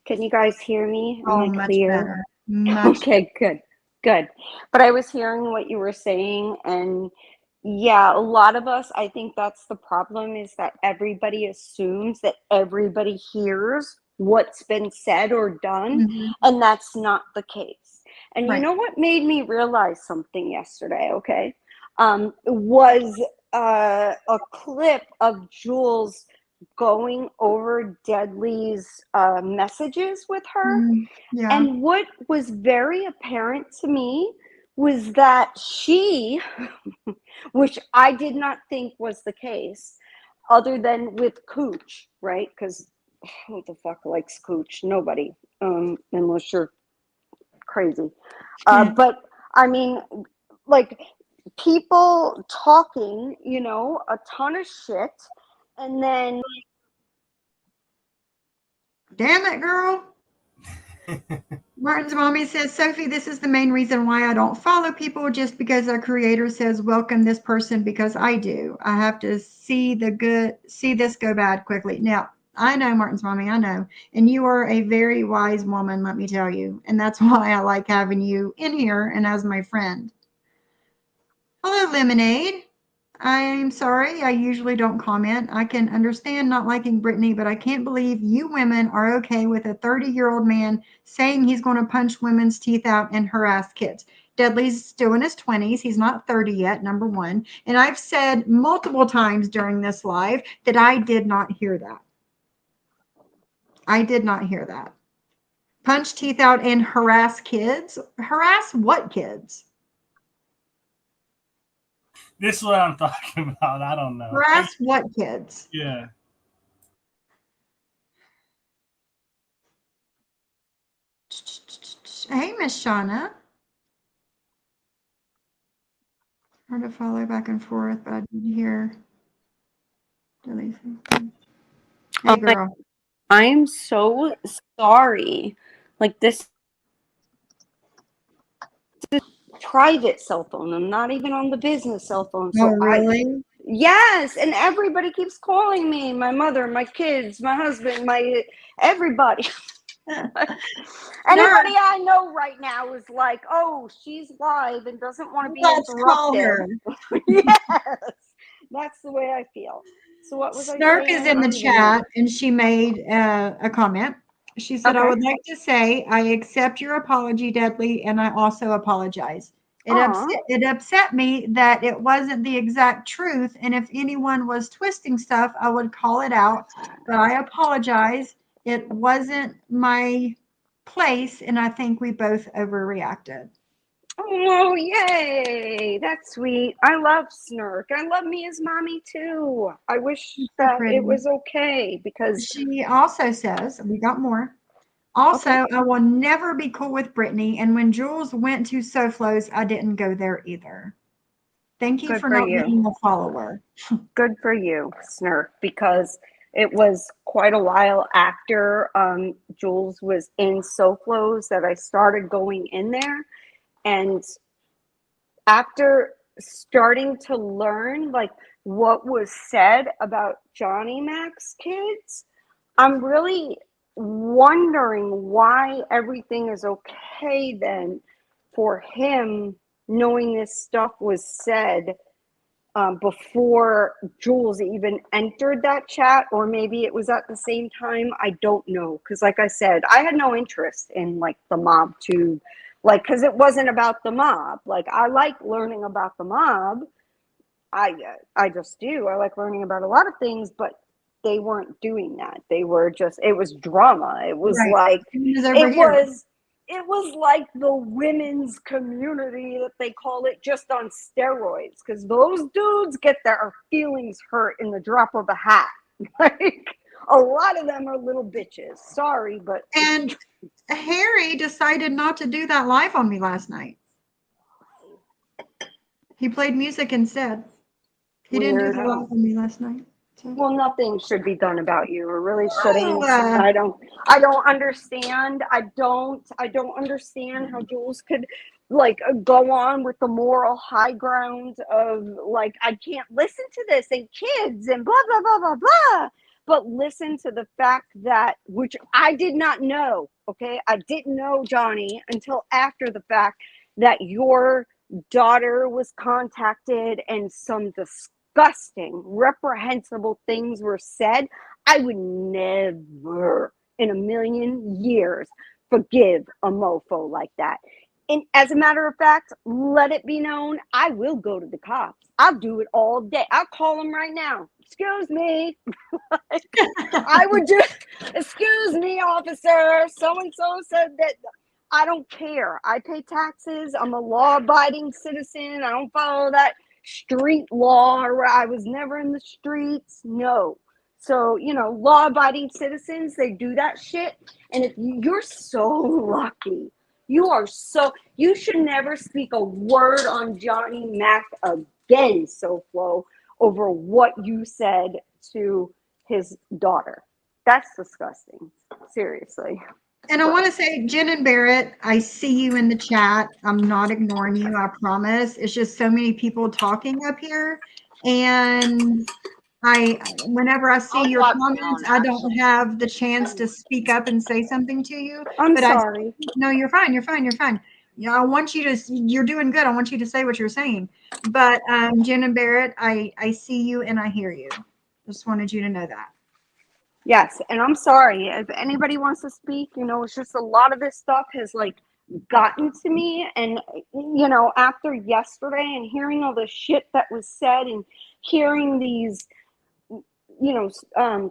Can you guys hear me? Oh, Am I much clear? better. Okay, good. But I was hearing what you were saying, and yeah, a lot of us, I think that's the problem, is that everybody assumes that everybody hears what's been said or done, and that's not the case. And you know what made me realize something yesterday, okay? Was a clip of Jules going over Deadly's messages with her. Yeah. And what was very apparent to me was that she, which I did not think was the case, other than with Cooch, right? Because who the fuck likes cooch? Nobody, unless you're crazy. But I mean, like, people talking, a ton of shit, and then Damn it, girl. Martin's mommy says, Sophie, this is the main reason why I don't follow people, just because our creator says, welcome this person, because I do. I have to see this go bad quickly. Now, I know, Martin's mommy, I know. And you are a very wise woman, let me tell you. And that's why I like having you in here and as my friend. Hello, Lemonade. I'm sorry, I usually don't comment. I can understand not liking Brittany, but I can't believe you women are okay with a 30-year-old man saying he's going to punch women's teeth out and harass kids. Dudley's still in his 20s. He's not 30 yet, number one. And I've said multiple times during this live that I did not hear that. I did not hear that. Punch teeth out and harass kids? Harass what kids? This is what I'm talking about. I don't know. Harass what kids? Yeah. Hey, Miss Shauna. Hard to follow back and forth, but I did hear. Hey, girl. I'm so sorry. Like, this is a private cell phone. I'm not even on the business cell phone. So Oh, really? yes, and everybody keeps calling me. My mother, my kids, my husband, everybody. Anybody I know right now is like, oh, she's live and doesn't want to be Let's call interrupted. her. Yes, that's the way I feel. So what was Snark I saying? is in the chat, and she made a comment. She said, I Okay. would like to say I accept your apology, Dudley, and I also apologize. It upset me that it wasn't the exact truth, and if anyone was twisting stuff, I would call it out, but I apologize. It wasn't my place, and I think we both overreacted. Oh, yay. That's sweet. I love Snark. I love me as mommy too. I wish that it was okay, because she also says, we got more. Also, okay. I will never be cool with Brittany. And when Jules went to SoFlo's, I didn't go there either. Thank you Good for for not you. being a follower. Good for you, Snark, because it was quite a while after Jules was in SoFlo's that I started going in there. And after starting to learn like what was said about Johnny Mac's kids, I'm really wondering why everything is okay then for him, knowing this stuff was said before Jules even entered that chat, or maybe it was at the same time. I don't know, because like I said, I had no interest in like the mob tube, like, because it wasn't about the mob. Like, I like learning about the mob. I just do. I like learning about a lot of things, but they weren't doing that. They were just, it was drama. It was like, it was like the women's community that they call it, just on steroids, because those dudes get their feelings hurt in the drop of a hat. Like, a lot of them are little bitches. Sorry, but and Harry decided not to do that live on me last night. He played music instead. He didn't do the live on me last night. So. Well, nothing should be done about you, or really shouldn't. I don't understand. I don't understand how Jules could like go on with the moral high ground of like, I can't listen to this, and kids and blah blah blah blah blah. But listen to the fact that, which I did not know, okay? I didn't know, Johnny, until after the fact, that your daughter was contacted and some disgusting, reprehensible things were said. I would never in a million years forgive a mofo like that. And as a matter of fact, let it be known, I will go to the cops. I'll do it all day. I'll call them right now. Excuse me. I would just, excuse me, officer. So-and-so said that. I don't care. I pay taxes. I'm a law-abiding citizen. I don't follow that street law, or I was never in the streets. No. So, you know, law-abiding citizens, they do that shit. And if you're so lucky, you should never speak a word on Johnny Mac again, SoFlo, over what you said to his daughter. That's disgusting. Seriously. And I want to say, Jen and Barrett, I see you in the chat. I'm not ignoring you, I promise. It's just so many people talking up here. And whenever I see I'll your drop comments, down, I don't actually. have the chance to speak up and say something to you. I'm But sorry. no, you're fine. You're fine. You're fine. Yeah, I want you to, you're doing good. I want you to say what you're saying. But Jen and Barrett, I see you and I hear you. Just wanted you to know that. Yes, and I'm sorry. If anybody wants to speak, you know, it's just a lot of this stuff has like gotten to me. And, you know, after yesterday and hearing all the shit that was said and hearing these, you know,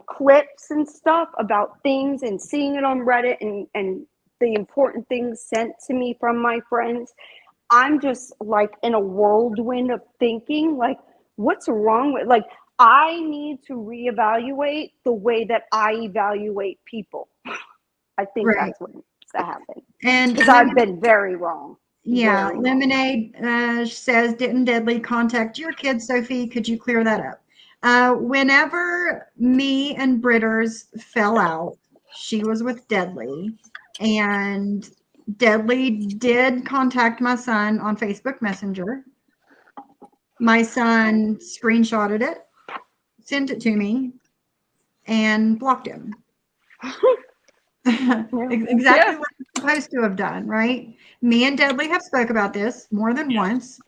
clips and stuff about things and seeing it on Reddit and the important things sent to me from my friends, I'm just like in a whirlwind of thinking, like, what's wrong with, like, I need to reevaluate the way that I evaluate people. I think Right. that's what needs to happen. And Because I've been very wrong. yeah, Very wrong. Lemonade says, didn't Deadly contact your kid, Sophie? Could you clear that up? Whenever me and Britters fell out, she was with Deadly, and Deadly did contact my son on Facebook Messenger. My son screenshotted it, sent it to me, and blocked him. Exactly what you're supposed to have done, right? Me and Deadly have spoke about this more than once.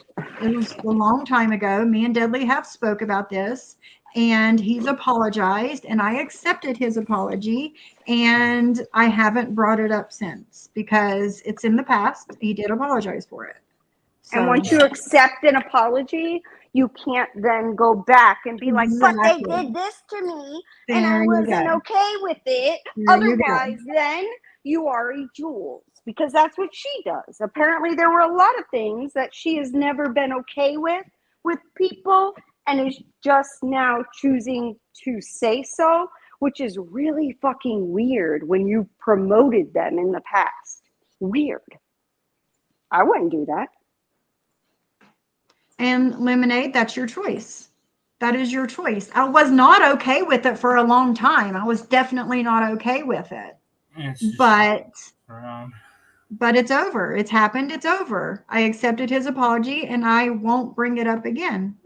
It was a long time ago. Me and Deadly have spoke about this, and he's apologized, and I accepted his apology, and I haven't brought it up since because it's in the past. He did apologize for it. So, and once you accept an apology, you can't then go back and be like, but they did this to me and I wasn't okay with it. Otherwise, then you are a Jules, because that's what she does. Apparently, there were a lot of things that she has never been okay with people and is just now choosing to say so, which is really fucking weird when you promoted them in the past. Weird. I wouldn't do that. And Lemonade, that's your choice. That is your choice. I was not okay with it for a long time. I was definitely not okay with it. But it's over. It's happened. It's over. I accepted his apology and I won't bring it up again.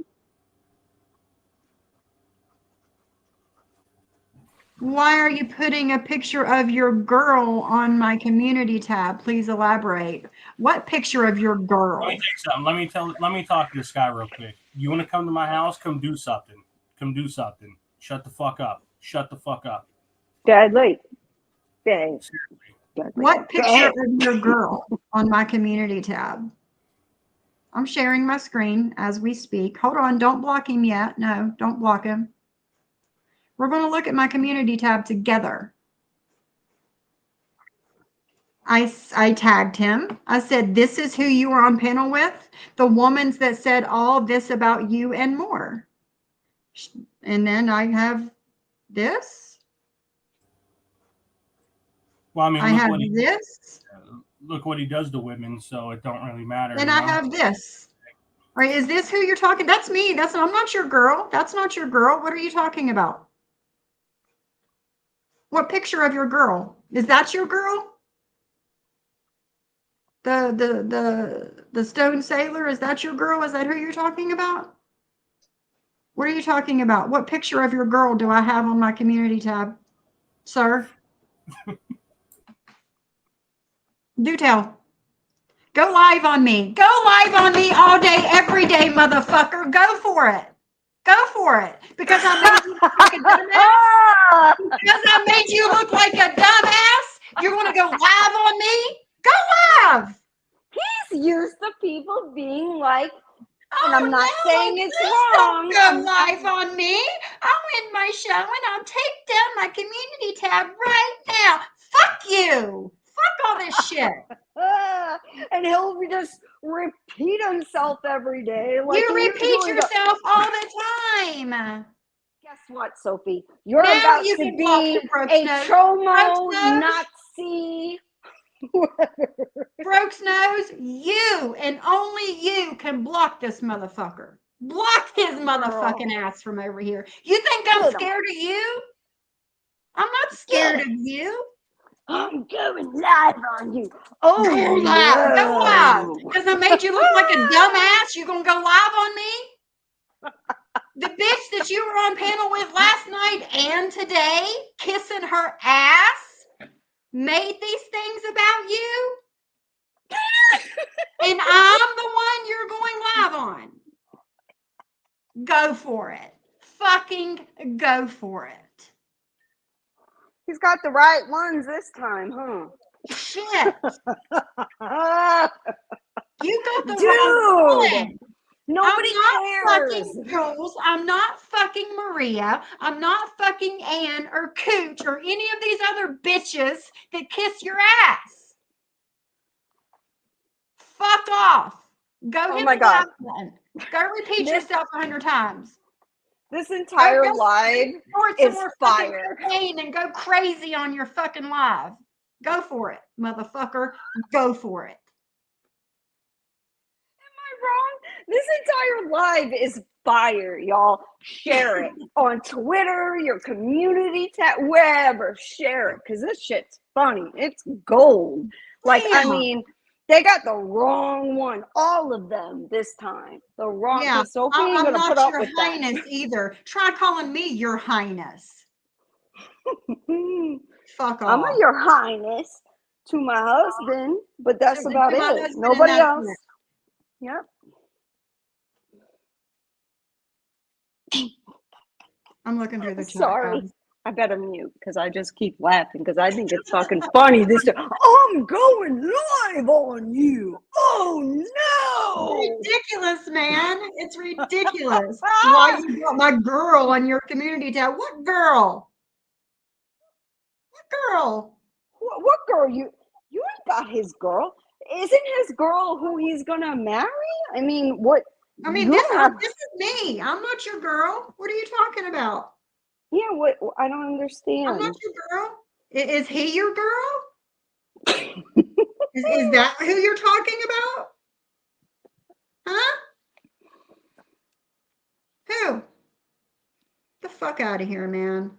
Why are you putting a picture of your girl on my community tab? Please elaborate. What picture of your girl? Let me take something. Let me talk to this guy real quick. You want to come to my house? Come do something. Come do something. Shut the fuck up. Shut the fuck up. Deadly. What picture of your girl on my community tab? I'm sharing my screen as we speak. Hold on. Don't block him yet. No, don't block him. We're going to look at my community tab together. I tagged him. I said, this is who you were on panel with. The woman that said all this about you and more. And then I have this. Well, I mean, I have this. Look what he does to women, so it don't really matter. And I have this. All right, is this who you're talking? That's me. I'm not your girl. That's not your girl. What are you talking about? What picture of your girl? Is that your girl? The stone sailor, is that your girl? Is that who you're talking about? What are you talking about? What picture of your girl do I have on my community tab, sir? Do tell. Go live on me. Go live on me all day, every day, motherfucker. Go for it. Go for it. Because I made you look like a dumbass. Because I made you look like a dumbass. You're going to go live on me? Go live. He's used to people being like, and I'm not saying it's wrong. Don't go live on me. I'll end my show and I'll take down my community tab right now. Fuck you. Fuck all this shit. And he'll just repeat himself every day. Like you repeat yourself all the time. Guess Guess what, Sophie? You're Now about you to can block be him, Brooks a Nose. chomo Brooks Nose. Nazi. Brooks Nose, you and only you can block this motherfucker. Block his motherfucking ass from over here. You think I'm scared of you? I'm not scared of you. I'm going live on you. Oh, Go live. Go live. Because I made you look like a dumbass. You gonna go live on me? The bitch that you were on panel with last night and today, kissing her ass, made these things about you. And I'm the one you're going live on. Go for it. Fucking go for it. He's got the right ones this time, huh? Shit. You got the wrong one. Nobody cares. Fucking Jules. I'm not fucking Maria. I'm not fucking Ann or Cooch or any of these other bitches that kiss your ass. Fuck off. Go hit the like button. Go repeat yourself 100 times. This entire live is fire. And go crazy on your fucking live. Go for it, motherfucker. Go for it. Am I wrong? This entire live is fire, y'all. Share it on Twitter, your community tab, wherever. Share it, because this shit's funny. It's gold. Like, I mean, they got the wrong one, all of them this time. The wrong. Yeah, Sophie I'm gonna not put up your with highness either. Try calling me your highness. that. Fuck off. I'm a your highness to my husband, but that's about it. Nobody else. Yep. I'm looking through the chat. Sorry. I better mute because I just keep laughing because I think it's fucking funny this time. I'm going live on you. Oh no! Ridiculous, man. It's ridiculous. Why you got my girl on your community tab? What girl? What girl? What girl? You ain't got his girl. Isn't his girl who he's gonna marry? I mean, what? I mean, this is me. I'm not your girl. What are you talking about? Yeah, what? I don't understand. I'm not your girl. Is he your girl? is that who you're talking about? Huh? Who? The fuck out of here, man.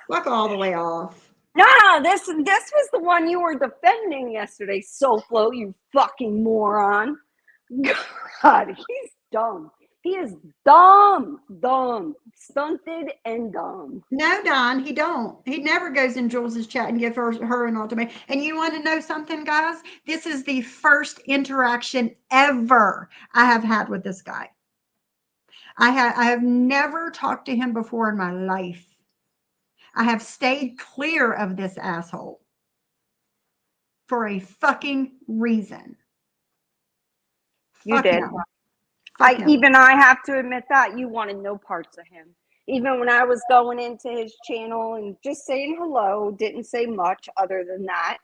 Fuck all the way off. Nah, this was the one you were defending yesterday, SoFlo, you fucking moron. God, he's dumb. He is dumb, stunted and dumb. No, Don, he don't. He never goes in Jules's chat and give her an ultimatum. And you want to know something, guys? This is the first interaction ever I have had with this guy. I have never talked to him before in my life. I have stayed clear of this asshole for a fucking reason. You did. I have to admit that you wanted no parts of him. Even when I was going into his channel and just saying hello, didn't say much other than that.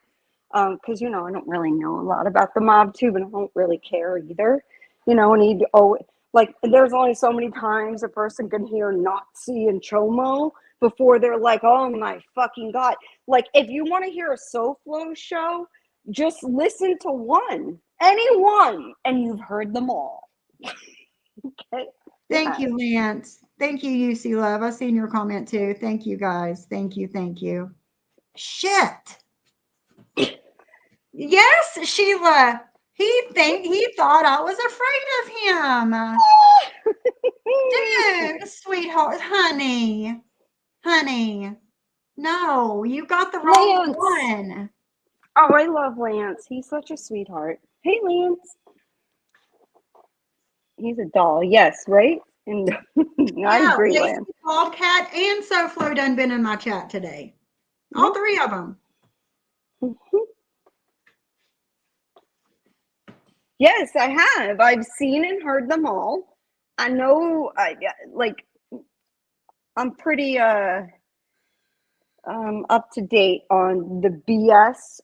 Because, I don't really know a lot about the mob too, but I don't really care either. And he'd always, like, there's only so many times a person can hear Nazi and Chomo before they're like, oh my fucking God. Like, if you want to hear a SoFlo show, just listen to any one, and you've heard them all. Okay. Thank you, Lance. Thank you, UC Love. I've seen your comment too. Thank you, guys. Thank you. Shit. Yes, Sheila. He thought I was afraid of him. Dude, sweetheart, honey. No, you got the wrong one. Oh, I love Lance. He's such a sweetheart. Hey, Lance. He's a doll. Yes, right? And I agree, Lance. Wildcat and SoFlo done been in my chat today. All three of them. Yes, I have. I've seen and heard them all. I know, I'm pretty up to date on the BS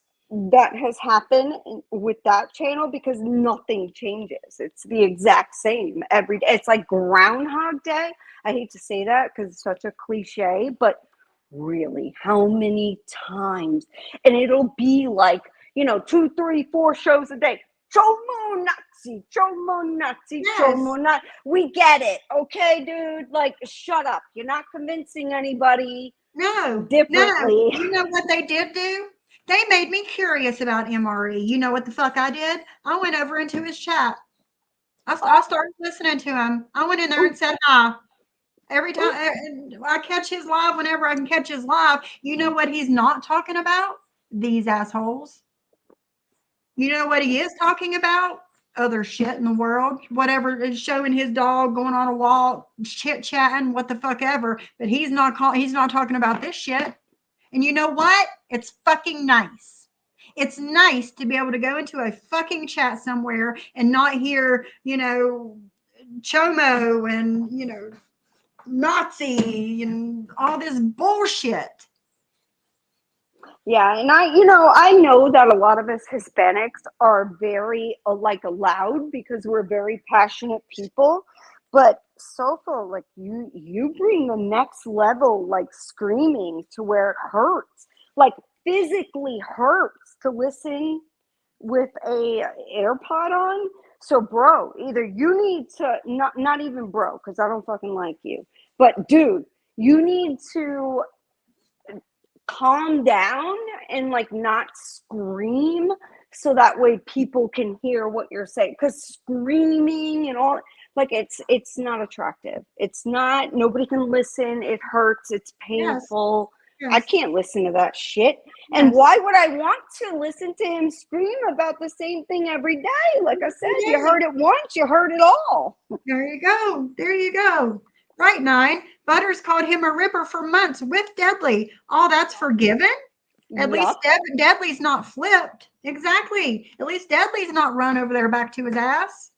that has happened with that channel because nothing changes. It's the exact same every day. It's like Groundhog Day. I hate to say that because it's such a cliche, but really, how many times? And it'll be like, 2, 3, 4 shows a day. Chomo Nazi, Chomo Nazi, Chomo Nazi. We get it, okay, dude? Like, shut up. You're not convincing anybody. Differently. You know what they did do? They made me curious about MRE. You know what the fuck I did? I went over into his chat. I started listening to him. I went in there and said hi. Every time I catch his live, whenever I can catch his live, you know what he's not talking about? These assholes. You know what he is talking about? Other shit in the world, whatever is showing his dog going on a walk, chit chatting, what the fuck ever. But he's not talking about this shit. And you know what? It's fucking nice. It's nice to be able to go into a fucking chat somewhere and not hear, Chomo and Nazi and all this bullshit. Yeah, and I know that a lot of us Hispanics are very loud because we're very passionate people, but Sofo, like you bring the next level, like screaming to where it hurts, like physically hurts to listen with a AirPod on. So bro, either you need to not even bro, because I don't fucking like you, but dude, you need to calm down and like not scream so that way people can hear what you're saying, because screaming and all, like it's not attractive. It's not, nobody can listen. It hurts. It's painful. Yes. I can't listen to that shit. Yes. And why would I want to listen to him scream about the same thing every day? Like I said, you heard it once, you heard it all. There you go. There you go. Right, 9. Butters called him a ripper for months with Deadly. Oh, that's forgiven? At least Deadly's not flipped. Exactly. At least Deadly's not run over there back to his ass.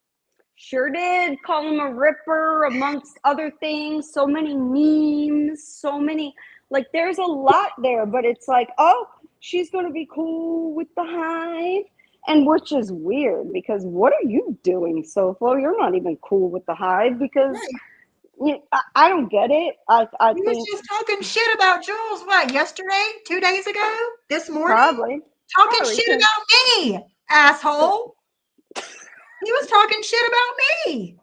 Sure did. Call him a ripper amongst other things. So many memes. So many. Like, there's a lot there. But it's like, oh, she's going to be cool with the Hive. And which is weird because what are you doing, Sofo? You're not even cool with the Hive because... Right. I don't get it. I he was just talking shit about Jules, what, yesterday? 2 days ago? This morning? Probably. Talking shit about me, asshole. He was talking shit about me.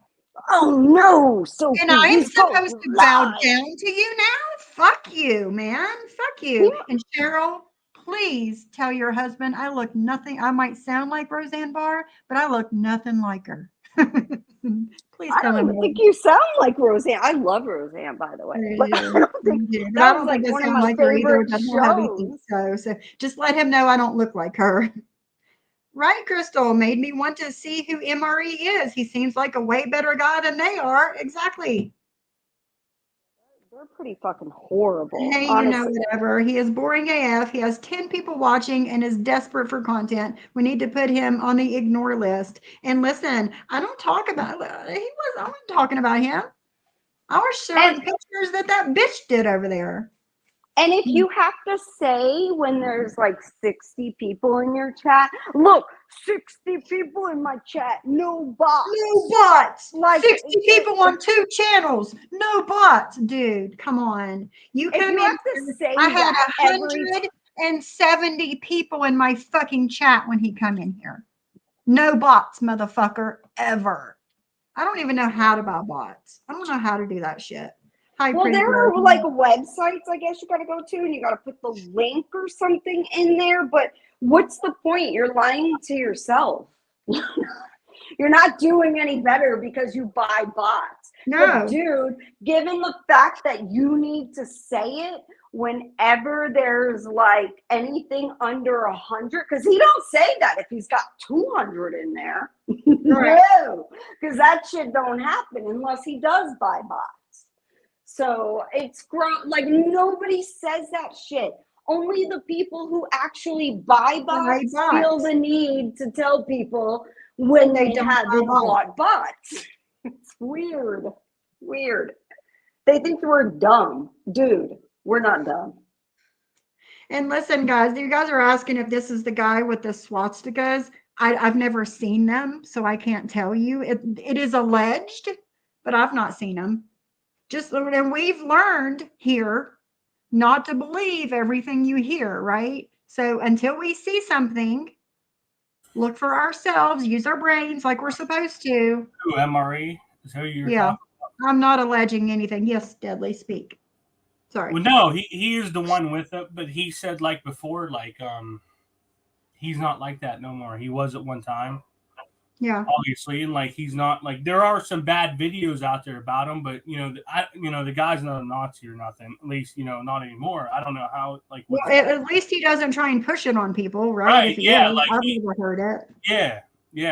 Oh, no. So and I'm supposed to bow down to you now? Fuck you, man. Fuck you. Yeah. And Cheryl, please tell your husband I look nothing. I might sound like Roseanne Barr, but I look nothing like her. Please tell him. I don't think you sound like Roseanne. I love Roseanne, by the way. But I don't think that was like one of my favorite shows. So just let him know I don't look like her. Right, Crystal? Made me want to see who MRE is. He seems like a way better guy than they are. Exactly. They're pretty fucking horrible. Hey, honestly. Whatever. He is boring AF. He has 10 people watching and is desperate for content. We need to put him on the ignore list. And listen, I don't talk about I wasn't talking about him. I was showing pictures that bitch did over there. And if you have to say when there's like 60 people in your chat, look, 60 people in my chat, no bots. No bots. Like 60 people on 2 channels, no bots. Dude, come on. You come in. I had 170 people in my fucking chat when he come in here. No bots, motherfucker, ever. I don't even know how to buy bots. I don't know how to do that shit. Well, there are like websites, I guess you got to go to, and you got to put the link or something in there. But what's the point? You're lying to yourself. You're not doing any better because you buy bots. No. But dude, given the fact that you need to say it whenever there's like anything under 100, because he don't say that if he's got 200 in there. Right. No, because that shit don't happen unless he does buy bots. So it's like nobody says that shit. Only the people who actually buy bots feel the need to tell people when they haven't bought bots. It's weird. Weird. They think we're dumb. Dude, we're not dumb. And listen, guys, you guys are asking if this is the guy with the swastikas. I've never seen them, so I can't tell you. It is alleged, but I've not seen them. And we've learned here not to believe everything you hear, right? So until we see something, look for ourselves, use our brains like we're supposed to. Who, MRE? Is who you're Yeah, talking I'm not alleging anything. Yes, Deadly, speak. Sorry. Well, no, he is the one with it, but he said like before, like he's not like that no more. He was at one time, Yeah. obviously, and like he's not like there are some bad videos out there about him, but the guy's not a Nazi or nothing. At least not anymore. I don't know how like. Well, at least he doesn't try and push it on people, right? Right, If he yeah, is, like I've never heard it. Yeah.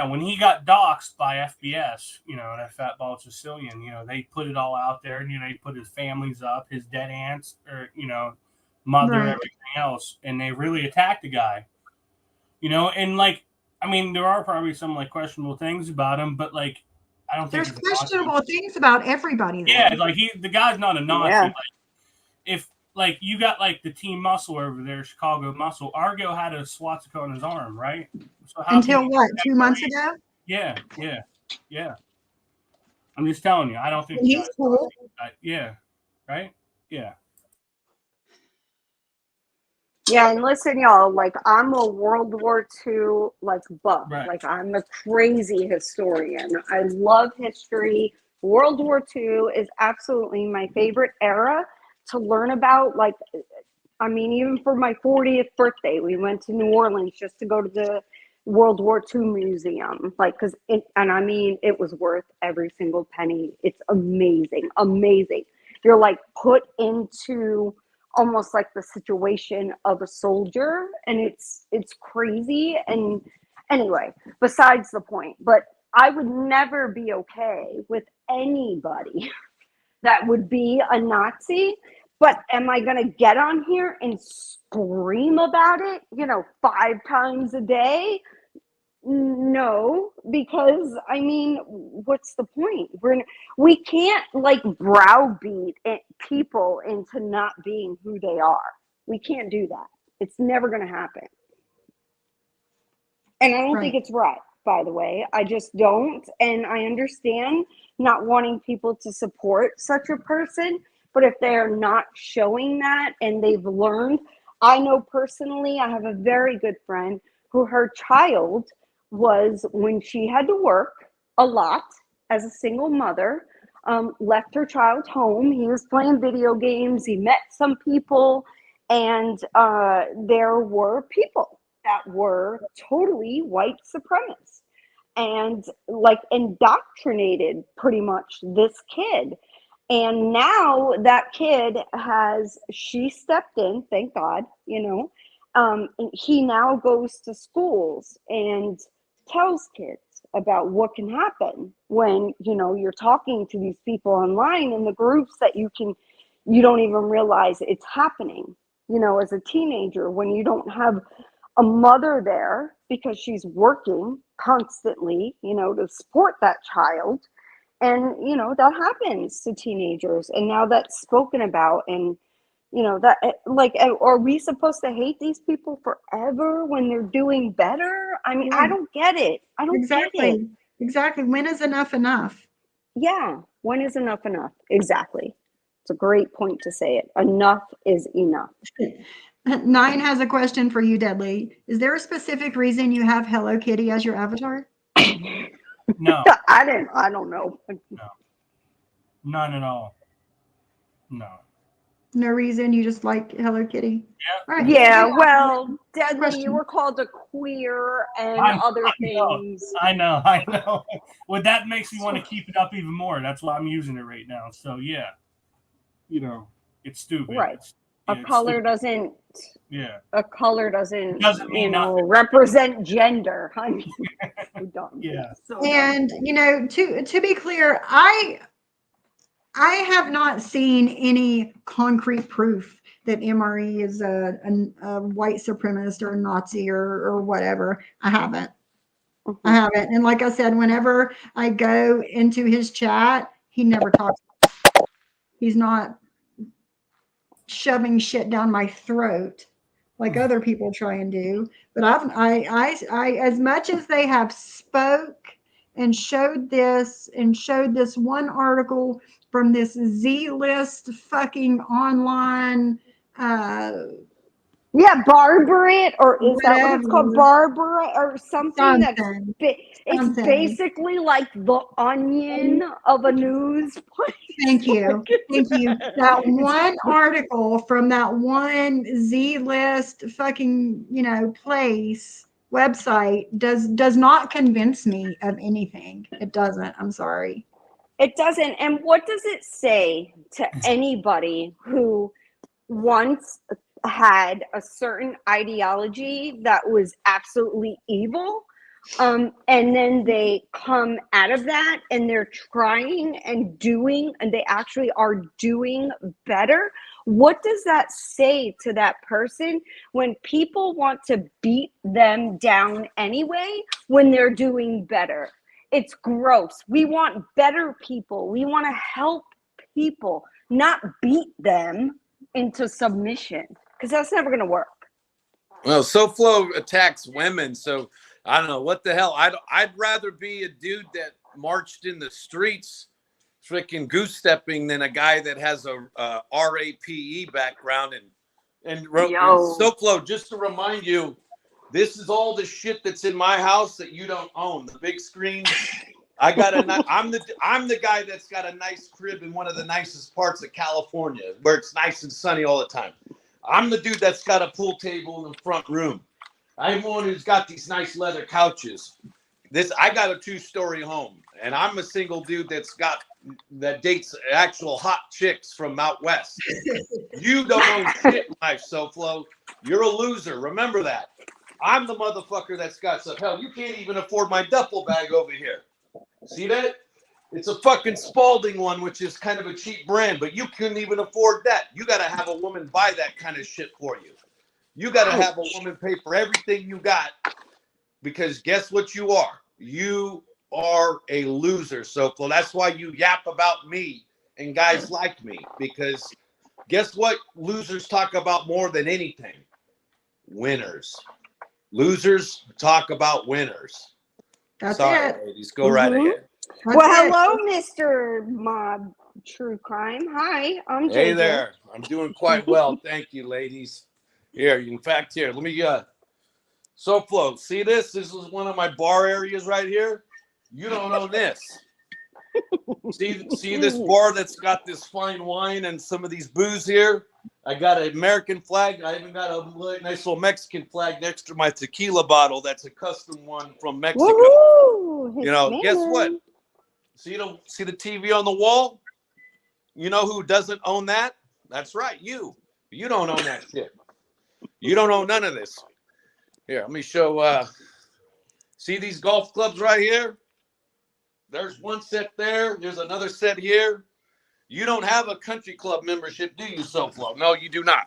When he got doxxed by FBS, that fat ball Sicilian, they put it all out there, and he put his families up, his dead aunts, or mother, Right. everything else, and they really attacked the guy. And like, I mean, there are probably some like questionable things about him, but like, I don't think There's he's a Nazi. questionable things about everybody. Though. Yeah, like the guy's not a Nazi. Yeah. Like, if like you got like the Team Muscle over there, Chicago Muscle, Argo had a swastika on his arm, right? So how Until what? 2 months ago? Yeah. I'm just telling you, I don't think He's cool. yeah, right? Yeah. Yeah, and listen, y'all, like I'm a World War II like buff. Right. Like I'm a crazy historian. I love history. World War II is absolutely my favorite era to learn about. Like, I mean, even for my 40th birthday, we went to New Orleans just to go to the World War II museum. Like, and I mean, it was worth every single penny. It's amazing, amazing. You're like put into almost like the situation of a soldier, and it's crazy. And anyway, besides the point, but I would never be okay with anybody that would be a Nazi. But am I going to get on here and scream about it 5 times a day? No, because I mean, what's the point? We can't like browbeat people into not being who they are. We can't do that. It's never going to happen. And I don't think it's right, by the way. I just don't. And I understand not wanting people to support such a person, but if they're not showing that and they've learned, I know personally, I have a very good friend who her child was, when she had to work a lot as a single mother, left her child home. He was playing video games. He met some people, and there were people that were totally white supremacists and like indoctrinated pretty much this kid. And now that kid she stepped in, thank God, he now goes to schools and tells kids about what can happen when, you're talking to these people online in the groups that you don't even realize it's happening, as a teenager, when you don't have a mother there because she's working constantly, to support that child. And, that happens to teenagers. And now that's spoken about. And, that like, are we supposed to hate these people forever when they're doing better? I mean, I don't get it. I don't get it. Exactly. When is enough enough? Yeah. When is enough enough? Exactly. It's a great point to say it. Enough is enough. 9 has a question for you, Deadly. Is there a specific reason you have Hello Kitty as your avatar? No. I don't know. No. None at all. No. No reason. You just like Hello Kitty. Yeah. Right. Yeah. Well, Deadly, Question. you were called a queer and other things. I know. Well, that makes me want to keep it up even more. That's why I'm using it right now. So yeah, it's stupid. Right. A It's color stupid. doesn't. Yeah. A color doesn't mean nothing. represent gender. I mean, Yeah. So And to be clear, I have not seen any concrete proof that MRE is a white supremacist or Nazi or whatever. I haven't. I haven't. And like I said, whenever I go into his chat, he never talks. He's not shoving shit down my throat like other people try and do. But I as much as they have spoke and showed this one article from this Z-list fucking online Yeah, Barbarate, or is that what it's called? whatever, Barbara or something that's something, it's something. basically like the Onion of a news place. Thank you. Thank you. That one article from that one Z-list fucking, place, website does not convince me of anything. It doesn't. I'm sorry. It doesn't. And what does it say to anybody who once had a certain ideology that was absolutely evil, and then they come out of that and they're trying and doing, and they actually are doing better? What does that say to that person when people want to beat them down anyway when they're doing better? It's gross. We want better people. We want to help people, not beat them into submission, because that's never going to work. Well, SoFlo attacks women, so I don't know what the hell. I'd rather be a dude that marched in the streets, freaking goose stepping, than a guy that has a RAPE background and wrote. SoFlo, just to remind you, this is all the shit that's in my house that you don't own. The big screen. I'm the guy that's got a nice crib in one of the nicest parts of California, where it's nice and sunny all the time. I'm the dude that's got a pool table in the front room. I'm the one who's got these nice leather couches. I got a 2-story home, and I'm a single dude that dates actual hot chicks from out west. You don't own shit in life, SoFlo. You're a loser. Remember that. I'm the motherfucker that's got some. Hell, you can't even afford my duffel bag over here. See that? It's a fucking Spalding one, which is kind of a cheap brand, but you couldn't even afford that. You got to have a woman buy that kind of shit for you. You got to have a woman pay for everything you got, because guess what you are? You are a loser, SoFlo. That's why you yap about me and guys like me, because guess what losers talk about more than anything? Winners. Losers talk about winners. That's Sorry, it. ladies. Go right ahead. That's Well, it. hello, Mr. Mob True Crime. Hi, I'm JayJay. Hey there. I'm doing quite well. Thank you, ladies. Here, in fact, here, let me SoFlo, see this? This is one of my bar areas right here. You don't own this. See this bar that's got this fine wine and some of these booze here? I got an American flag. I even got a nice little Mexican flag next to my tequila bottle. That's a custom one from Mexico. Woo-hoo, guess what? See the TV on the wall? You know who doesn't own that? That's right, you. You don't own that shit. You don't own none of this. Here, let me show. See these golf clubs right here? There's one set there. There's another set here. You don't have a country club membership, do you, SoFlo? No, you do not.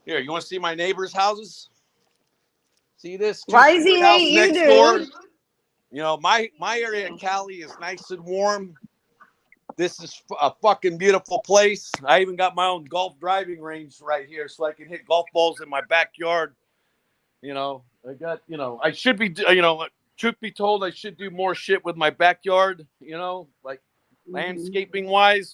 Here, you want to see my neighbors' houses? See this? Why is he hate you, dude? You know, my area in Cali is nice and warm. This is a fucking beautiful place. I even got my own golf driving range right here, so I can hit golf balls in my backyard. You know, I got, I should be, truth be told, I should do more shit with my backyard, like landscaping wise.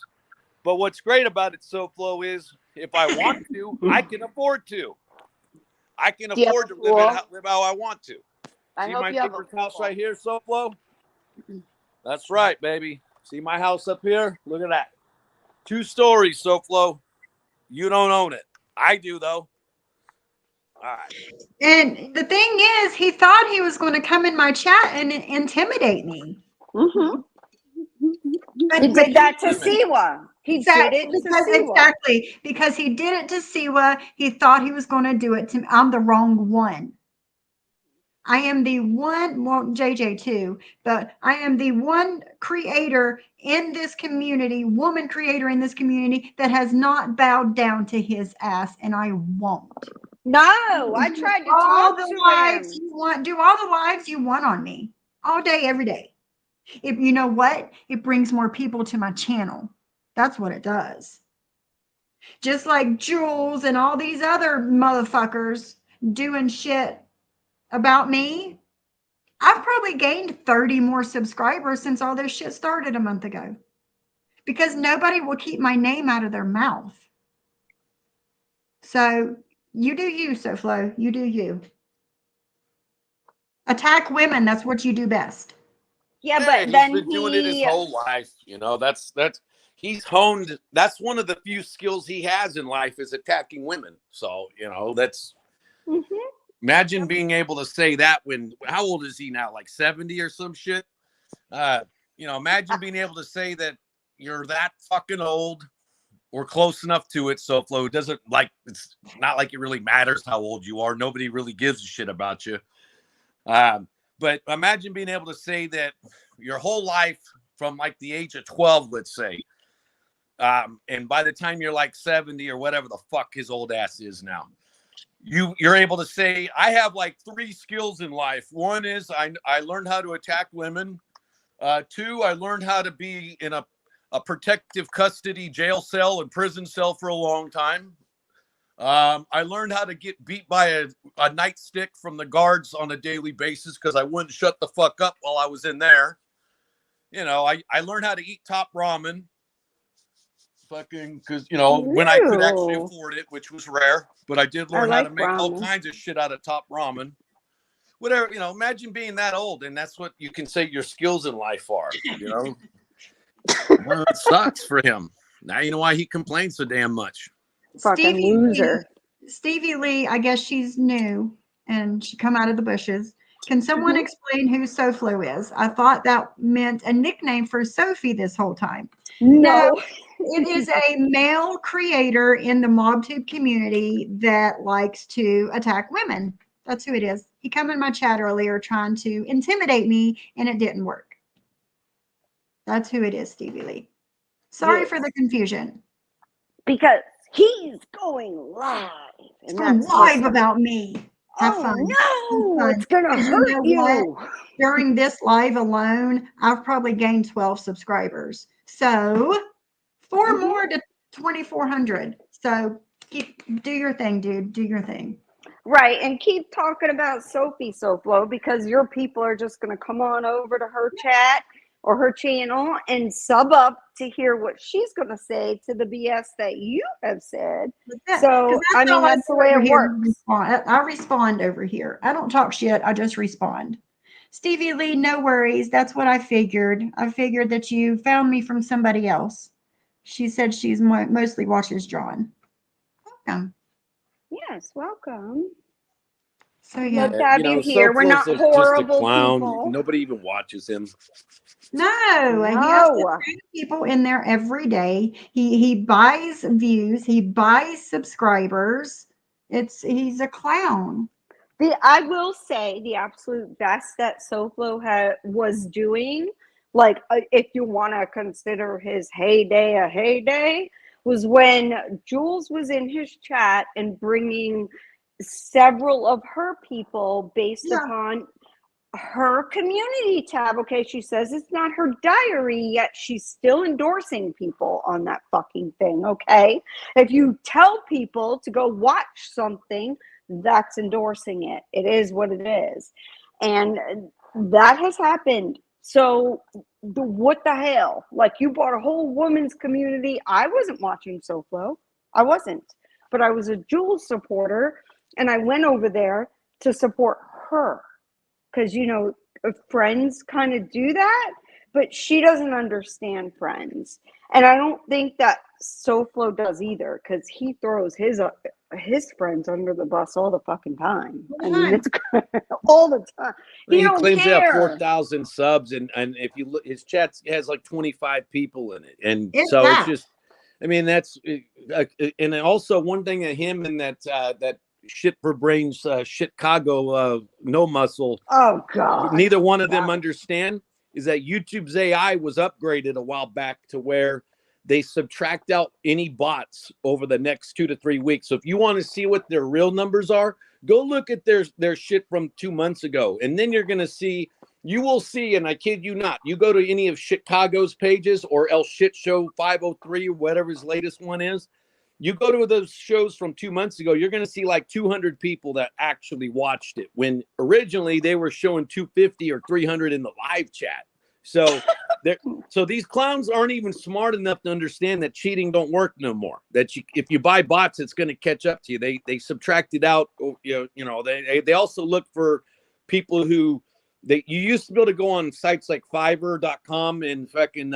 But what's great about it, SoFlo, is if I want to, I can afford to. I can afford to live how I want to. See my neighbor's house right here, SoFlo? That's right, baby. See my house up here? Look at that. 2 stories, SoFlo. You don't own it. I do, though. All right. And the thing is, he thought he was going to come in my chat and intimidate me. Mm-hmm. He did that to Siwa. He did it to Siwa. Exactly. Because he did it to Siwa. He thought he was going to do it to me. I'm the wrong one. I am the one, well, JayJay too, but I am the one creator in this community, woman creator in this community that has not bowed down to his ass, and I won't. No, I tried to talk to him. Do all the lives you want on me all day, every day. If you know what, it brings more people to my channel. That's what it does. Just like Jules and all these other motherfuckers doing shit about me. I've probably gained 30 more subscribers since all this shit started a month ago. Because nobody will keep my name out of their mouth. So you do you, SoFlo. You do you. Attack women. That's what you do best. Yeah, Yeah, but he's then been doing it his he, whole life. You know, that's he's honed. That's one of the few skills he has in life is attacking women. So, you know, that's imagine being able to say that when how old is he now? Like 70 or some shit. You know, imagine being able to say that you're that fucking old or close enough to it. So Flo, it doesn't like it's not like it really matters how old you are. Nobody really gives a shit about you. But imagine being able to say that your whole life from like the age of 12, let's say, and by the time you're like 70 or whatever the fuck his old ass is now, you're able to say, I have like 3 skills in life. One is I learned how to attack women. 2, I learned how to be in a protective custody jail cell and prison cell for a long time. I learned how to get beat by a nightstick from the guards on a daily basis because I wouldn't shut the fuck up while I was in there. You know, I learned how to eat top ramen. Fucking, because, you know, when I could actually afford it, which was rare, but I did learn how to make all kinds of shit out of top ramen. Whatever, you know, imagine being that old and that's what you can say your skills in life are, you know? Well, it sucks for him. Now you know why he complains so damn much. Stevie Lee, I guess she's new and she come out of the bushes. Can someone explain who SoFlo is? I thought that meant a nickname for Sophie this whole time. No, it is a male creator in the MobTube community that likes to attack women. That's who it is. He came in my chat earlier trying to intimidate me and it didn't work. That's who it is, Stevie Lee. Sorry for the confusion. Because he's going live. It's going live about me. Have fun. No, it's gonna hurt you. During this live alone, I've probably gained 12 subscribers. So 4 more to 2,400. So do your thing, dude. Do your thing. Right, and keep talking about Sophie SoFlo because your people are just going to come on over to her chat or her channel and sub up to hear what she's going to say to the BS that you have said. So, I mean, that's the way it works. I respond over here. I don't talk shit. I just respond. Stevie Lee, no worries. That's what I figured. I figured that you found me from somebody else. She said she's mostly watches John. Welcome. Yes, welcome. So yeah, love to have you here. We're not horrible just a clown. people. Nobody even watches him. No, he has to bring people in there every day. He buys views. He buys subscribers. He's a clown. I will say the absolute best that SoFlo was doing, like if you want to consider his heyday a heyday, was when Jules was in his chat and bringing several of her people based upon her community tab. Okay, she says it's not her diary, yet she's still endorsing people on that fucking thing. Okay, if you tell people to go watch something, that's endorsing it. It is what it is, and that has happened. So what the hell? Like, you bought a whole women's community. I wasn't watching SoFlo. I wasn't, but I was a Jules supporter, and I went over there to support her. Because, you know, friends kind of do that, but she doesn't understand friends. And I don't think that SoFlo does either, because he throws his friends under the bus all the fucking time. I mean, it's all the time. He claims to have 4,000 subs, and if you look, his chat has like 25 people in it. And so it's just, I mean, that's, and also one thing that him and that shit for brains Chicago no muscle, oh god, neither one of them understand is that YouTube's AI was upgraded a while back to where they subtract out any bots over the next 2 to 3 weeks. So if you want to see what their real numbers are, go look at their shit from 2 months ago, and then you're gonna see, you will see, and I kid you not, you go to any of Chicago's pages or El Shit Show 503 or whatever his latest one is, You go to those shows from 2 months ago, you're going to see like 200 people that actually watched it, when originally they were showing 250 or 300 in the live chat. So so these clowns aren't even smart enough to understand that cheating don't work no more. That if you buy bots, it's going to catch up to you. They subtracted out. They also look for people who you used to be able to go on sites like Fiverr.com and fucking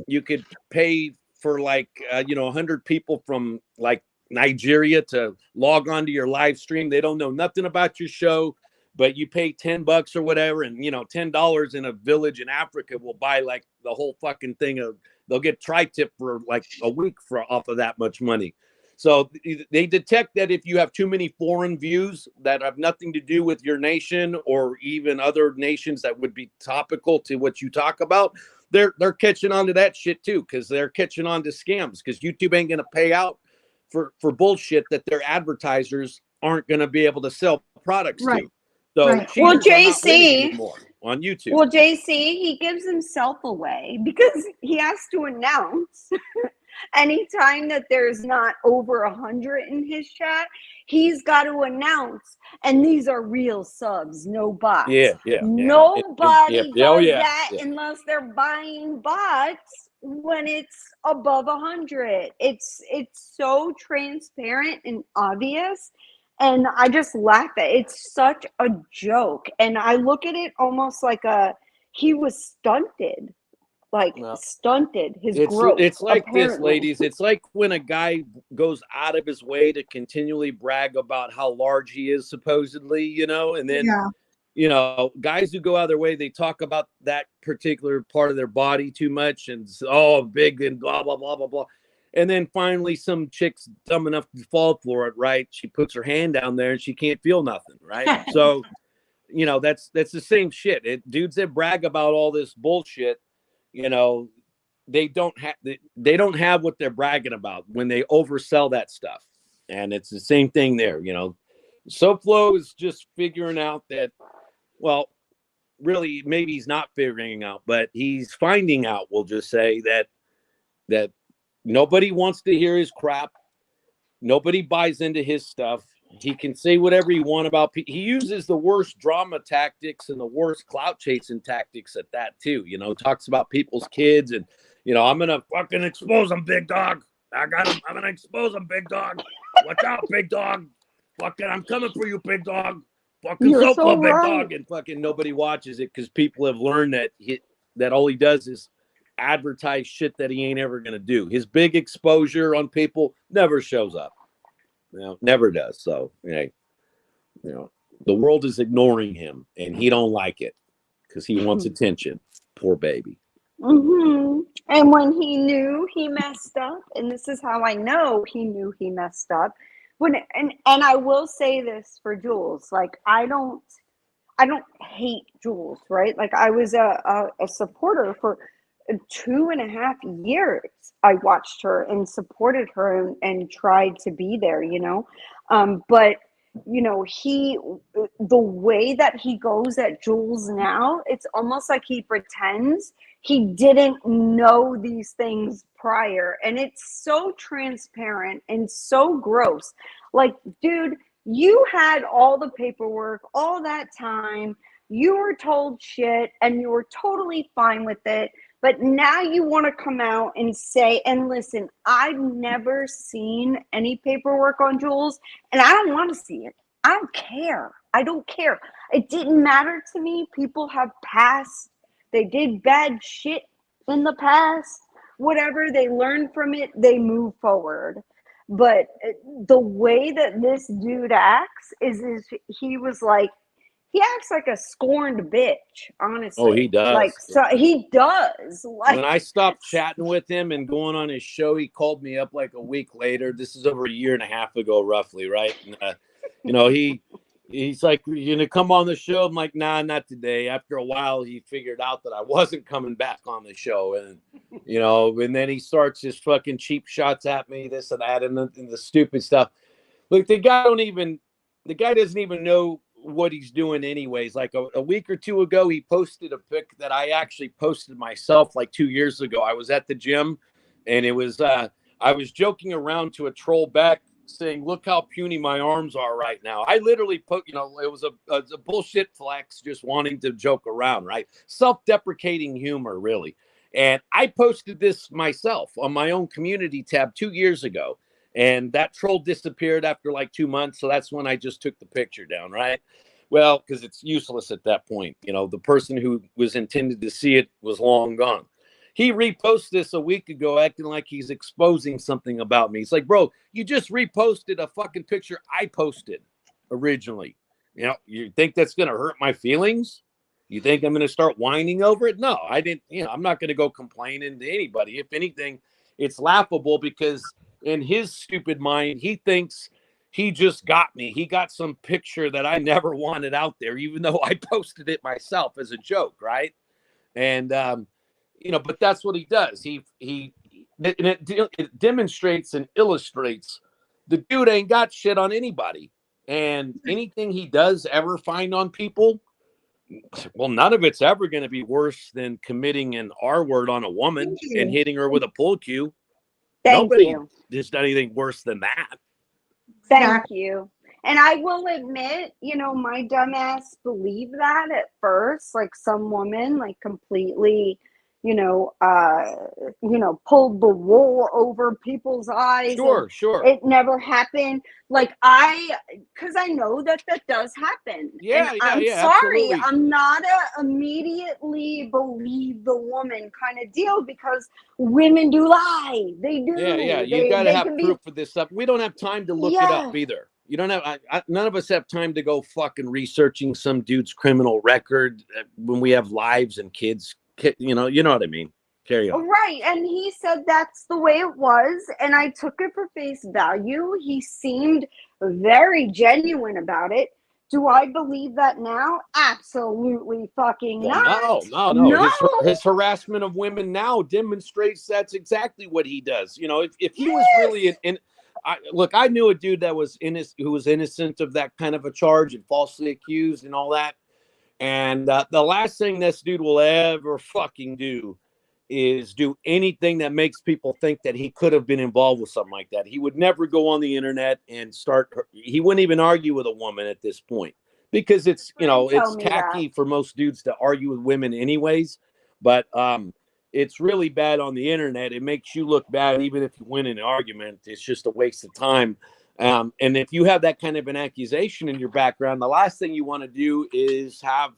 you could pay for like 100 people from like Nigeria to log on to your live stream. They don't know nothing about your show, but you pay $10 or whatever, and $10 in a village in Africa will buy like the whole fucking thing of. They'll get tri-tip for like a week off of that much money. So they detect that if you have too many foreign views that have nothing to do with your nation or even other nations that would be topical to what you talk about, they're catching on to that shit too, because they're catching on to scams, because YouTube ain't going to pay out for bullshit that their advertisers aren't going to be able to sell products to. So well, JC on YouTube. Well, JC, he gives himself away because he has to announce anytime that there's not over 100 in his chat. He's got to announce, and these are real subs, no bots. Nobody does that unless they're buying bots when it's above 100. It's so transparent and obvious. And I just laugh at it. It's such a joke. And I look at it almost like he was stunted. Stunted his growth. It's like apparently. this, ladies. It's like when a guy goes out of his way to continually brag about how large he is, supposedly, and then guys who go out of their way, they talk about that particular part of their body too much and big and blah blah blah blah blah. And then finally, some chick's dumb enough to fall for it, right? She puts her hand down there and she can't feel nothing, right? So, that's the same shit. Dudes that brag about all this bullshit, they don't have what they're bragging about when they oversell that stuff. And it's the same thing there, SoFlo is just figuring out that, well, really, maybe he's not figuring out, but he's finding out, we'll just say that nobody wants to hear his crap. Nobody buys into his stuff. He can say whatever he wants about people. He uses the worst drama tactics and the worst clout chasing tactics at that too. Talks about people's kids and, I'm going to fucking expose them, big dog. I'm going to expose them, big dog. Watch out, big dog. Fucking, I'm coming for you, big dog. Fucking SoFlo, big dog. And fucking nobody watches it because people have learned that all he does is advertise shit that he ain't ever gonna do. His big exposure on people never shows up. Never does. So the world is ignoring him and he don't like it because he wants attention. Poor baby. Mm-hmm. And when he knew he messed up, and this is how I know he knew he messed up, and I will say this for Jules, like I don't hate Jules, right? Like I was a supporter for 2.5 years. I watched her and supported her and tried to be there, but the way that he goes at Jules now, it's almost like he pretends he didn't know these things prior, and it's so transparent and so gross. Like, dude, you had all the paperwork all that time, you were told shit and you were totally fine with it. But now you want to come out and say, and listen, I've never seen any paperwork on Jules, and I don't want to see it. I don't care. I don't care. It didn't matter to me. People have passed. They did bad shit in the past. Whatever, they learn from it. They move forward. But the way that this dude acts is he was like, he acts like a scorned bitch, honestly. Oh, he does. Like, so he does. Like, when I stopped chatting with him and going on his show, he called me up like a week later. This is over 1.5 years ago, roughly, right? And, he's like, "You gonna come on the show?" I'm like, "Nah, not today." After a while, he figured out that I wasn't coming back on the show, and and then he starts his fucking cheap shots at me, this and that, and the stupid stuff. Look, the guy doesn't even know what he's doing anyways. Like a week or two ago, he posted a pic that I actually posted myself like 2 years ago. I was at the gym and it was I was joking around to a troll back saying, look how puny my arms are right now. I literally put, it was a bullshit flex, just wanting to joke around, right? Self-deprecating humor, really. And I posted this myself on my own community tab 2 years ago. And that troll disappeared after like 2 months. So that's when I just took the picture down, right? Well, because it's useless at that point. The person who was intended to see it was long gone. He reposted this a week ago, acting like he's exposing something about me. He's like, bro, you just reposted a fucking picture I posted originally. You think that's going to hurt my feelings? You think I'm going to start whining over it? No, I didn't. I'm not going to go complaining to anybody. If anything, it's laughable because in his stupid mind, he thinks he just got me. He got some picture that I never wanted out there, even though I posted it myself as a joke, right? And, but that's what he does. It demonstrates and illustrates the dude ain't got shit on anybody. And anything he does ever find on people, well, none of it's ever going to be worse than committing an R word on a woman and hitting her with a pull cue. Nobody has done anything worse than that. Thank you. And I will admit, my dumbass believed that at first, like some woman, like completely, pulled the wool over people's eyes. Sure. It never happened. Like because I know that does happen. Yeah, and I'm yeah, sorry. absolutely. I'm not a immediately believe the woman kind of deal because women do lie. They do. Yeah. You got to have proof for this stuff. We don't have time to look it up either. You don't have. None of us have time to go fucking researching some dude's criminal record when we have lives and kids. You know what I mean? Carry on. Right. And he said that's the way it was. And I took it for face value. He seemed very genuine about it. Do I believe that now? Absolutely fucking not. No. His harassment of women now demonstrates that's exactly what he does. If he was really I knew a dude that was who was innocent of that kind of a charge and falsely accused and all that. And the last thing this dude will ever fucking do is do anything that makes people think that he could have been involved with something like that. He would never go on the internet and he wouldn't even argue with a woman at this point because it's, it's tacky for most dudes to argue with women anyways. But it's really bad on the internet. It makes you look bad even if you win an argument. It's just a waste of time. And if you have that kind of an accusation in your background, the last thing you want to do is have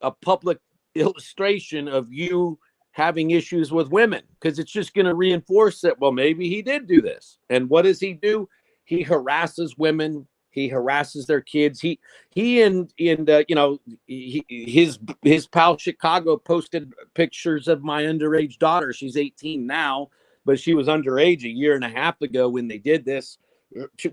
a public illustration of you having issues with women because it's just going to reinforce that, well, maybe he did do this. And what does he do? He harasses women. He harasses their kids. His pal Chicago posted pictures of my underage daughter. She's 18 now, but she was underage a year and a half ago when they did this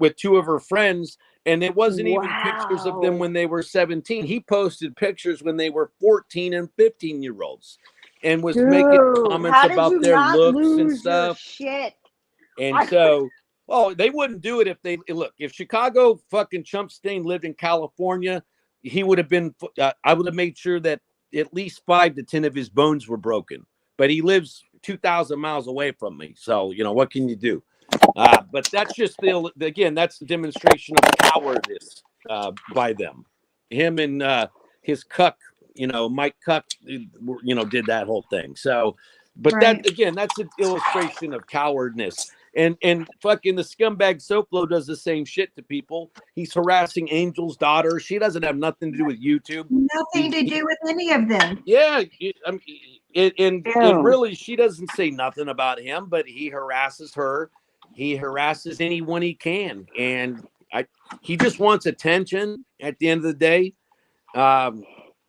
with two of her friends. And it wasn't even pictures of them when they were 17. He posted pictures when they were 14 and 15-year-olds and was making comments about their looks and stuff. Shit. And so, they wouldn't do it if Chicago fucking Chumpstein lived in California, he would have been, I would have made sure that at least 5 to 10 of his bones were broken, but he lives 2,000 miles away from me. So, what can you do? But that's just that's the demonstration of cowardice by them. Him and his cuck, Mike Cuck, did that whole thing. So, but that's an illustration of cowardness. And fucking the scumbag Soplo does the same shit to people. He's harassing Angel's daughter. She doesn't have nothing to do with YouTube. Nothing to do with any of them. Yeah. And really, she doesn't say nothing about him, but he harasses her. He harasses anyone he can. And he just wants attention at the end of the day.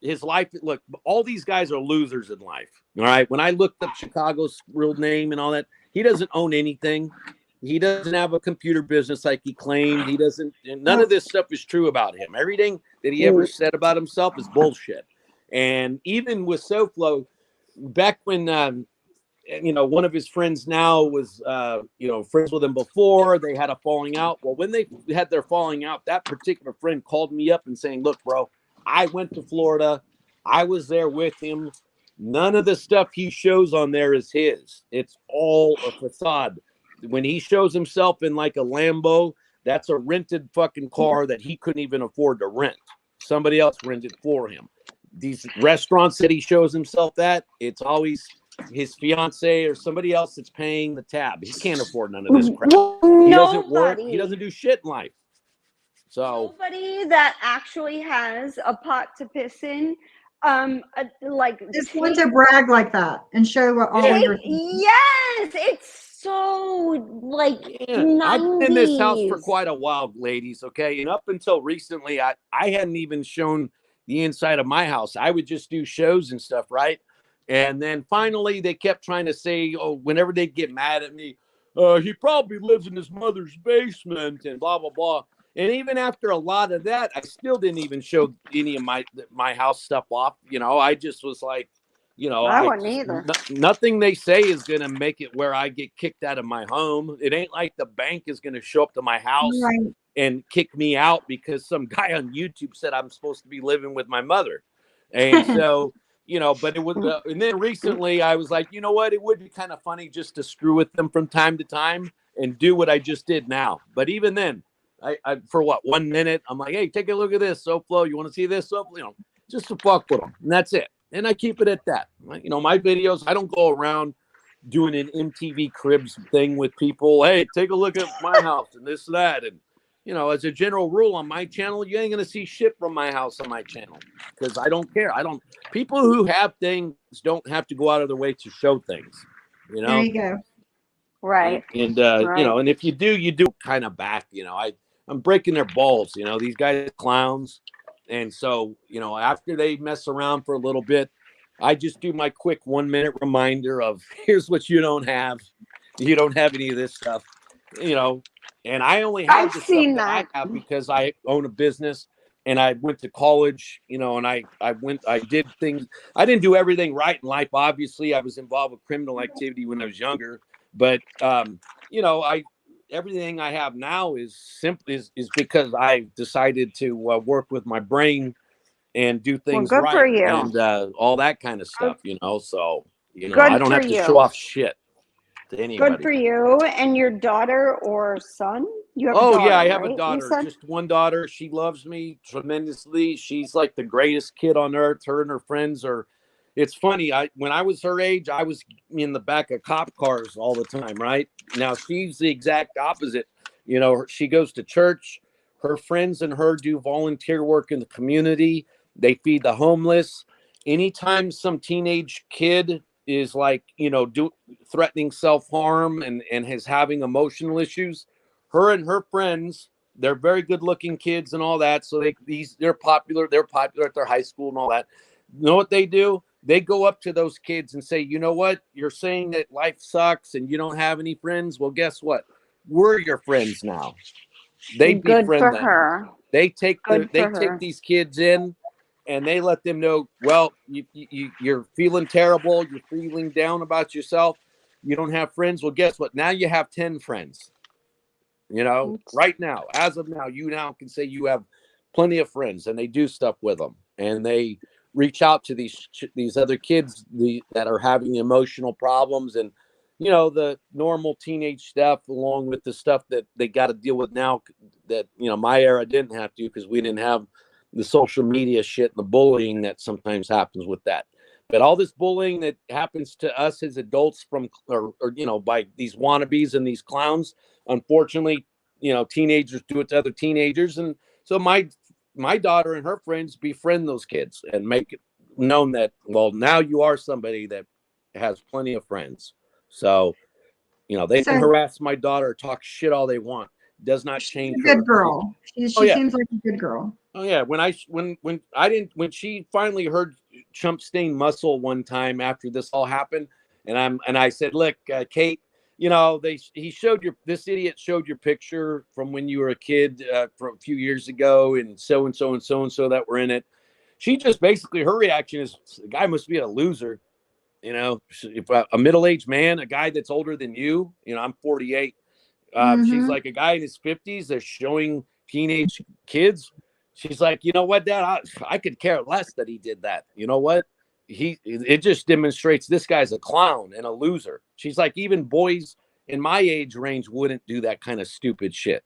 His life, look, all these guys are losers in life. All right. When I looked up Chicago's real name and all that, he doesn't own anything. He doesn't have a computer business like he claimed. He doesn't, and none of this stuff is true about him. Everything that he ever said about himself is bullshit. And even with SoFlo, back when, one of his friends now was, friends with him before, they had a falling out. Well, when they had their falling out, that particular friend called me up and saying, look, bro, I went to Florida. I was there with him. None of the stuff he shows on there is his. It's all a facade. when he shows himself in like a Lambo, that's a rented fucking car that he couldn't even afford to rent. Somebody else rented for him. These restaurants that he shows himself at, it's always his fiance or somebody else that's paying the tab. He can't afford none of this crap. He doesn't work. He doesn't do shit in life. So nobody that actually has a pot to piss in, like just want to brag like that and show what all your yes, it's so like 90s. I've been in this house for quite a while, ladies. Okay, and up until recently, I hadn't even shown the inside of my house. I would just do shows and stuff, right? And then finally, they kept trying to say, oh, whenever they get mad at me, he probably lives in his mother's basement and blah blah blah. And even after a lot of that, I still didn't even show any of my house stuff off. You know, I just was like, you know, I wouldn't either. Nothing they say is going to make it where I get kicked out of my home. It ain't like the bank is going to show up to my house and kick me out because some guy on YouTube said I'm supposed to be living with my mother. And so, you know, but it was, and then recently I was like, you know what, it would be kind of funny just to screw with them from time to time and do what I just did now. But even then, I for what, 1 minute, I'm like, hey, take a look at this, SoFlo. You want to see this, SoFlo? You know, just to fuck with them. And that's it. And I keep it at that. You know, my videos, I don't go around doing an MTV Cribs thing with people. Hey, take a look at my house and this, that. And, you know, as a general rule on my channel, you ain't going to see shit from my house on my channel because I don't care. People who have things don't have to go out of their way to show things, you know? There you go. Right. And you know, and if you do kind of back, you know, I'm breaking their balls, you know, these guys are clowns. And so, you know, after they mess around for a little bit, I just do my quick 1 minute reminder of here's what you don't have. You don't have any of this stuff, you know, and I only have the stuff that I have because I own a business and I went to college, you know, and I did things. I didn't do everything right in life. Obviously, I was involved with criminal activity when I was younger, but, you know, everything I have now is simply is because I decided to work with my brain and do things good right for you. and all that kind of stuff, you know. So, you know, Good I don't for have to you. show off shit to anybody. Good for you. And your daughter or son? You have a daughter, yeah, I have right? a daughter, just one daughter. She loves me tremendously. She's like the greatest kid on earth. Her and her friends are. It's funny. When I was her age, I was in the back of cop cars all the time, right? Now she's the exact opposite. You know, she goes to church. Her friends and her do volunteer work in the community. They feed the homeless. Anytime some teenage kid is like, you know, threatening self-harm and is having emotional issues, her and her friends, they're very good-looking kids and all that. So they're popular. They're popular at their high school and all that. You know what they do? They go up to those kids and say, you know what? You're saying that life sucks and you don't have any friends. Well, guess what? We're your friends now. They befriend them. They take these kids in and they let them know, well, you're feeling terrible. You're feeling down about yourself. You don't have friends. Well, guess what? Now you have 10 friends. You know, right now, as of now, you now can say you have plenty of friends, and they do stuff with them, and they reach out to these other kids that are having emotional problems and, you know, the normal teenage stuff along with the stuff that they got to deal with now that, you know, my era didn't have to because we didn't have the social media shit and the bullying that sometimes happens with that. But all this bullying that happens to us as adults or you know, by these wannabes and these clowns, unfortunately, you know, teenagers do it to other teenagers. And so my daughter and her friends befriend those kids and make it known that, well, now you are somebody that has plenty of friends. So, you know, they can harass my daughter, talk shit all they want. Does not change her. Good girl. She seems like a good girl. Oh yeah, when she finally heard Chump Stain Muscle one time after this all happened, and I said, look, Kate, you know, this idiot showed your picture from when you were a kid from a few years ago, and so and so and so and so that were in it. She just basically, her reaction is, the guy must be a loser. You know, if a middle-aged man, a guy that's older than you, you know, I'm 48. She's like, a guy in his 50s that's showing teenage kids. She's like, you know what, Dad, I could care less that he did that. You know what? It just demonstrates this guy's a clown and a loser. She's like, even boys in my age range wouldn't do that kind of stupid shit.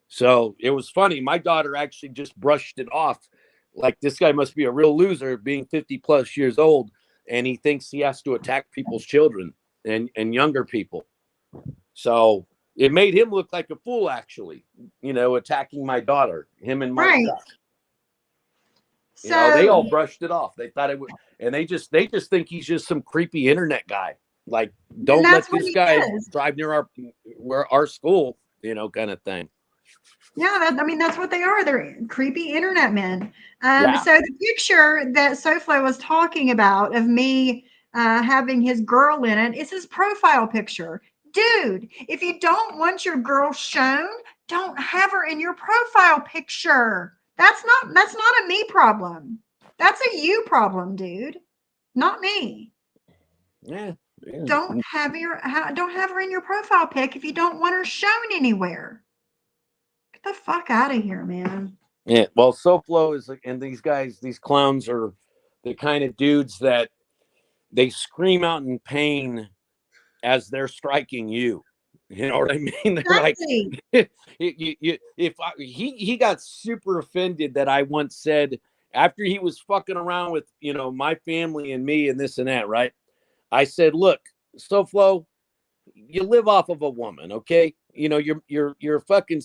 So it was funny. My daughter actually just brushed it off. Like, this guy must be a real loser being 50 plus years old. And he thinks he has to attack people's children and younger people. So it made him look like a fool, actually, you know, attacking my daughter, him and my son. You know, they all brushed it off. They thought it would, and they just think he's just some creepy internet guy. Like, don't let this guy drive near our school, you know, kind of thing. Yeah, I mean, that's what they are. They're creepy internet men. So the picture that SoFlo was talking about of me having his girl in it is his profile picture. Dude, if you don't want your girl shown, don't have her in your profile picture. That's not a me problem. That's a you problem, dude. Not me. Yeah. Don't have her in your profile pic if you don't want her shown anywhere. Get the fuck out of here, man. Yeah. Well, SoFlo is, and these guys, these clowns are the kind of dudes that they scream out in pain as they're striking you. You know what I mean? They're like, he got super offended that I once said, after he was fucking around with, you know, my family and me and this and that, right? I said, look, SoFlo, you live off of a woman, okay? You know, you're fucking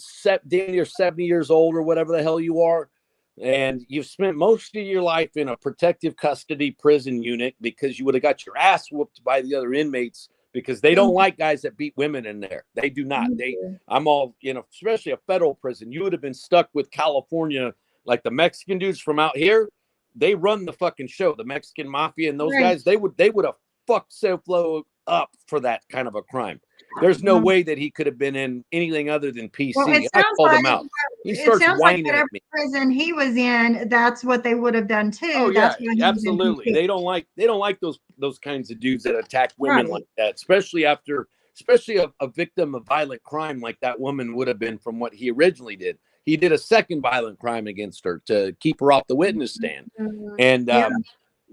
damn near 70 years old or whatever the hell you are, and you've spent most of your life in a protective custody prison unit because you would have got your ass whooped by the other inmates because they don't like guys that beat women in there. They do not. I'm all, you know, especially a federal prison. You would have been stuck with California, like the Mexican dudes from out here. They run the fucking show. The Mexican mafia and those guys, they would have fucked SoFlo up for that kind of a crime. There's no way that he could have been in anything other than PC. Well, I called him out. He starts whining at me. Prison he was in, that's what they would have done too. Oh yeah, absolutely. They don't like those kinds of dudes that attack women like that, especially a victim of violent crime like that woman would have been from what he originally did. He did a second violent crime against her to keep her off the witness stand, and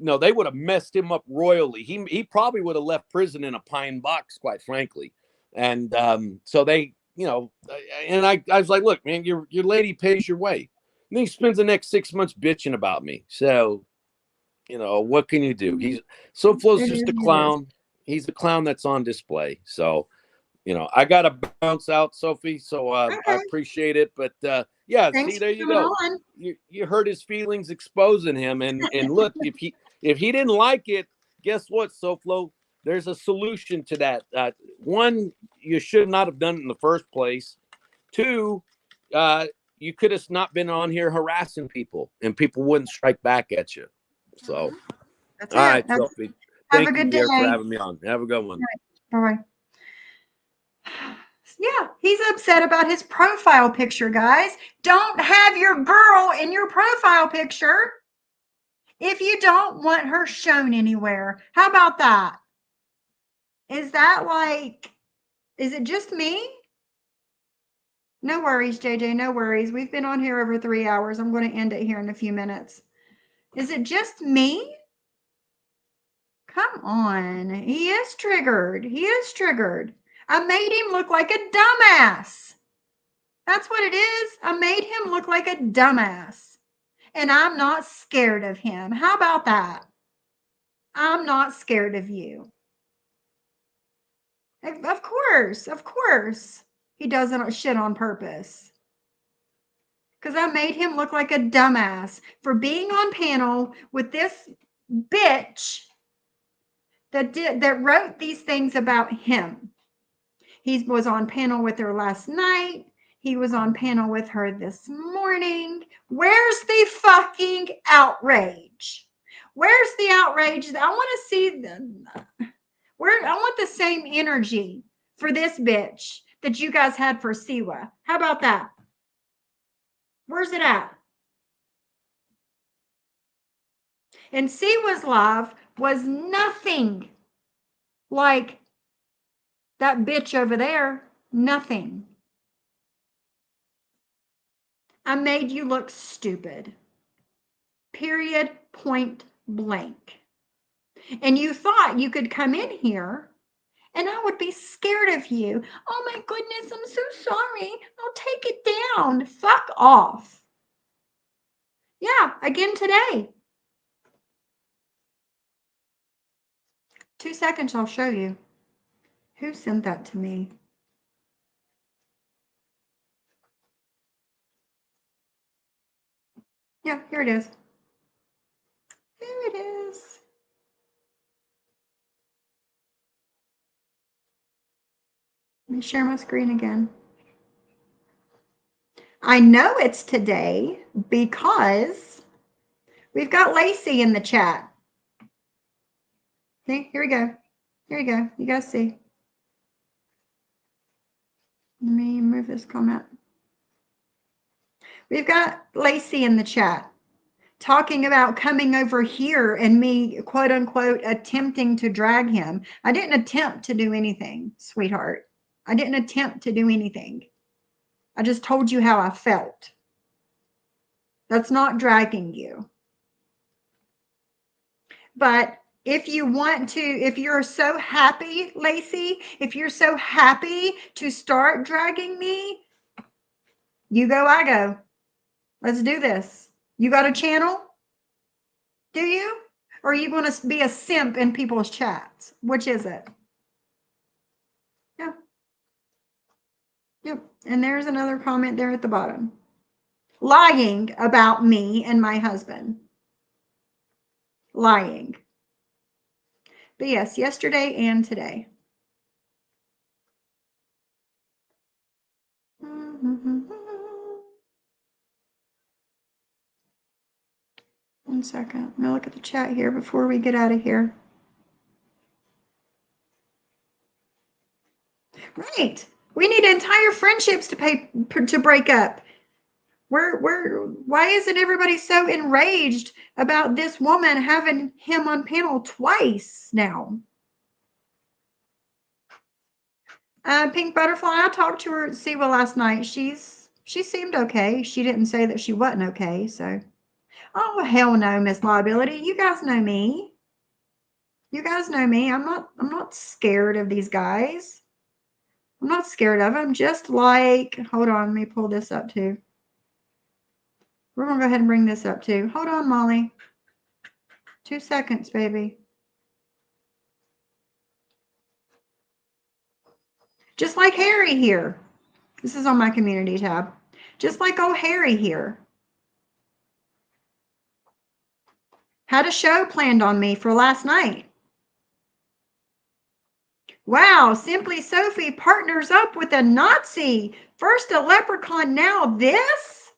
no, they would have messed him up royally. He probably would have left prison in a pine box, quite frankly. And so they, you know, and I was like, look, man, your lady pays your way. And then he spends the next 6 months bitching about me. So, you know, what can you do? SoFlo's just a clown. He's a clown that's on display. So, you know, I got to bounce out, Sophie. So I appreciate it. But Thanks, see, there you go. You hurt his feelings exposing him. And look, if he didn't like it, guess what, SoFlo? There's a solution to that. One, you should not have done it in the first place. Two, you could have not been on here harassing people and people wouldn't strike back at you. So, that's all right, it. Sophie. Have Thank a good you day for having me on. Have a good one. All right. Yeah, he's upset about his profile picture, guys. Don't have your girl in your profile picture if you don't want her shown anywhere. How about that? Is that like, is it just me? No worries, JJ, no worries. We've been on here over 3 hours. I'm going to end it here in a few minutes. Is it just me? Come on. He is triggered. He is triggered. I made him look like a dumbass. That's what it is. I made him look like a dumbass. And I'm not scared of him. How about that? I'm not scared of you. Of course. He doesn't shit on purpose. Because I made him look like a dumbass for being on panel with this bitch that wrote these things about him. He was on panel with her last night. He was on panel with her this morning. Where's the fucking outrage? Where's the outrage? I want to see them. I want the same energy for this bitch that you guys had for Siwa. How about that? Where's it at? And Siwa's live was nothing like that bitch over there. Nothing. I made you look stupid. Period. Point blank. And you thought you could come in here And I would be scared of you. Oh my goodness, I'm so sorry. I'll take it down. Fuck off. Yeah, again today. 2 seconds, I'll show you. Who sent that to me? Yeah, here it is. Here it is. Let me share my screen again. I know it's today because we've got Lacey in the chat. See, here we go. Here we go. You guys see. Let me move this comment. We've got Lacey in the chat talking about coming over here and me, quote unquote, attempting to drag him. I didn't attempt to do anything, sweetheart. I didn't attempt to do anything. I just told you how I felt. That's not dragging you. But if you want to, if you're so happy, Lacey, if you're so happy to start dragging me, you go, I go. Let's do this. You got a channel? Do you? Or are you going to be a simp in people's chats? Which is it? Yeah. Yep. And there's another comment there at the bottom. Lying about me and my husband. Lying. But yes, yesterday and today. One second. Let me look at the chat here before we get out of here. Right. We need entire friendships to break up. Why isn't everybody so enraged about this woman having him on panel twice now? Pink Butterfly, I talked to her at Siwa last night. She seemed okay. She didn't say that she wasn't okay, so. Oh, hell no, Miss Liability. You guys know me. You guys know me. I'm not scared of these guys. I'm not scared of them. Just like, hold on, let me pull this up too. We're gonna go ahead and bring this up too. Hold on, Molly. 2 seconds, baby. Just like Harry here. This is on my community tab. Just like old Harry here. Had a show planned on me for last night. Wow, Simply Sophie partners up with a Nazi. First a leprechaun, now this?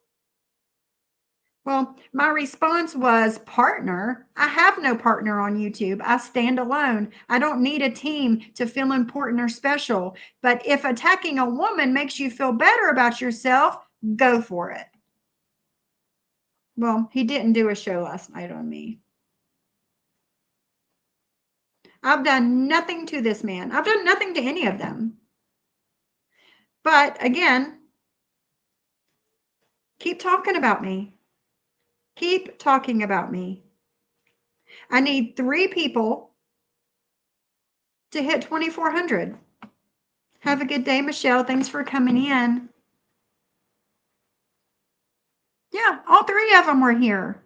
Well, my response was, partner? I have no partner on YouTube. I stand alone. I don't need a team to feel important or special. But if attacking a woman makes you feel better about yourself, go for it. Well, he didn't do a show last night on me. I've done nothing to this man. I've done nothing to any of them. But again, keep talking about me. Keep talking about me. I need 3 people to hit 2,400. Have a good day, Michelle. Thanks for coming in. Yeah, all 3 of them were here.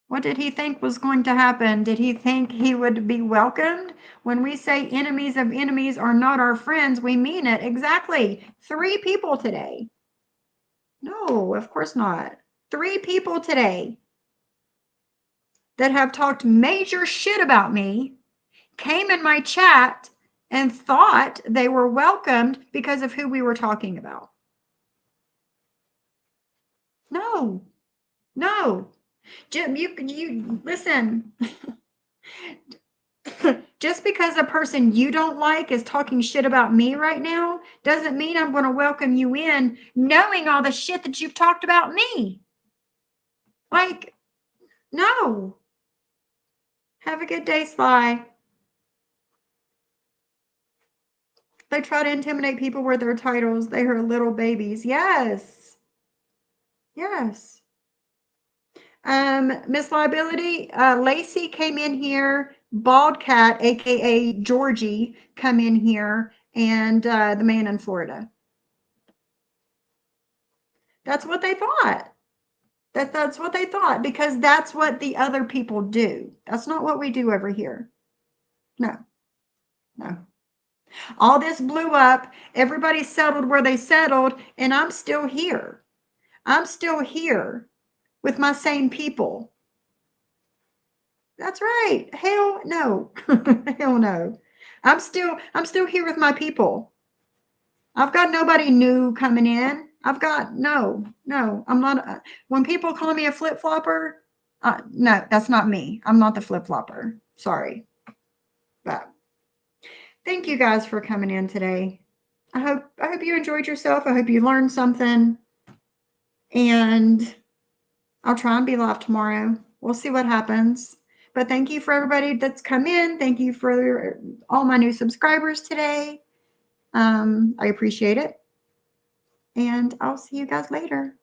What did he think was going to happen? Did he think he would be welcomed? When we say enemies of enemies are not our friends, we mean it. Exactly. 3 people today. No, of course not. 3 people today that have talked major shit about me came in my chat and thought they were welcomed because of who we were talking about. No, no. Jim, you listen. Just because a person you don't like is talking shit about me right now doesn't mean I'm going to welcome you in knowing all the shit that you've talked about me. Like, no. Have a good day, Sly. They try to intimidate people with their titles. They are little babies. Yes. Yes. Miss Liability, Lacey came in here Bald Cat, aka Georgie, come in here, and the man in Florida. That's what they thought. That's what they thought, because that's what the other people do. That's not what we do over here. No. No. All this blew up. Everybody settled where they settled, and I'm still here. I'm still here with my same people. That's right. Hell no. Hell no. I'm still here with my people. I've got nobody new coming in. I've got no. I'm not. When people call me a flip flopper, no, that's not me. I'm not the flip flopper. Sorry, but thank you guys for coming in today. I hope you enjoyed yourself. I hope you learned something, and I'll try and be live tomorrow. We'll see what happens. But thank you for everybody that's come in. Thank you for all my new subscribers today. I appreciate it. And I'll see you guys later.